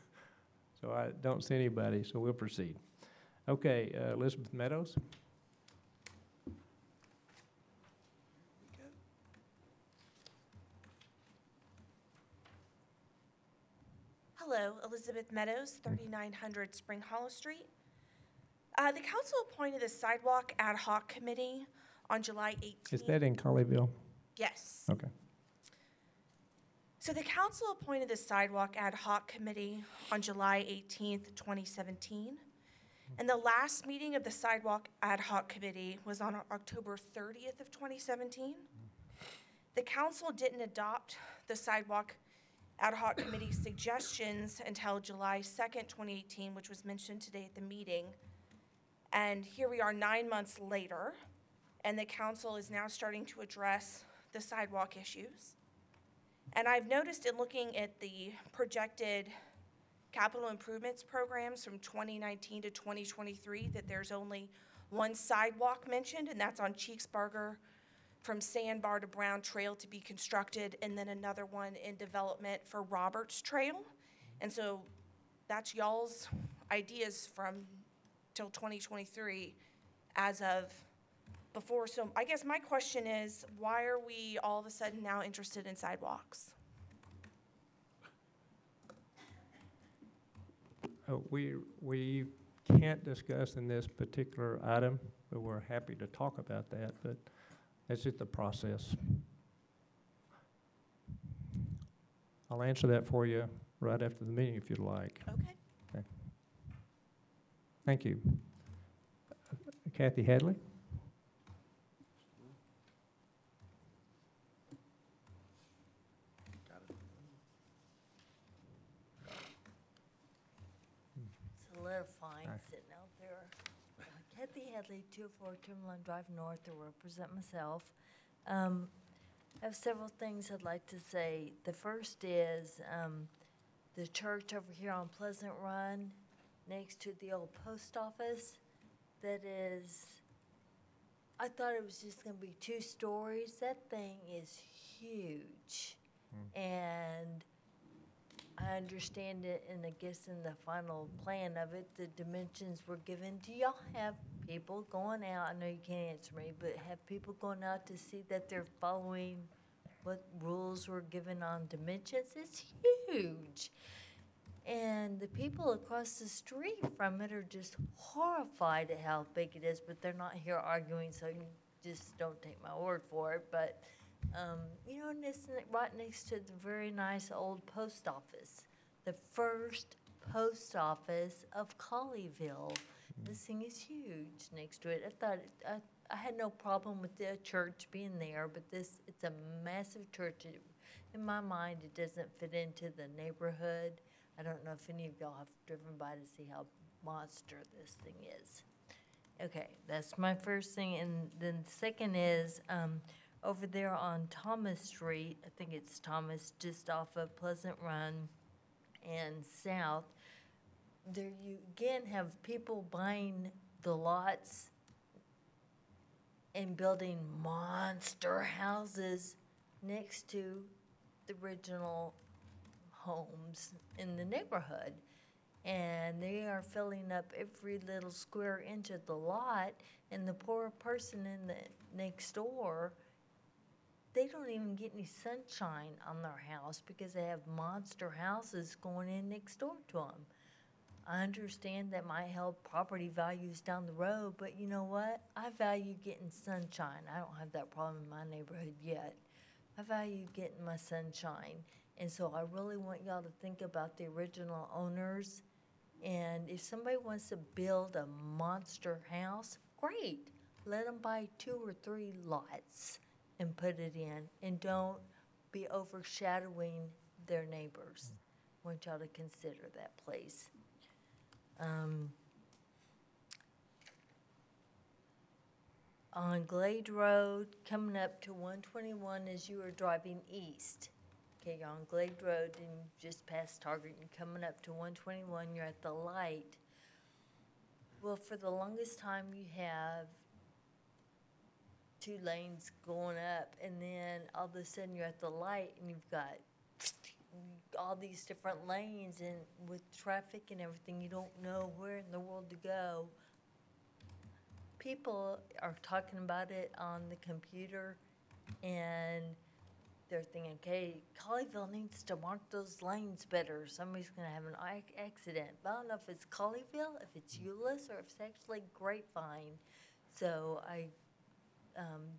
S1: So I don't see anybody, so we'll proceed. Okay, Elizabeth Meadows.
S18: Hello, Elizabeth Meadows, 3900 Spring Hollow Street. The council appointed a sidewalk ad hoc committee on July 18th.
S1: Is that in Colleyville?
S18: Yes.
S1: Okay.
S18: So the council appointed the sidewalk ad hoc committee on July 18th, 2017. And the last meeting of the sidewalk ad hoc committee was on October 30th of 2017. The council didn't adopt the sidewalk ad hoc committee suggestions until July 2nd, 2018, which was mentioned today at the meeting. And here we are 9 months later, and the council is now starting to address the sidewalk issues. And I've noticed in looking at the projected capital improvements programs from 2019 to 2023 that there's only 1 sidewalk mentioned, and that's on Cheeksburger from Sandbar to Brown Trail to be constructed, and then another one in development for Roberts Trail. And so that's y'all's ideas from till 2023 as of before. So I guess my question is, why are we all of a sudden now interested in sidewalks?
S1: We can't discuss in this particular item, but we're happy to talk about that, but that's just the process. I'll answer that for you right after the meeting if you'd like.
S18: Okay.
S1: Okay. Thank you. Kathy Hadley?
S14: Solidifying, sitting out there. Kathy Hadley, 204 Timberline Drive North, to represent myself. I have several things I'd like to say. The first is the church over here on Pleasant Run, next to the old post office. That is, I thought it was just going to be 2 stories. That thing is huge. And I understand it, and I guess in the final plan of it, the dimensions were given. Do y'all have people going out? I know you can't answer me, but have people going out to see that they're following what rules were given on dimensions? It's huge. And the people across the street from it are just horrified at how big it is, but they're not here arguing, so you just don't take my word for it. But you know, and it's right next to the very nice old post office, the first post office of Colleyville. This thing is huge next to it. I thought I had no problem with the church being there, but it's a massive church. In my mind, it doesn't fit into the neighborhood. I don't know if any of y'all have driven by to see how monster this thing is. Okay, that's my first thing. And then the second is over there on Thomas Street, I think it's Thomas, just off of Pleasant Run and south, there you again have people buying the lots and building monster houses next to the original homes in the neighborhood. And they are filling up every little square inch of the lot, and the poor person in the next door, they don't even get any sunshine on their house because they have monster houses going in next door to them. I understand that might help property values down the road, but you know what? I value getting sunshine. I don't have that problem in my neighborhood yet. I value getting my sunshine. And so I really want y'all to think about the original owners. And if somebody wants to build a monster house, great. Let them buy 2 or 3 lots and put it in. And don't be overshadowing their neighbors. I want y'all to consider that, please. On Glade Road, coming up to 121 as you are driving east. Okay, you're on Glade Road and you just past Target and coming up to 121, you're at the light. Well, for the longest time you have 2 lanes going up, and then all of a sudden you're at the light and you've got all these different lanes, and with traffic and everything, you don't know where in the world to go. People are talking about it on the computer, and they're thinking, okay, Colleyville needs to mark those lanes better. Somebody's going to have an accident. But I don't know if it's Colleyville, if it's Euless, or if it's actually Grapevine. So I,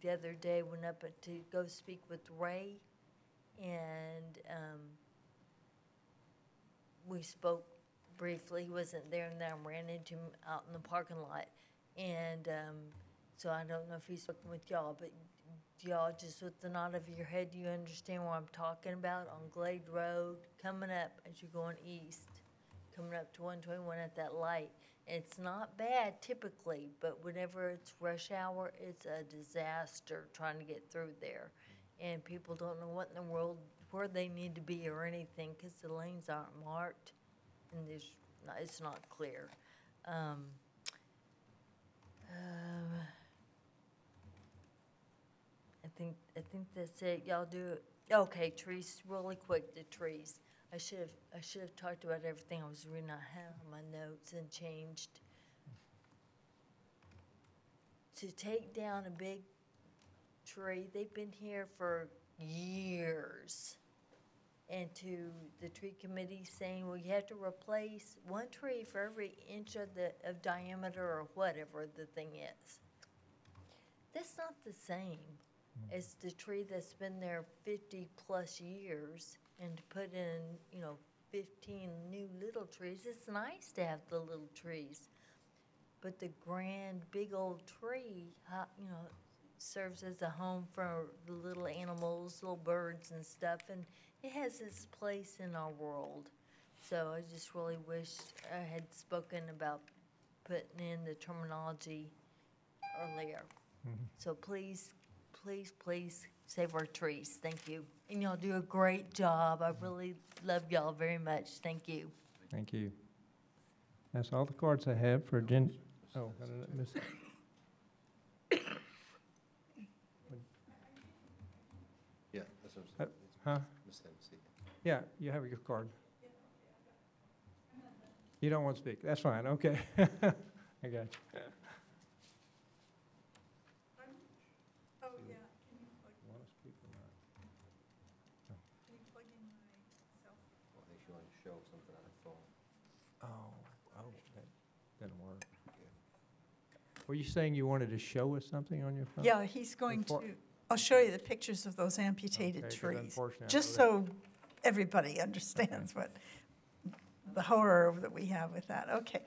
S14: the other day, went up to go speak with Ray, and we spoke briefly. He wasn't there, and then I ran into him out in the parking lot. And so I don't know if he's spoken with y'all, but y'all, just with the nod of your head, you understand what I'm talking about on Glade Road, coming up as you're going east, coming up to 121 at that light. And it's not bad typically, but whenever it's rush hour, it's a disaster trying to get through there. And people don't know what in the world, where they need to be or anything, because the lanes aren't marked, and it's not clear. I think that's it. Y'all do it. Okay, trees, really quick, the trees. I should have talked about everything I was reading. I had on my notes and changed. To take down a big tree, they've been here for years. And to the tree committee saying, well, you have to replace 1 tree for every inch of diameter or whatever the thing is. That's not the same as the tree that's been there 50 plus years, and to put in, 15 new little trees. It's nice to have the little trees, but the grand big old tree, serves as a home for the little animals, little birds and stuff, and it has its place in our world. So I just really wish I had spoken about putting in the terminology earlier. So please, please, please save our trees. Thank you. And y'all do a great job. I really love y'all very much. Thank you.
S1: Thank you. That's all the cards I have for agenda. Oh, I didn't miss it.
S5: Yeah, that's what I'm saying.
S1: Huh?
S5: Miss Hennessy.
S1: Yeah, you have your card. You don't want to speak. That's fine. Okay. I got you.
S15: Oh, yeah. Can you plug,
S1: Want to speak or not?
S15: can you plug in my cell phone?
S5: I think she wanted to show something on her phone.
S1: Oh, that didn't work. Were you saying you wanted to show us something on your phone?
S15: Yeah, he's going to, I'll show you the pictures of those amputated
S1: Okay, 'cause
S15: trees.
S1: unfortunately, I
S15: Just
S1: know
S15: so everybody understands what the horror that we have with that. Okay.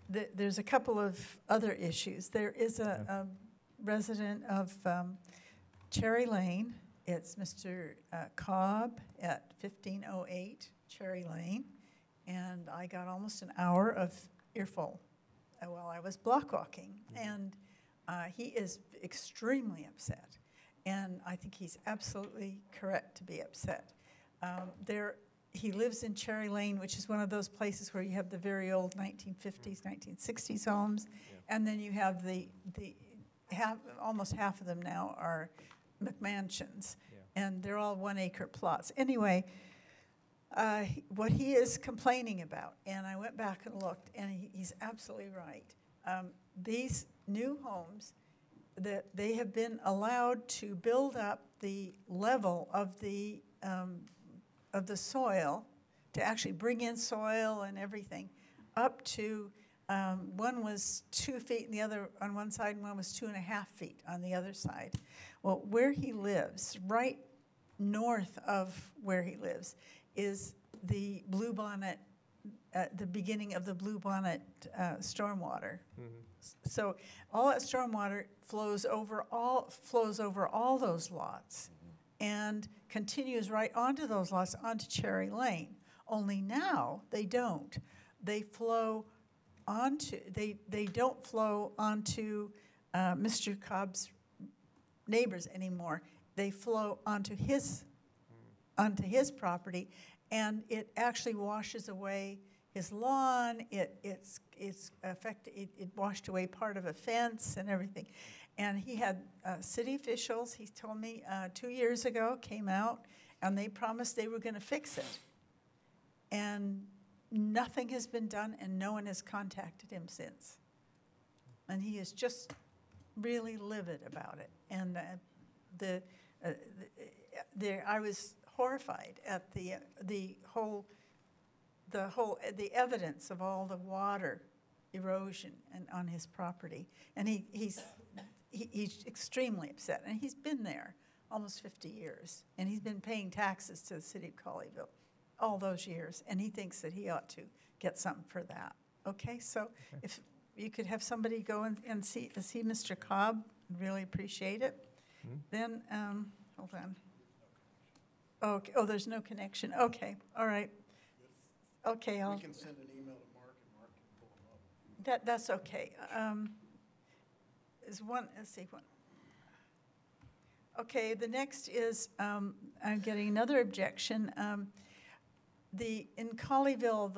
S15: There's a couple of other issues. There is a resident of Cherry Lane. It's Mr. Cobb at 1508 Cherry Lane. And I got almost an hour of earful while I was block walking. And he is extremely upset. And I think he's absolutely correct to be upset. He lives in Cherry Lane, which is one of those places where you have the very old 1950s, 1960s homes, and then you have almost half of them now are McMansions, and they're all 1 acre plots. Anyway, what he is complaining about, and I went back and looked, and he's absolutely right. These new homes, that they have been allowed to build up the level of the soil, to actually bring in soil and everything up to One was 2 feet and the other on one side, and one was 2.5 feet on the other side. Well, where he lives, right north of where he lives, is the Bluebonnet, the beginning of the Bluebonnet stormwater. So all that stormwater flows over all those lots and continues right onto those lots, onto Cherry Lane. Only now they don't. They flow onto, they don't flow onto Mr. Cobb's neighbors anymore. They flow onto his property, and it actually washes away his lawn. It washed away part of a fence and everything. And he had city officials, he told me 2 years ago, came out, and they promised they were going to fix it. And nothing has been done, and no one has contacted him since. And he is just really livid about it. And I was horrified at the evidence of all the water erosion on his property. And he's extremely upset. And he's been there almost 50 years. And he's been paying taxes to the city of Colleyville all those years. And he thinks that he ought to get something for that. Okay, so if you could have somebody go and see Mr. Cobb, I'd really appreciate it. Then, hold on. Okay, oh, there's no connection. Okay, all right. Okay,
S19: We can send an email to Mark, and Mark can pull them up.
S15: That's okay. Let's see, one. Okay, the next is, I'm getting another objection. In Colleyville,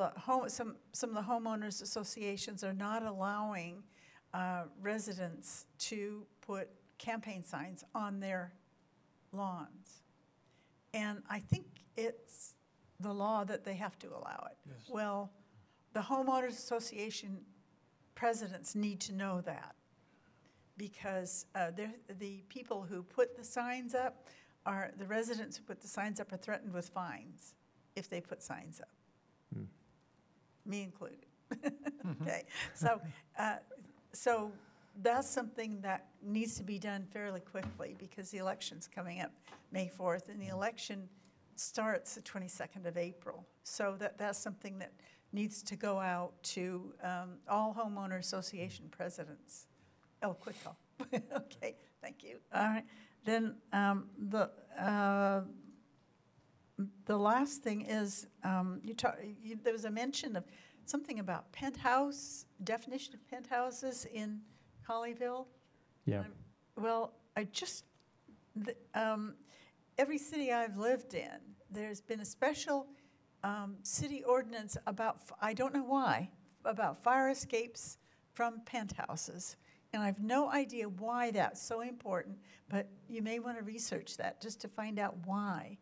S15: some of the homeowners associations are not allowing residents to put campaign signs on their lawns. And I think it's the law that they have to allow it.
S8: Yes.
S15: Well, the homeowners association presidents need to know that, because the people who put the signs up the residents who put the signs up are threatened with fines if they put signs up. Me included. Okay, so that's something that needs to be done fairly quickly, because the election's coming up May 4th, and the election starts the 22nd of April. So that's something that needs to go out to all homeowner association presidents. Oh, quick call. Okay, thank you. All right, then the last thing is there was a mention of something about definition of penthouses in Colleyville.
S1: Yeah.
S15: Well, every city I've lived in, there's been a special city ordinance about, I don't know why, about fire escapes from penthouses. And I have no idea why that's so important, but you may want to research that just to find out why.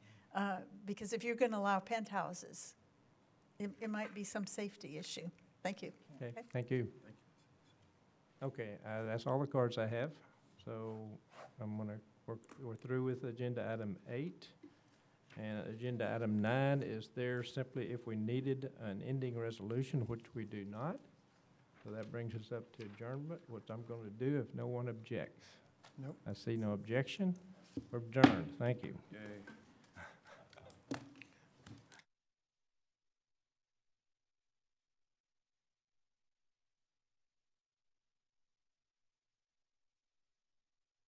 S15: Because if you're going to allow penthouses, it might be some safety issue. Thank you.
S1: Okay, thank you. Okay, that's all the cards I have. So we're through with agenda item 8. And agenda item 9 is there simply if we needed an ending resolution, which we do not. So that brings us up to adjournment, which I'm going to do if no one objects.
S8: Nope.
S1: I see no objection. We're adjourned. Thank you.
S3: Yay.